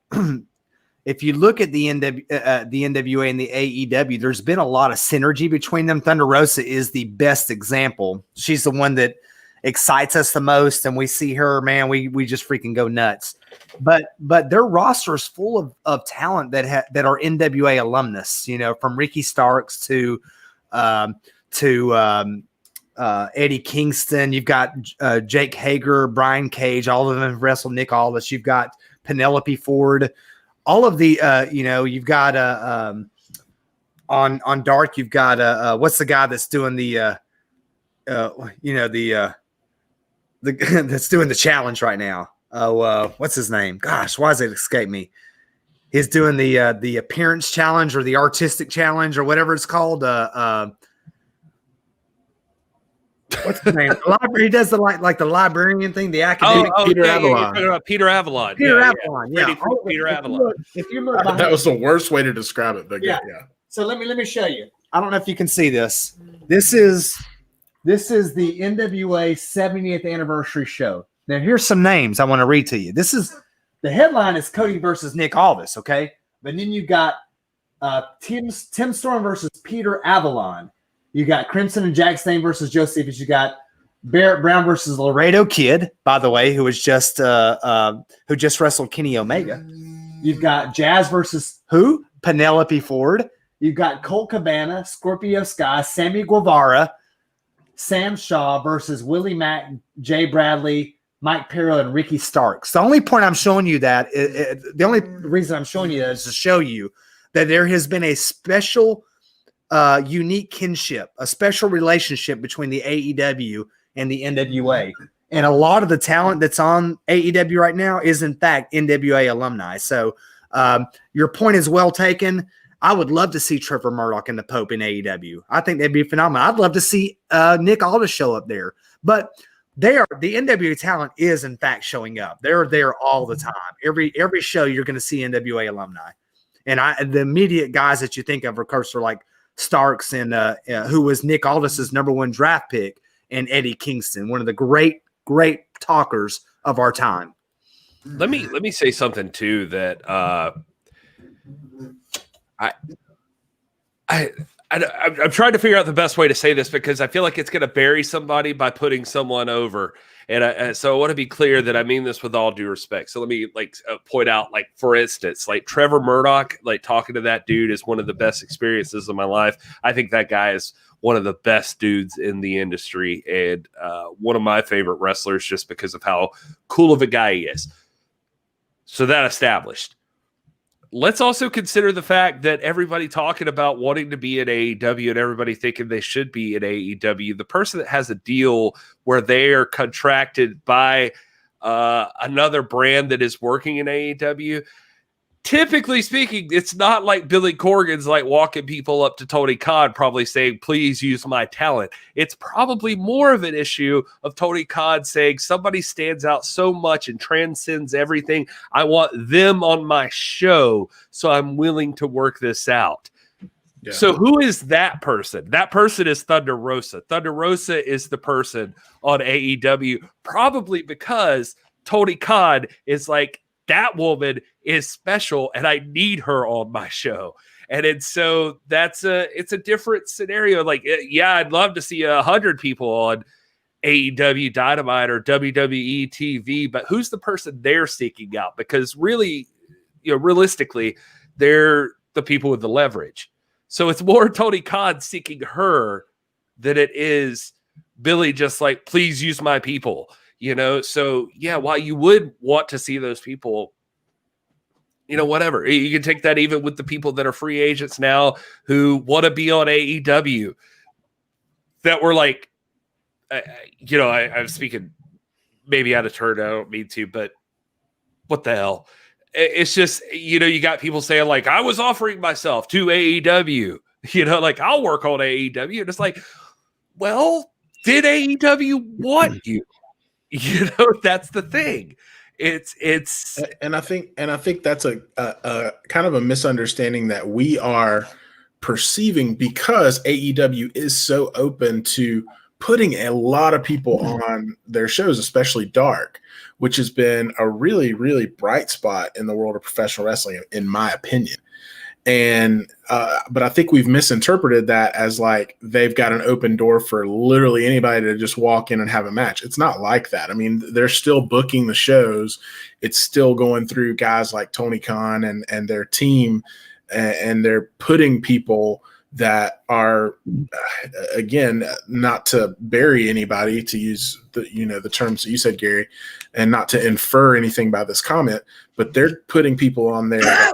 if you look at the NWA and the AEW, there's been a lot of synergy between them. Thunder Rosa is the best example. She's the one that excites us the most, and we see her, man, we just freaking go nuts. But their roster is full of talent that are NWA alumnus. You know, from Ricky Starks to Eddie Kingston. You've got Jake Hager, Brian Cage. All of them have wrestled Nick Aldis. You've got Penelope Ford. All of the you've got on Dark. You've got what's the guy that's doing the that's doing the challenge right now? What's his name? Gosh, why does it escape me? He's doing the appearance challenge or the artistic challenge or whatever it's called. What's his name? He does the like the librarian thing, the academic. Peter Avalon. Peter Avalon. Peter Avalon. Yeah. Peter Avalon. If you look behind, that was the worst way to describe it, but yeah. So let me show you. I don't know if you can see this. This is the NWA 70th anniversary show. Now here's some names I want to read to you. This is the headline is Cody versus Nick Aldis, okay? But then you've got Tim Storm versus Peter Avalon. You got Crimson and Jack Stain versus Josephus. You got Barrett Brown versus Laredo Kid, by the way, who just wrestled Kenny Omega. You've got Jazz versus who? Penelope Ford. You've got Colt Cabana, Scorpio Sky, Sammy Guevara, Sam Shaw versus Willie Mack, Jay Bradley, Mike Perro, and Ricky Starks. The only point I'm showing you that, the only reason I'm showing you that is to show you that there has been a special unique kinship, a special relationship between the AEW and the NWA. And a lot of the talent that's on AEW right now is, in fact, NWA alumni. So your point is well taken. I would love to see Trevor Murdoch and the Pope in AEW. I think that'd be phenomenal. I'd love to see Nick Aldis show up there. But the NWA talent is, in fact, showing up. They're there all the time. Every show you're going to see NWA alumni. And the immediate guys that you think of, of course, are like Starks and who was Nick Aldis's #1 draft pick, and Eddie Kingston, one of the great talkers of our time. Let me say something too that I'm trying to figure out the best way to say this, because I feel like it's going to bury somebody by putting someone over. And so I want to be clear that I mean this with all due respect. So let me point out, for instance, Trevor Murdoch, talking to that dude is one of the best experiences of my life. I think that guy is one of the best dudes in the industry and one of my favorite wrestlers just because of how cool of a guy he is. So that established. Let's also consider the fact that everybody talking about wanting to be at AEW and everybody thinking they should be at AEW, the person that has a deal where they are contracted by another brand that is working in AEW, typically speaking, it's not like Billy Corgan's walking people up to Tony Khan probably saying, please use my talent. It's probably more of an issue of Tony Khan saying somebody stands out so much and transcends everything. I want them on my show, so I'm willing to work this out. Yeah. So who is that person? That person is Thunder Rosa. Thunder Rosa is the person on AEW, probably because Tony Khan is that woman is special and I need her on my show. And so it's a different scenario. I'd love to see 100 people on AEW Dynamite or WWE TV, but who's the person they're seeking out? Because really, realistically, they're the people with the leverage. So it's more Tony Khan seeking her than it is Billy just please use my people. So yeah, while you would want to see those people, whatever, you can take that even with the people that are free agents now who want to be on AEW that were I'm speaking maybe out of turn. I don't mean to, but what the hell? It's just, you got people saying I was offering myself to AEW, I'll work on AEW. And it's well, did AEW want you? That's the thing. It's and I think that's a kind of a misunderstanding that we are perceiving, because AEW is so open to putting a lot of people on their shows, especially Dark, which has been a really, really bright spot in the world of professional wrestling, in my opinion. And but I think we've misinterpreted that as like they've got an open door for literally anybody to just walk in and have a match. It's not like that. I mean, they're still booking the shows. It's still going through guys like Tony Khan and their team, and they're putting people that are, again, not to bury anybody, to use the terms that you said, Gary, and not to infer anything by this comment, but they're putting people on there that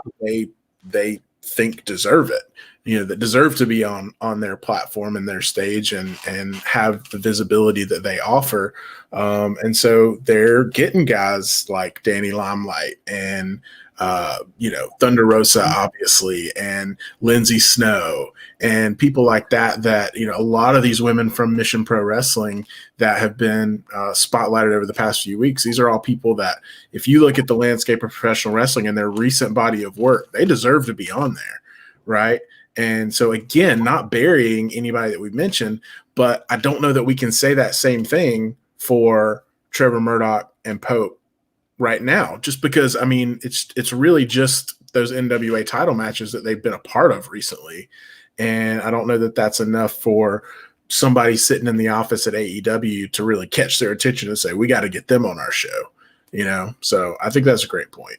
they think deserve it, that deserve to be on their platform and their stage and have the visibility that they offer. And so they're getting guys like Danny Limelight and Thunder Rosa, obviously, and Lindsay Snow and people like that, a lot of these women from Mission Pro Wrestling that have been spotlighted over the past few weeks, these are all people that, if you look at the landscape of professional wrestling and their recent body of work, they deserve to be on there, right? And so, again, not burying anybody that we've mentioned, but I don't know that we can say that same thing for Trevor Murdoch and Pope right now, just because, I mean, it's really just those NWA title matches that they've been a part of recently. And I don't know that that's enough for somebody sitting in the office at AEW to really catch their attention and say, we got to get them on our show, So I think that's a great point.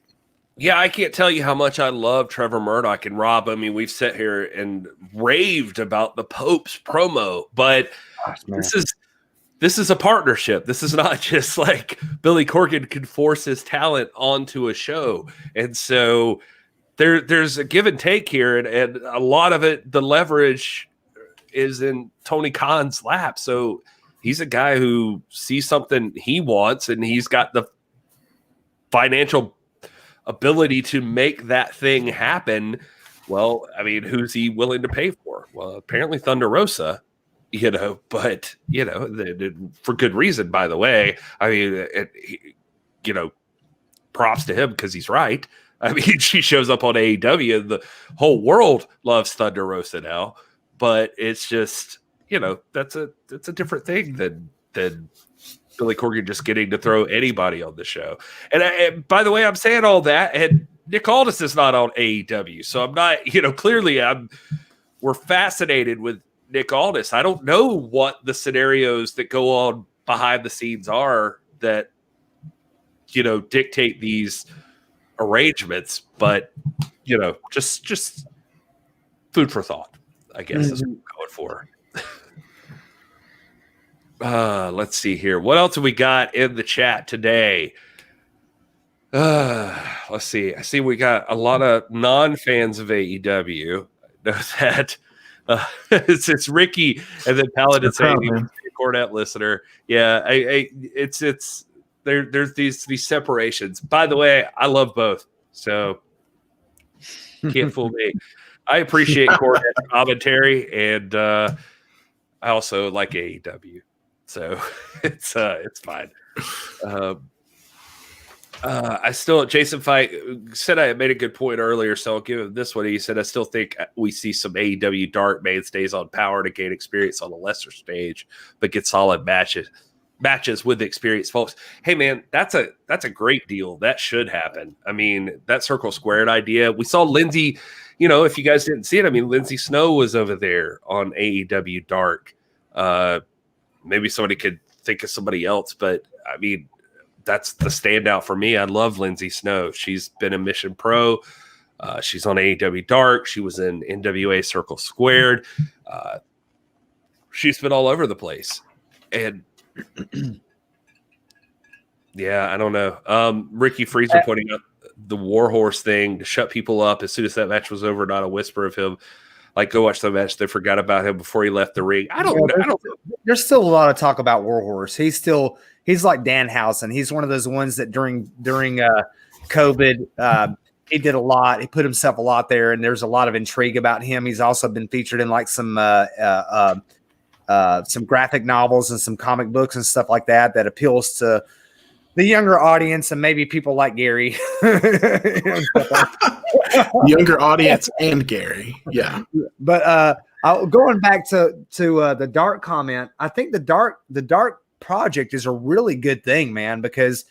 Yeah, I can't tell you how much I love Trevor Murdoch and Rob. I mean, we've sat here and raved about the Pope's promo, but this is a partnership. This is not just like Billy Corgan can force his talent onto a show. And so there's a give and take here. And a lot of it, the leverage is in Tony Khan's lap. So he's a guy who sees something he wants, and he's got the financial ability to make that thing happen. Well, I mean, who's he willing to pay for? Well, apparently Thunder Rosa. But, for good reason, by the way. I mean, props to him because he's right. I mean, she shows up on AEW and the whole world loves Thunder Rosa now. But it's just, that's a different thing than Billy Corgan just getting to throw anybody on the show. And by the way, I'm saying all that, and Nick Aldis is not on AEW. So I'm not, clearly we're fascinated with Nick Aldis. I don't know what the scenarios that go on behind the scenes are that, dictate these arrangements, but, just food for thought, I guess is what I'm going for. Let's see here. What else have we got in the chat today? Let's see. I see we got a lot of non-fans of AEW. Know that. It's Ricky and then Paladin saying a Cornette listener. Yeah, it's there's these separations. By the way, I love both, so can't fool me. I appreciate Cornette commentary, and I also like AEW, so it's fine. Jason Fight said I made a good point earlier, so I'll give him this one. He said, I still think we see some AEW Dark mainstays on Power to gain experience on a lesser stage, but get solid matches with the experienced folks. Hey man, that's a great deal. That should happen. I mean, that Circle Squared idea. We saw Lindsay, if you guys didn't see it, I mean, Lindsay Snow was over there on AEW Dark. Maybe somebody could think of somebody else, but I mean, that's the standout for me. I love Lindsay Snow. She's been in Mission Pro. She's on AEW Dark. She was in NWA Circle Squared. She's been all over the place. And yeah, I don't know. Ricky Freezer pointing out the Warhorse thing to shut people up as soon as that match was over. Not a whisper of him. Like, go watch the match. They forgot about him before he left the ring. I don't know. There's still a lot of talk about Warhorse. He's like Danhausen. He's one of those ones that during COVID, he did a lot. He put himself a lot there, and there's a lot of intrigue about him. He's also been featured in like some graphic novels and some comic books and stuff like that appeals to the younger audience and maybe people like Gary. Younger audience and Gary. Yeah. But Going back to the Dark comment, I think the Dark project is a really good thing, man, because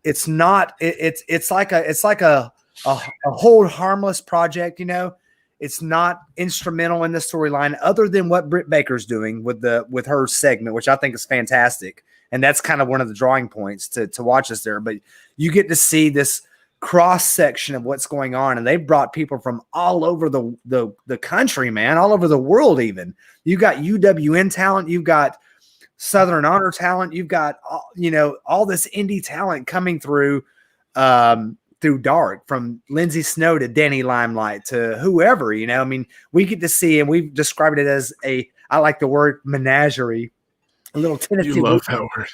it's not it's like a hold harmless project, you know. It's not instrumental in the storyline other than what Britt Baker's doing with her segment, which I think is fantastic. And that's kind of one of the drawing points to watch us there. But you get to see this cross section of what's going on, and they brought people from all over the country, man, all over the world. Even you got UWN talent, you've got Southern Honor talent, you've got all this indie talent coming through Dark, from Lindsay Snow to Danny Limelight to whoever, I mean, we get to see, and we've described it as I like the word menagerie, a little Tennessee. You love that word.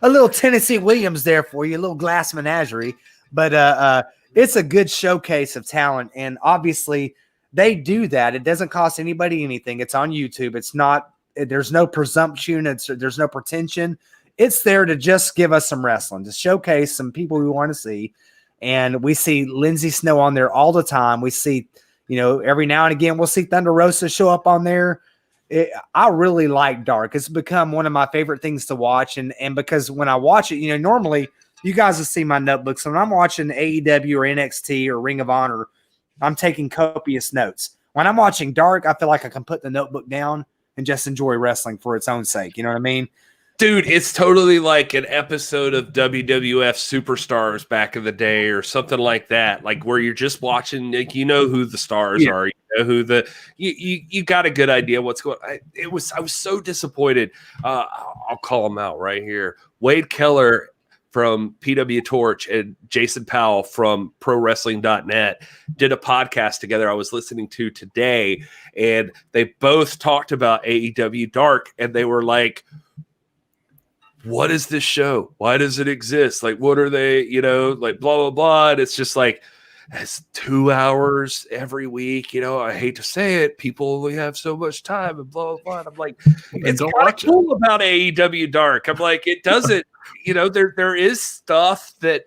A little Tennessee Williams there for you, a little glass menagerie. But it's a good showcase of talent, and obviously they do that. It doesn't cost anybody anything. It's on YouTube. It's not. There's no presumption. There's no pretension. It's there to just give us some wrestling, to showcase some people we want to see. And we see Lindsay Snow on there all the time. We see, every now and again, we'll see Thunder Rosa show up on there. I really like Dark. It's become one of my favorite things to watch. And because when I watch it, normally you guys will see my notebooks. When I'm watching AEW or NXT or Ring of Honor, I'm taking copious notes. When I'm watching Dark, I feel like I can put the notebook down and just enjoy wrestling for its own sake. You know what I mean? Dude, it's totally like an episode of WWF Superstars back in the day or something like that, like where you're just watching, like, who the stars are, who you got a good idea what's going on. I was so disappointed. I'll call them out right here. Wade Keller from PW Torch and Jason Powell from ProWrestling.net did a podcast together I was listening to today, and they both talked about AEW Dark, and they were like, what is this show? Why does it exist? Like, what are they, like blah, blah, blah. And it's just like, it's 2 hours every week. I hate to say it. People only have so much time and blah, blah, blah. And I'm like, it's kind of cool about AEW Dark. I'm like, it doesn't, there is stuff that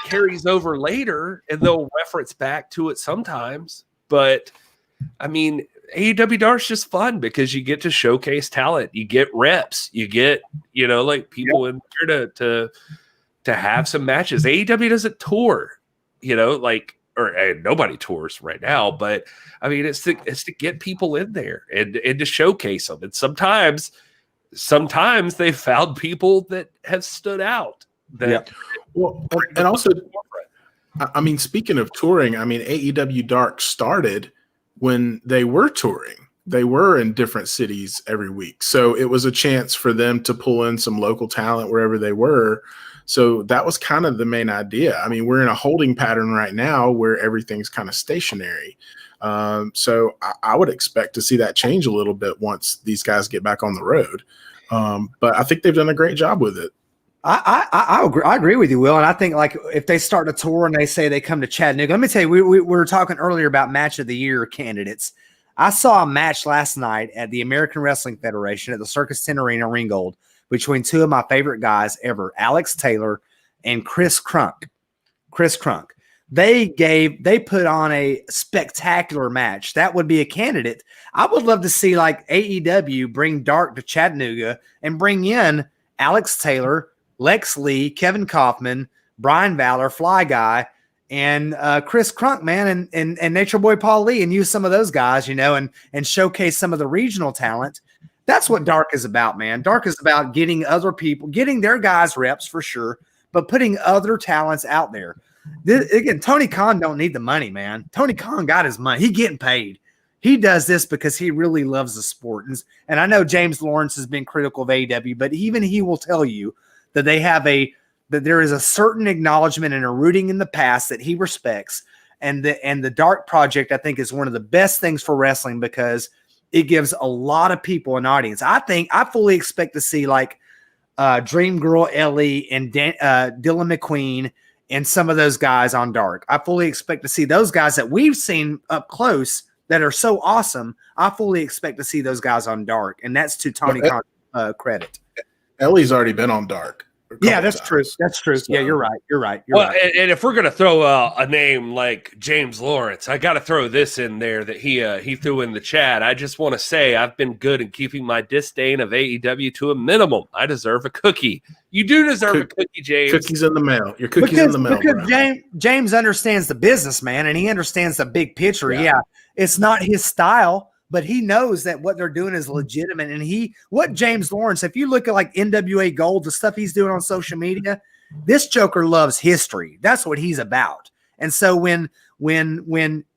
carries over later and they'll reference back to it sometimes. But I mean, AEW Dark's just fun because you get to showcase talent, you get reps, you get like people in there to have some matches. AEW doesn't tour, nobody tours right now, but I mean it's to get people in there and to showcase them. And sometimes they've found people that have stood out. Well, and also, I mean, speaking of touring, I mean AEW Dark started when they were touring. They were in different cities every week. So it was a chance for them to pull in some local talent wherever they were. So that was kind of the main idea. I mean, we're in a holding pattern right now where everything's kind of stationary. So I would expect to see that change a little bit once these guys get back on the road. But I think they've done a great job with it. I agree with you, Will. And I think like if they start a tour and they say they come to Chattanooga, let me tell you, we were talking earlier about match of the year candidates. I saw a match last night at the American Wrestling Federation at the Circus Tent Arena Ringgold between two of my favorite guys ever, Alex Taylor and Chris Crunk. They put on a spectacular match. That would be a candidate. I would love to see like AEW bring Dark to Chattanooga and bring in Alex Taylor, Lex Lee, Kevin Kaufman, Brian Valor, Fly Guy, and Chris Crunk, man, and Nature Boy Paul Lee, and use some of those guys, and showcase some of the regional talent. That's what Dark is about, man. Dark is about getting other people, getting their guys reps for sure, but putting other talents out there. Again, Tony Khan don't need the money, man. Tony Khan got his money. He getting paid. He does this because he really loves the sport. And I know James Lawrence has been critical of AEW, but even he will tell you that that there is a certain acknowledgement and a rooting in the past that he respects. And the Dark Project, I think, is one of the best things for wrestling because it gives a lot of people an audience. I fully expect to see like Dream Girl Ellie and Dylan McQueen and some of those guys on Dark. I fully expect to see those guys that we've seen up close that are so awesome. I fully expect to see those guys on Dark, and that's to Tony Khan's credit. Ellie's already been on Dark. Yeah, that's true. times. That's true. So- Yeah, you're right. You're right. Well, and if we're gonna throw a name like James Lawrence, I got to throw this in there that he threw in the chat. I just want to say I've been good in keeping my disdain of AEW to a minimum. I deserve a cookie. You do deserve a cookie, James. Cookies in the mail. Your cookies in the mail. Because Bro. James understands the business, man, and he understands the big picture. Yeah. It's not his style, but he knows that what they're doing is legitimate. And what James Lawrence, if you look at like NWA Gold, the stuff he's doing on social media, this Joker loves history. That's what he's about. And so when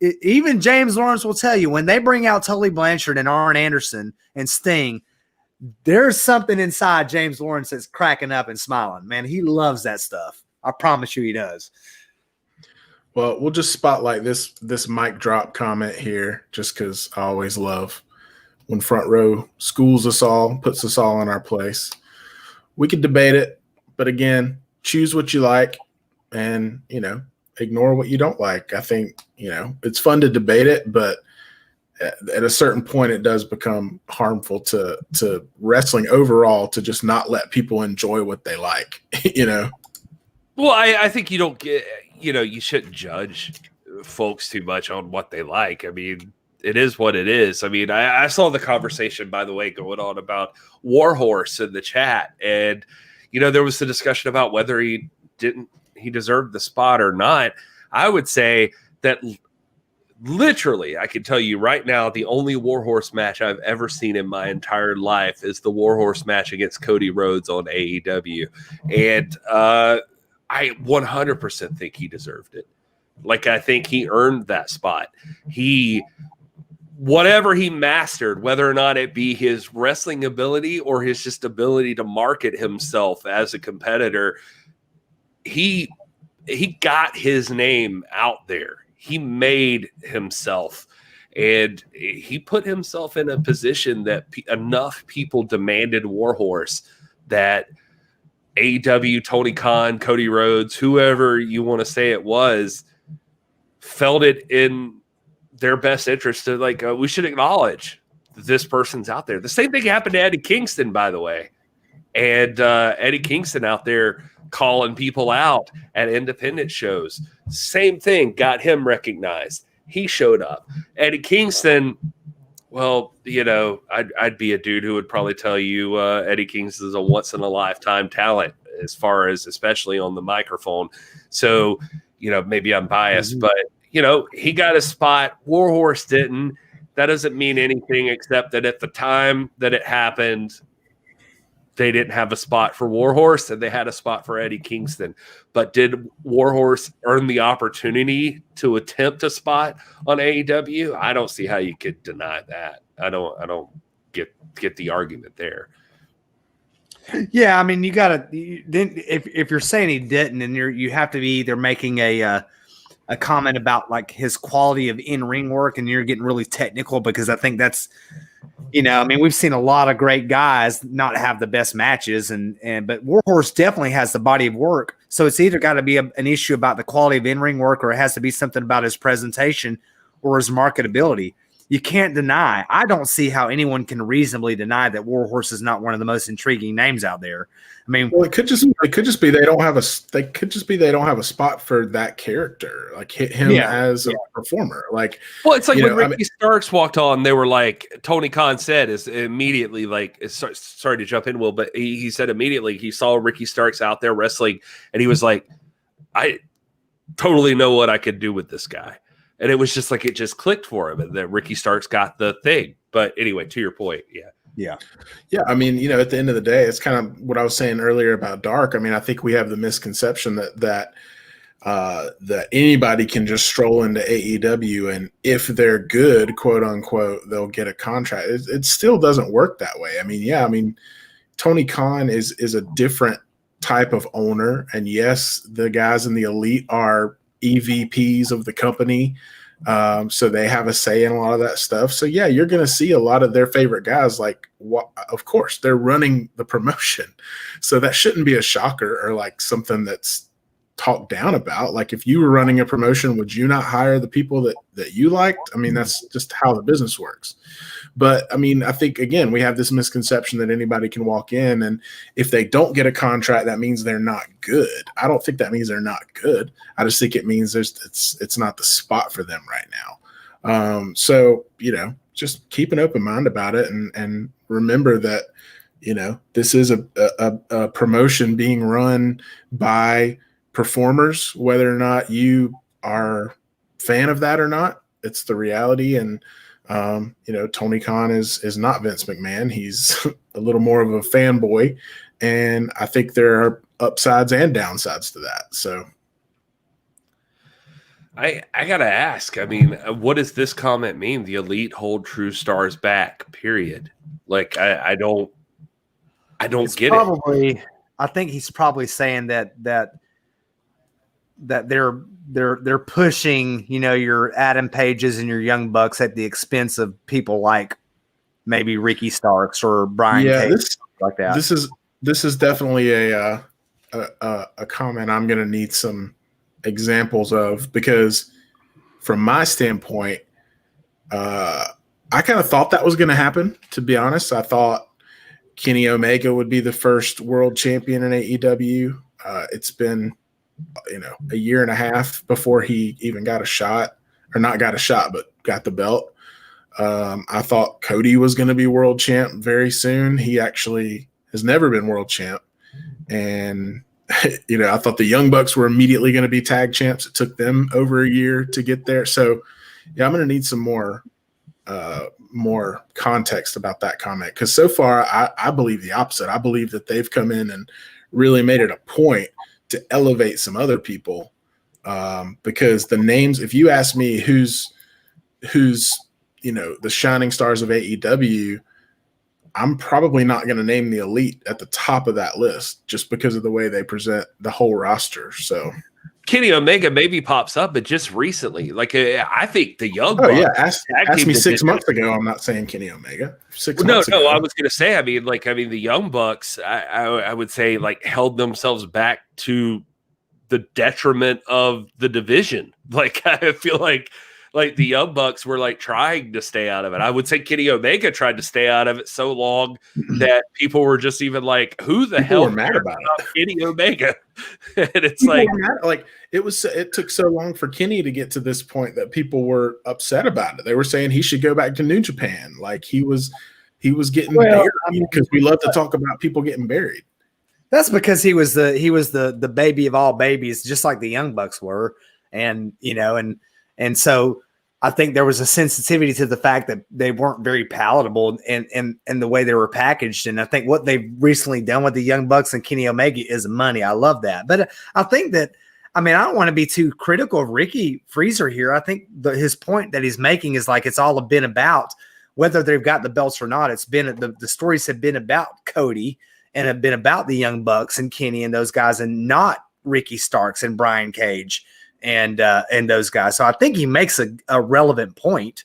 even James Lawrence will tell you, when they bring out Tully Blanchard and Arn Anderson and Sting, there's something inside James Lawrence that's cracking up and smiling. Man, he loves that stuff. I promise you he does. Well, we'll just spotlight this mic drop comment here, just because I always love when Front Row schools us all, puts us all in our place. We could debate it, but again, choose what you like and, ignore what you don't like. I think, it's fun to debate it, but at a certain point, it does become harmful to wrestling overall to just not let people enjoy what they like, Well, I think you don't get, you shouldn't judge folks too much on what they like. I mean, it is what it is. I mean, I saw the conversation, by the way, going on about Warhorse in the chat. And, there was the discussion about whether he deserved the spot or not. I would say that literally, I can tell you right now, the only Warhorse match I've ever seen in my entire life is the Warhorse match against Cody Rhodes on AEW. And I 100% think he deserved it. Like, I think he earned that spot. Whatever he mastered, whether or not it be his wrestling ability or his just ability to market himself as a competitor, he got his name out there. He made himself, and he put himself in a position that enough people demanded Warhorse that AEW, Tony Khan, Cody Rhodes, whoever you want to say it was, felt it in their best interest to we should acknowledge that this person's out there. The same thing happened to Eddie Kingston, by the way. And Eddie Kingston out there calling people out at independent shows. Same thing, got him recognized. He showed up. Eddie Kingston, well, I'd be a dude who would probably tell you Eddie Kingston is a once-in-a-lifetime talent, as far as especially on the microphone. So, maybe I'm biased, but, he got a spot. Warhorse didn't. That doesn't mean anything except that at the time that it happened, they didn't have a spot for Warhorse and they had a spot for Eddie Kingston. But did Warhorse earn the opportunity to attempt a spot on AEW? I don't see how you could deny that. I don't get the argument there. Yeah, I mean, you gotta then if you're saying he didn't, and you have to be either making a comment about like his quality of in-ring work, and you're getting really technical, because I think that's, I mean, we've seen a lot of great guys not have the best matches, but Warhorse definitely has the body of work. So it's either got to be an issue about the quality of in-ring work, or it has to be something about his presentation or his marketability. You can't deny. I don't see how anyone can reasonably deny that Warhorse is not one of the most intriguing names out there. I mean, well, it could just be they don't have a spot for that character, like him as a performer. Like, well, it's like when Ricky Starks walked on, they were like, Tony Khan said is immediately sorry to jump in, Will, but he said immediately he saw Ricky Starks out there wrestling, and he was like, I totally know what I could do with this guy. And it was just like, it just clicked for him, and that Ricky Starks got the thing. But anyway, to your point, yeah. I mean, at the end of the day, it's kind of what I was saying earlier about Dark. I mean, I think we have the misconception that anybody can just stroll into AEW, and if they're good, quote unquote, they'll get a contract. It still doesn't work that way. I mean, Tony Khan is a different type of owner, and yes, the guys in the elite are EVPs of the company, so they have a say in a lot of that stuff. So yeah, you're going to see a lot of their favorite guys. Of course, they're running the promotion, so that shouldn't be a shocker or like something that's talk down about. Like, if you were running a promotion, would you not hire the people that you liked? I mean, that's just how the business works. But I mean, I think, again, we have this misconception that anybody can walk in, and if they don't get a contract, that means they're not good. I don't think that means they're not good. I just think it means it's not the spot for them right now. So, just keep an open mind about it, and remember that, this is a promotion being run by performers, whether or not you are a fan of that or not. It's the reality. And Tony Khan is not Vince McMahon. He's a little more of a fanboy, and I think there are upsides and downsides to that. So I gotta ask, I mean, what does this comment mean? The elite hold true stars back, period. Like, I don't get it. I think he's probably saying that they're pushing, your Adam Pages and your Young Bucks at the expense of people like maybe Ricky Starks or Brian Cage, like that. This is definitely a comment I'm going to need some examples of, because from my standpoint, I kind of thought that was going to happen, to be honest. I thought Kenny Omega would be the first world champion in AEW. It's been a year and a half before he even got a shot, or not got a shot, but got the belt. I thought Cody was going to be world champ very soon. He actually has never been world champ. And, I thought the Young Bucks were immediately going to be tag champs. It took them over a year to get there. So, yeah, I'm going to need some more context about that comment, because so far I believe the opposite. I believe that they've come in and really made it a point to elevate some other people, because the names, if you ask me who's the shining stars of AEW, I'm probably not going to name the elite at the top of that list just because of the way they present the whole roster. So Kenny Omega maybe pops up, but just recently, like, I think the Young Bucks. Oh yeah, ask me 6 months ago. I'm not saying Kenny Omega. 6 months ago. No, I was going to say. I mean, the Young Bucks. I would say, like, held themselves back to the detriment of the division. Like, I feel like the Young Bucks were like trying to stay out of it. I would say Kenny Omega tried to stay out of it so long that people were just even like, "Who the hell were mad about it? Kenny Omega?" And it's people it took so long for Kenny to get to this point that people were upset about it. They were saying he should go back to New Japan. Like, he was getting buried, because we love to talk about people getting buried. That's because he was the baby of all babies, just like the Young Bucks were, and so I think there was a sensitivity to the fact that they weren't very palatable in the way they were packaged. And I think what they've recently done with the Young Bucks and Kenny Omega is money. I love that. But I think that, I don't want to be too critical of Ricky Freezer here. I think his point that he's making is like, it's all been about whether they've got the belts or not. It's been the stories have been about Cody and have been about the Young Bucks and Kenny and those guys, and not Ricky Starks and Brian Cage and those guys. So I think he makes a relevant point.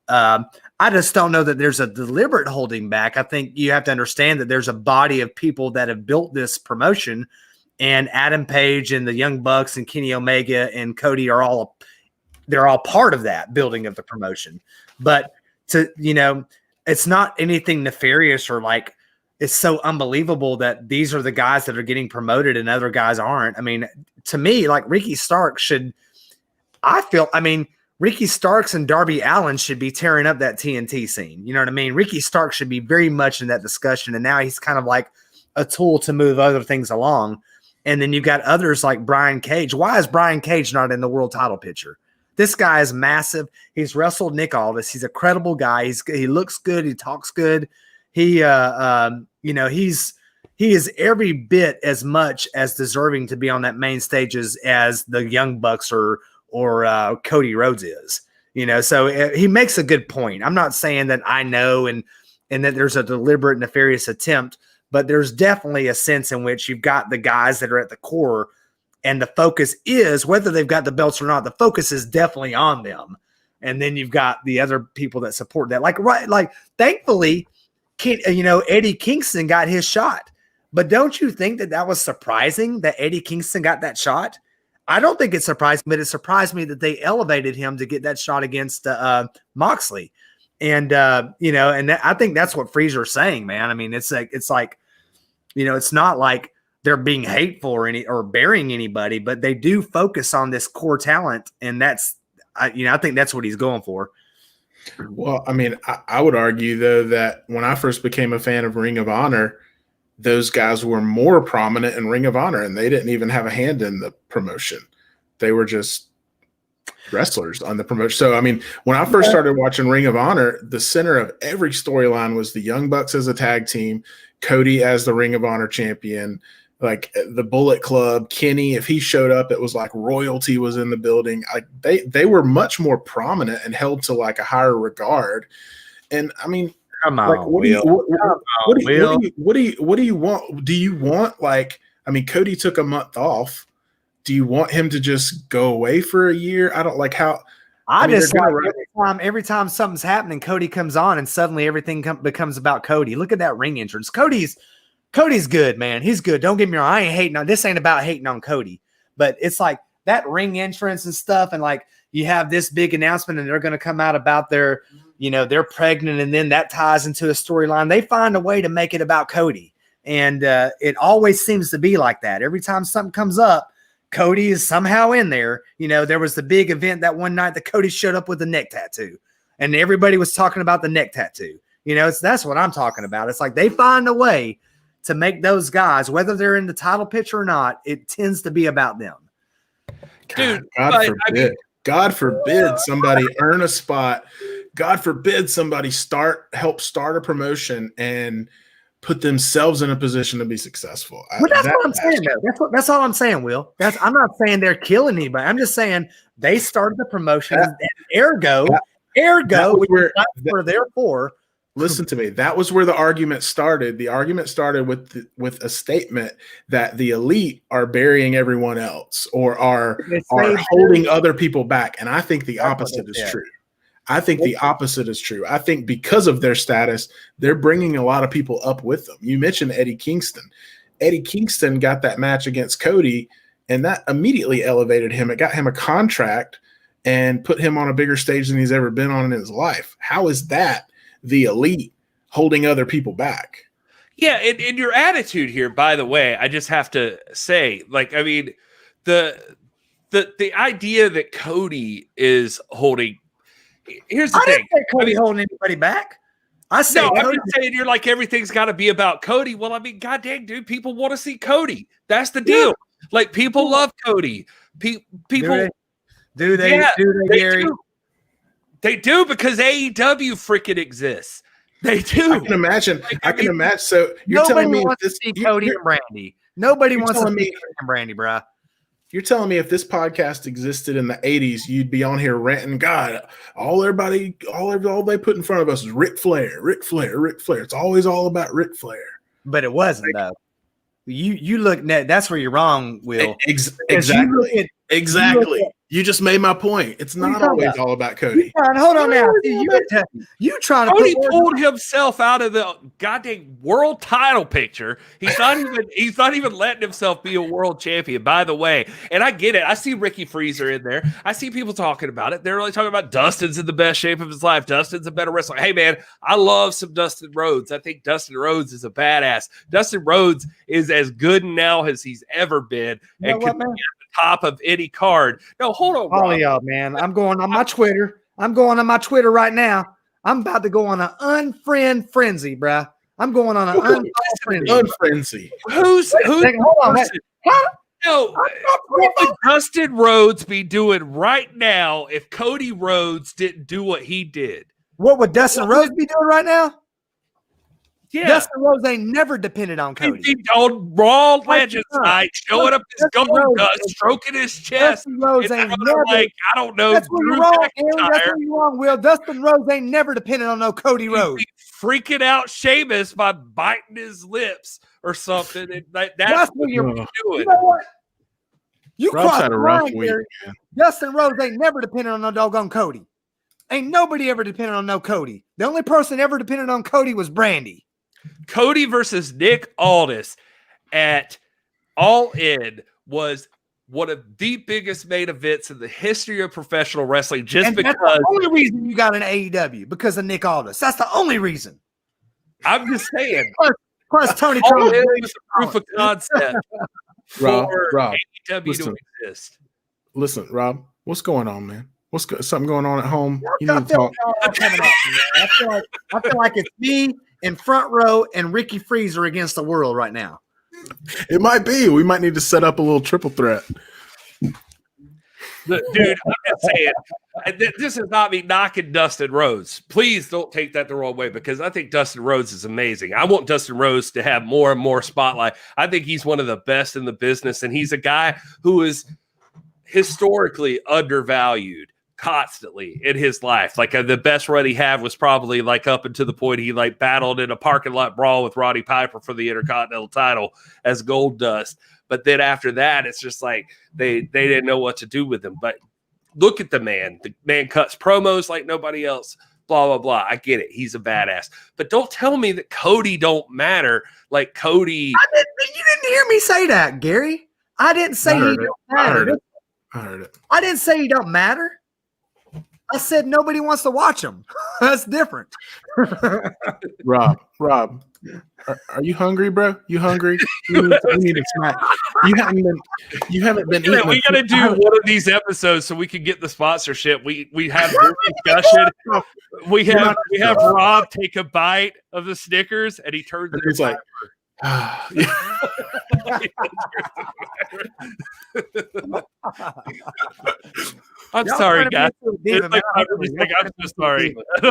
I just don't know that there's a deliberate holding back. I think you have to understand that there's a body of people that have built this promotion, and Adam Page and the Young Bucks and Kenny Omega and Cody they're all part of that building of the promotion. But it's not anything nefarious or like, it's so unbelievable that these are the guys that are getting promoted and other guys aren't. To me, like, Ricky Starks Ricky Starks and Darby Allin should be tearing up that TNT scene. You know what I mean? Ricky Starks should be very much in that discussion, and now he's kind of like a tool to move other things along. And then you've got others like Brian Cage. Why is Brian Cage not in the world title picture? This guy is massive. He's wrestled Nick Aldis. He's a credible guy. He looks good. He talks good. He is every bit as much as deserving to be on that main stages as the Young Bucks or Cody Rhodes is. So he makes a good point. I'm not saying that I know and that there's a deliberate nefarious attempt, but there's definitely a sense in which you've got the guys that are at the core, and the focus is, whether they've got the belts or not, the focus is definitely on them. And then you've got the other people that support that. Like thankfully, Eddie Kingston got his shot. But don't you think that was surprising that Eddie Kingston got that shot? I don't think it surprised me, but it surprised me that they elevated him to get that shot against Moxley. And, and I think that's what Freezer's saying, man. I mean, it's like, it's not like they're being hateful or burying anybody, but they do focus on this core talent. And I think that's what he's going for. Well, I mean, I would argue, though, that when I first became a fan of Ring of Honor, those guys were more prominent in Ring of Honor, and they didn't even have a hand in the promotion. They were just wrestlers on the promotion. So, I mean, when I first started watching Ring of Honor, the center of every storyline was the Young Bucks as a tag team, Cody as the Ring of Honor champion, like the Bullet Club, Kenny. If he showed up, it was like royalty was in the building. Like they were much more prominent and held to like a higher regard. And I mean, come on, like, what do you want? Do you want, like, I mean, Cody took a month off. Do you want him to just go away for a year? I don't like how. Every time something's happening, Cody comes on and suddenly everything becomes about Cody. Look at that ring entrance. Cody's good, man. He's good. Don't get me wrong. I ain't hating on this. Ain't about hating on Cody, but it's like that ring entrance and stuff. And like you have this big announcement and they're going to come out about their, they're pregnant. And then that ties into a storyline. They find a way to make it about Cody. And it always seems to be like that. Every time something comes up, Cody is somehow in there. There was the big event that one night that Cody showed up with a neck tattoo and everybody was talking about the neck tattoo. That's what I'm talking about. It's like they find a way to make those guys, whether they're in the title picture or not, it tends to be about them. Dude, God forbid somebody earn a spot. God forbid somebody help start a promotion and put themselves in a position to be successful. But that's what I'm saying, though. That's all I'm saying, Will. I'm not saying they're killing anybody. I'm just saying they started the promotion, and ergo, therefore. Listen to me. That was where the argument started. The argument started with a statement that the elite are burying everyone else or are holding other people back, and I think the opposite is true. I think the opposite is true. I think because of their status, they're bringing a lot of people up with them. You mentioned Eddie Kingston. Eddie Kingston got that match against Cody, and that immediately elevated him. It got him a contract and put him on a bigger stage than he's ever been on in his life. How is that the elite holding other people back? Yeah, and your attitude here, by the way, I just have to say, like, I mean, the idea that Cody is holding. Here's the thing. Didn't say Cody holding anybody back. I'm just saying you're like everything's got to be about Cody. Well, I mean, goddamn, dude, people want to see Cody. That's the deal. Yeah. Like people love Cody. People do they, Gary? They do because AEW freaking exists. They do. I can imagine. So you're telling me wants to see Cody and Brandy. Nobody wants to see Cody and Brandy, bruh. You're telling me if this podcast existed in the 80s, you'd be on here ranting, God, all they put in front of us is Ric Flair. It's always all about Ric Flair. But it wasn't, though. You look at that's where you're wrong, Will. Exactly. You just made my point. It's not always all about Cody. Hold on now. You trying to Cody pulled himself out of the goddamn world title picture. He's not even letting himself be a world champion, by the way. And I get it. I see Ricky Freezer in there. I see people talking about it. They're really talking about Dustin's in the best shape of his life. Dustin's a better wrestler. Hey, man, I love some Dustin Rhodes. I think Dustin Rhodes is a badass. Dustin Rhodes is as good now as he's ever been. And could be at the top of any card. No, hold on, all of y'all, man. I'm going on my Twitter. Right now. I'm about to go on an unfriend frenzy, bruh. I'm going on an unfrenzy. Who's hold on? No, what would Dustin Rhodes be doing right now if Cody Rhodes didn't do what he did? What would Dustin Rhodes be doing right now? Yeah. Dustin Rhodes ain't never depended on Cody. He's on Raw Legends night, showing up his gold dust, stroking his chest. Dustin Rhodes ain't never, like, I don't know. That's where you're wrong, Aaron. That's where you're wrong, Will. Dustin Rhodes ain't never depended on no Cody Rhodes. Freaking out Sheamus by biting his lips or something. And that's what you're doing. You know what? You crossed the line, Gary. Dustin Rhodes ain't never depended on no doggone Cody. Ain't nobody ever depended on no Cody. The only person ever depended on Cody was Brandy. Cody versus Nick Aldis at All In was one of the biggest main events in the history of professional wrestling just And because that's the only reason you got an AEW, because of Nick Aldis. That's the only reason. I'm just saying. Plus Tony All Khan. it was a proof of concept Rob, for Rob, AEW listen. to exist. Listen, Rob, what's going on, man? Something going on at home? You I need to talk. feel like it's me in Front Row and Ricky Freezer against the world right now. It might be. We might need to set up a little triple threat. Dude, I'm just saying, this is not me knocking Dustin Rhodes. Please don't take that the wrong way, because I think Dustin Rhodes is amazing. I want Dustin Rhodes to have more and more spotlight. I think he's one of the best in the business, and he's a guy who is historically undervalued constantly in his life. Like the best run he had was probably like up until the point he like battled in a parking lot brawl with Roddy Piper for the Intercontinental title as Gold Dust. But then after that, it's just like they didn't know what to do with him. But look at the man. The man cuts promos like nobody else, blah, blah, blah. I get it. He's a badass. But don't tell me that Cody don't matter. Like Cody. You didn't hear me say that, Gary. I didn't say he don't matter. I heard it. I didn't say he don't matter. I said nobody wants to watch him. That's different. Rob, are you hungry, bro? You hungry? You need to smack. You haven't been eating. We got to do one of these episodes so we can get the sponsorship. We have this discussion. We have Rob take a bite of the Snickers and he turns it. He's like, I'm sorry, guys. I'm so sorry. I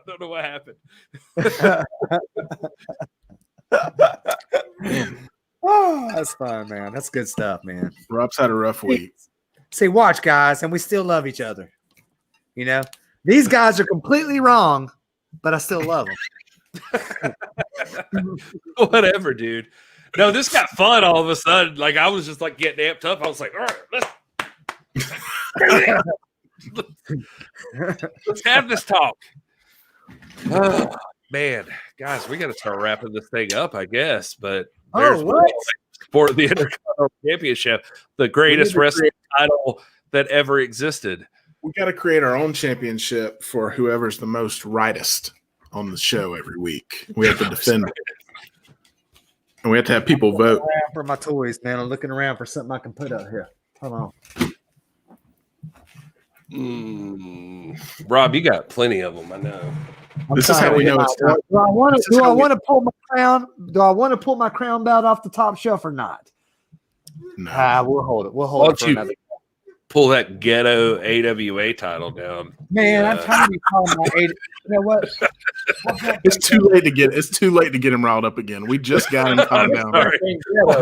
don't know what happened. Oh, that's fun, man. That's good stuff, man. Rob's had a rough week. See, watch, guys, and we still love each other. You know, these guys are completely wrong, but I still love them. Whatever, dude. No, this got fun all of a sudden. Like I was just like getting amped up. I was like, all right, let's have this talk. Oh, man, guys, we got to start wrapping this thing up, I guess. But what? For the Intercontinental Championship, the greatest wrestling title that ever existed. We got to create our own championship for whoever's the most rightest on the show every week. We have to defend it. And we have to have people vote. For my toys, man. I'm looking around for something I can put up here. Hold on. Rob, you got plenty of them, I know. This is how we know it's time. Do I want to pull my crown? Do I want to pull my crown belt off the top shelf or not? No. We'll hold it. We'll hold it for another. Pull that ghetto AWA title down. Man, I'm trying to call my AWA. You know what? It's too late to get him riled up again. We just got him calmed down.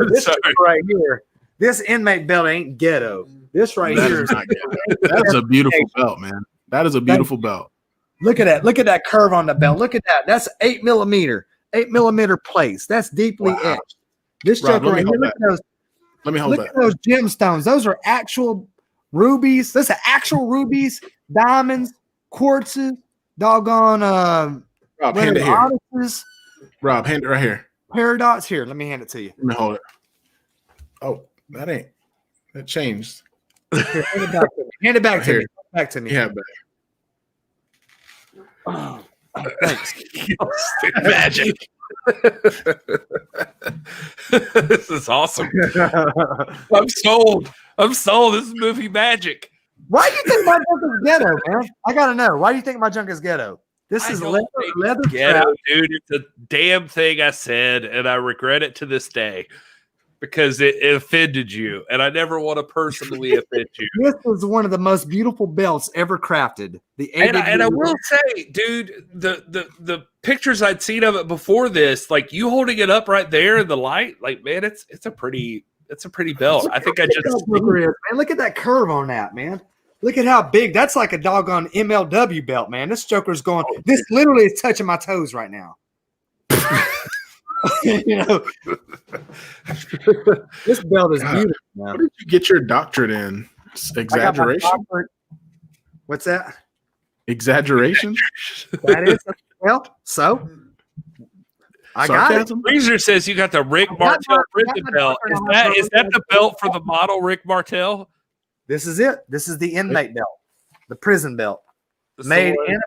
This right here. This inmate belt ain't ghetto. This right That here is not ghetto. That is a beautiful belt, man. That is a beautiful belt. Look at that. Look at that curve on the belt. Look at that. That's 8 millimeter plates. That's deeply etched. This joker right here. Look at those gemstones. Those are actual rubies. Those are actual rubies, diamonds, quartzes, doggone Rob, hand it here. Onyxes, Rob, hand it right here. Paradox. Here, let me hand it to you. Let me hold it. Oh, that changed. Here, hand it back to me. Hand it back to me. Back to me. Yeah, back. Oh, thanks. Magic. This is awesome. I'm sold. This is movie magic. Why do you think my junk is ghetto, man? I gotta know. Why do you think my junk is ghetto? This is leather ghetto, dude. It's a damn thing I said, and I regret it to this day because it offended you, and I never want to personally offend you. This is one of the most beautiful belts ever crafted. And I will say, dude, the pictures I'd seen of it before this, like you holding it up right there in the light, like man, it's a pretty belt. I think man, look at that curve on that, man. Look at how big. That's like a doggone MLW belt, man. This joker's going. This literally is touching my toes right now. You know, this belt is beautiful. Man. What did you get your doctorate in? Exaggeration. What's that? Exaggeration. That is well. So I got it. Sarcasm? Freezer says you got the Rick Martel prison belt. Is that the belt for the model Rick Martel? This is it. This is the inmate belt, the prison belt. That's the Made one. in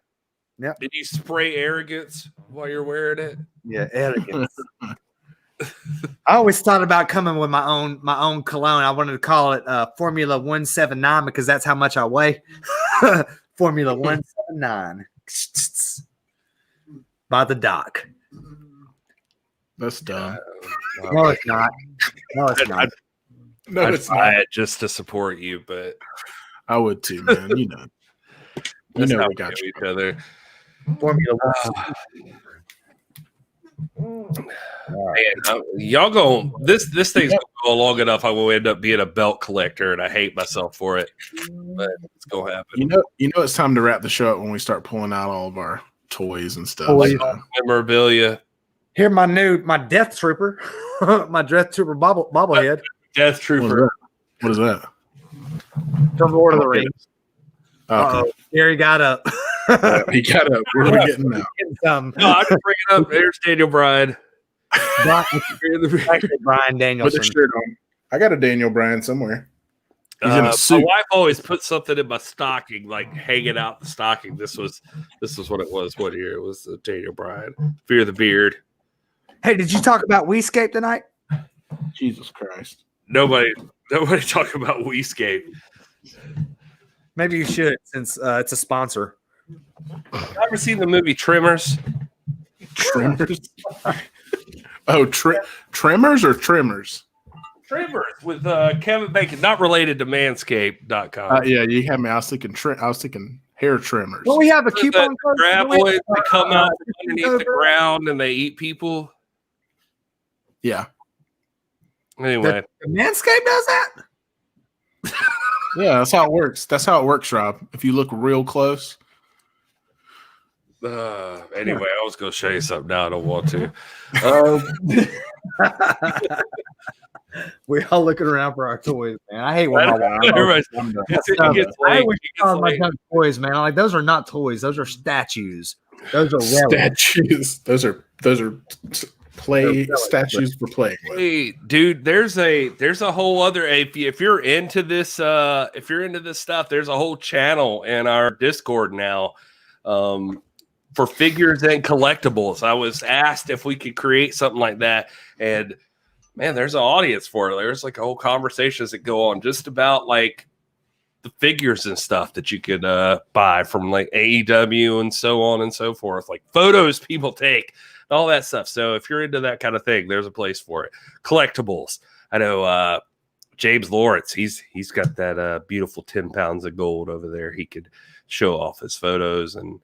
Yep. Did you spray arrogance while you're wearing it? Yeah, arrogance. I always thought about coming with my own cologne. I wanted to call it Formula 179 because that's how much I weigh. Formula 179 by the dock. That's dumb. No, it's not. No, it's not. No, I'd it's buy not. it just to support you, but I would too, man. You know. that's how we we got do you. each other. Formula Man, y'all go. This thing's gonna go long enough. I will end up being a belt collector, and I hate myself for it. But it's gonna happen. You know, it's time to wrap the show up when we start pulling out all of our toys and stuff. Toys. So. Memorabilia, Here, my Death Trooper, my Death Trooper bobblehead Death Trooper. What is that? from Lord of the Rings. Okay. Gary got up. He got up. What are we getting now? Some No, I can bring it up. There's Daniel Bryan. actually Brian With Danielson. a shirt on. I got a Daniel Bryan somewhere. He's in My a suit. wife always put something in my stocking, like hanging out the stocking. This was what it was. What year? It was Daniel Bryan. Fear the Beard. Hey, did you talk about WeScape tonight? Jesus Christ. Nobody talk about WeScape. Maybe you should, since it's a sponsor. Ever seen the movie Tremors? Tremors? Oh, Tremors or Trimmers? Tremors with Kevin Bacon, not related to Manscaped.com. Yeah, you had me. I was thinking hair trimmers. Well, we have a The coupon code. graboids, they come out from underneath the ground and they eat people. Yeah. Anyway, The Manscaped does that? Yeah, that's how it works. That's how it works, Rob. If you look real close. anyway, I was going to show you something now. I don't want to. We're all looking around for our toys, man. I hate when my wife. Everybody's- it gets I late. always It call gets my late. junk toys, man. I'm like, those are not toys. Those are statues. Those are relics. Statues. Those are play They're relics, statues for playing with. Hey, dude, there's a whole other if you're into this stuff, there's a whole channel in our Discord now for figures and collectibles. I was asked if we could create something like that, and man, there's an audience for it. There's like a whole conversations that go on just about like the figures and stuff that you could buy from like AEW and so on and so forth, like photos people take. All that stuff. So if you're into that kind of thing, there's a place for it. Collectibles. I know James Lawrence. He's got that beautiful 10 pounds of gold over there. He could show off his photos. And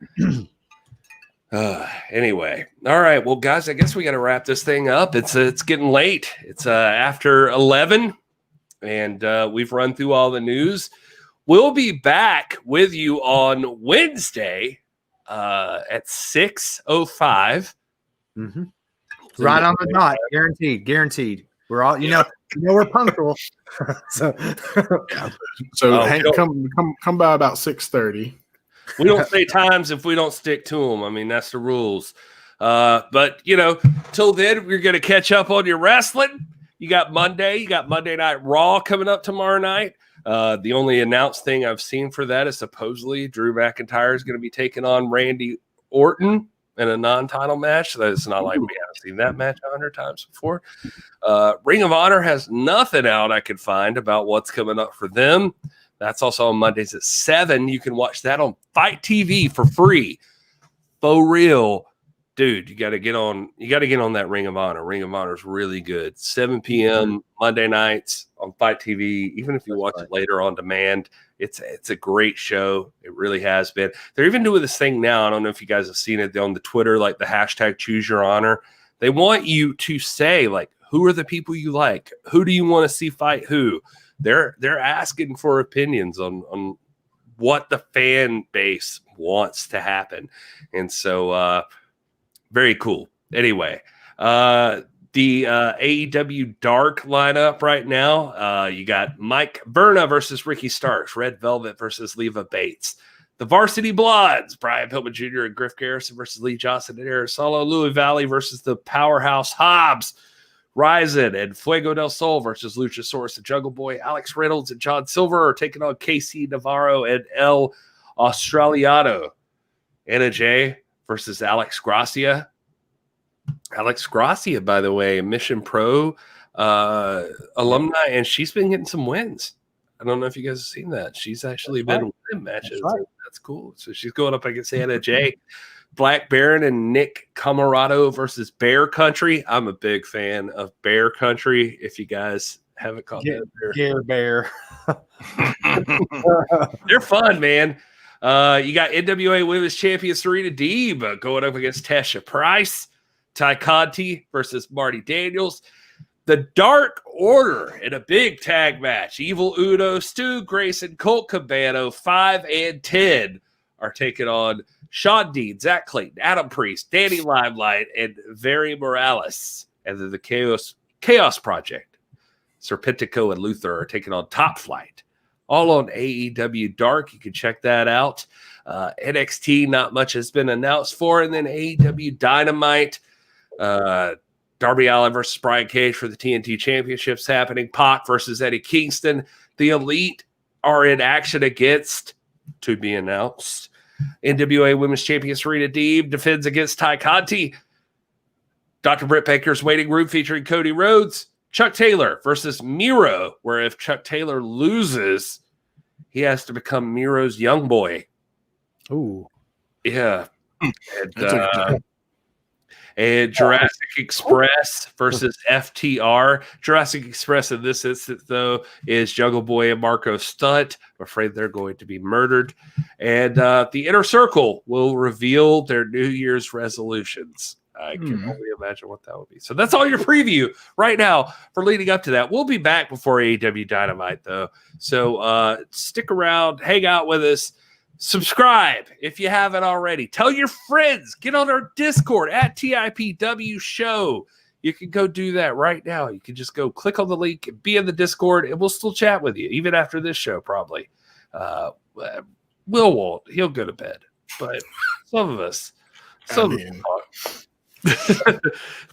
anyway, all right. Well, guys, I guess we got to wrap this thing up. It's getting late. It's after 11, and we've run through all the news. We'll be back with you on Wednesday at 6:05. Mm-hmm. Right on the dot, guaranteed. We're all, we're punctual. So come by about 6:30. We don't say times if we don't stick to them. I mean, that's the rules. But till then, we're going to catch up on your wrestling. You got Monday Night Raw coming up tomorrow night. The only announced thing I've seen for that is supposedly Drew McIntyre is going to be taking on Randy Orton in a non-title match. It's not like we haven't seen that match 100 times before. Ring of Honor has nothing out I could find about what's coming up for them. That's also on Mondays at 7. You can watch that on Fight TV for free. For real. Dude, you got to get on that Ring of Honor. Ring of Honor is really good. 7 p.m. Monday nights on Fight TV. Even if you watch it later on demand, it's a great show. It really has been. They're even doing this thing now. I don't know if you guys have seen it on the Twitter, like the hashtag Choose Your Honor. They want you to say, like, who are the people you like? Who do you want to see fight who? They're asking for opinions on what the fan base wants to happen. And so very cool. Anyway, the AEW Dark lineup right now, you got Mike Verna versus Ricky Starks, Red Velvet versus Leva Bates, The Varsity Bloods, Brian Pillman Jr. and Griff Garrison versus Lee Johnson and Aaron Solo. Louis Valley versus the Powerhouse Hobbs. Ryzen and Fuego del Sol versus Luchasaurus and Jungle Boy. Alex Reynolds and John Silver are taking on KC Navarro and El Australiano. Anna Jay versus Alex Gracia. Alex Gracia, by the way, Mission Pro alumni, and she's been getting some wins. I don't know if you guys have seen that. She's actually been winning matches. That's cool. So she's going up against Anna Jay. Black Baron and Nick Camarado versus Bear Country. I'm a big fan of Bear Country. If you guys haven't caught that, Bear. They're fun, man. You got NWA Women's Champion Serena Deeb going up against Tasha Price. Ty Conti versus Marty Daniels. The Dark Order in a big tag match. Evil Uno, Stu Grayson, Colt Cabano, 5 and 10 are taking on Sean Dean, Zach Clayton, Adam Priest, Danny Limelight, and Very Morales. And then the Chaos Project, Serpentico and Luther are taking on Top Flight. All on AEW Dark. You can check that out. NXT, not much has been announced for. And then AEW Dynamite. Darby Allin versus Brian Cage for the TNT Championships happening. Pac versus Eddie Kingston. The Elite are in action against, to be announced, NWA Women's Champion Serena Deeb defends against Ty Conti. Dr. Britt Baker's Waiting Room featuring Cody Rhodes. Chuck Taylor versus Miro, where if Chuck Taylor loses, he has to become Miro's young boy. Ooh. Yeah. And Jurassic Express versus FTR. Jurassic Express in this instance, though, is Jungle Boy and Marco Stunt. I'm afraid they're going to be murdered. And the Inner Circle will reveal their New Year's resolutions. I can only imagine what that would be. So that's all your preview right now for leading up to that. We'll be back before AEW Dynamite, though. So stick around, hang out with us. Subscribe if you haven't already. Tell your friends. Get on our Discord at TIPW Show. You can go do that right now. You can just go click on the link, be in the Discord, and we'll still chat with you, even after this show, probably. Will won't. He'll go to bed. But some of us.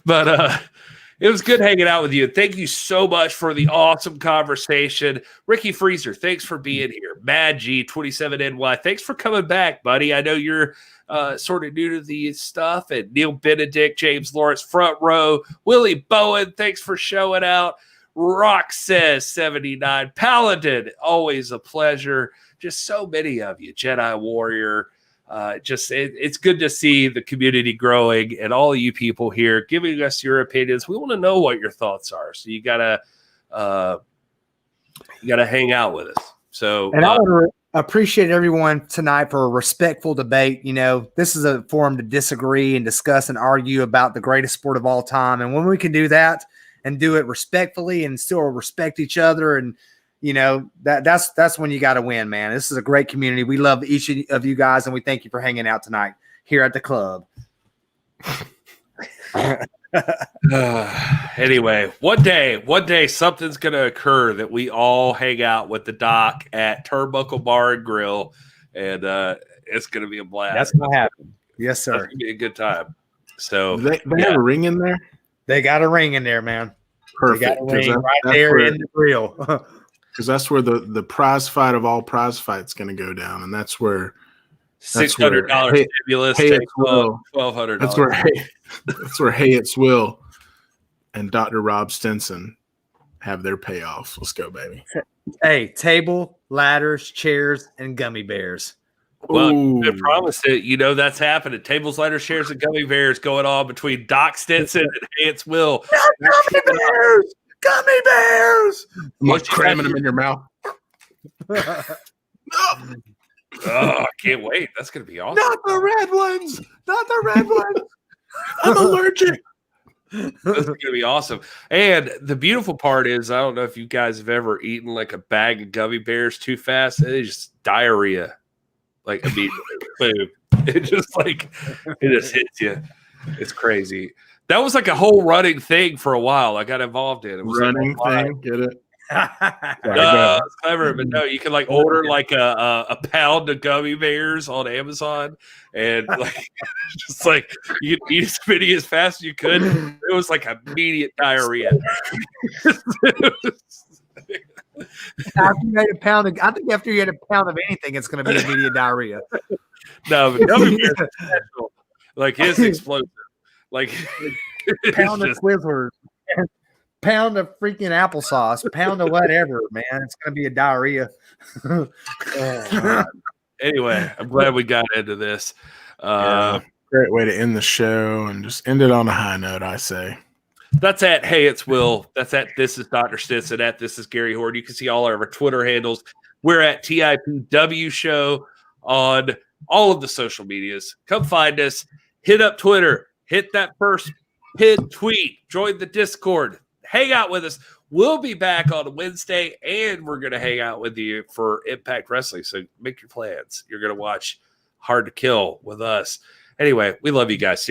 But it was good hanging out with you. Thank you so much for the awesome conversation. Ricky Freezer, thanks for being here. Mad G 27NY, thanks for coming back, buddy. I know you're sort of new to the stuff. And Neil Benedict, James Lawrence, Front Row, Willie Bowen, thanks for showing out. Rock says 79, Paladin, always a pleasure. Just so many of you. Jedi Warrior. It's good to see the community growing and all of you people here giving us your opinions. We want to know what your thoughts are. So you gotta hang out with us. So, and I want to appreciate everyone tonight for a respectful debate. You know, this is a forum to disagree and discuss and argue about the greatest sport of all time. And when we can do that and do it respectfully and still respect each other, and you know, that's when you got to win, man. This is a great community. We love each of you guys, and we thank you for hanging out tonight here at the club. Anyway, one day something's going to occur that we all hang out with the doc at Turnbuckle Bar and Grill, and it's going to be a blast. That's going to happen. Yes, sir. It's going to be a good time. So they have a ring in there? They got a ring in there, man. Perfect. They got a ring right there in the grill. Because that's where the prize fight of all prize fights going to go down, and that's where $600 stimulus, $1,200. That's where Hey It's Will and Dr. Rob Stinson have their payoff. Let's go, baby. Hey, table, ladders, chairs, and gummy bears. Well, I promise it. You know that's happening. Tables, ladders, chairs, and gummy bears going on between Doc Stinson and Hey It's Will. Gummy bears. Gummy bears! Much cramming them in your mouth. No. Oh, I can't wait. That's going to be awesome. Not the red ones. Not the red ones. I'm allergic. That's going to be awesome. And the beautiful part is, I don't know if you guys have ever eaten like a bag of gummy bears too fast. It's just diarrhea. Like immediately. Boom. It just hits you. It's crazy. That was like a whole running thing for a while. I got involved in it. Running thing, get it? It's clever, but no, you can like order like a pound of gummy bears on Amazon, and like just like you could eat as many as fast as you could. It was like immediate diarrhea. After you ate a pound of, I think after you ate a pound of anything, it's going to be immediate diarrhea. No, but gummy bears are special. Like it's explosive. Like Pound of Twizzlers, pound of freaking applesauce, pound of whatever, man. It's going to be a diarrhea. Anyway, I'm glad we got into this. Great way to end the show and just end it on a high note, I say. That's at Hey It's Will. That's at This Is Dr. Stinson. At This Is Gary Horde. You can see all our Twitter handles. We're at TIPW Show on all of the social medias. Come find us. Hit up Twitter. Hit that first pinned tweet. Join the Discord. Hang out with us. We'll be back on Wednesday, and we're going to hang out with you for Impact Wrestling. So make your plans. You're going to watch Hard to Kill with us. Anyway, we love you guys. Seriously.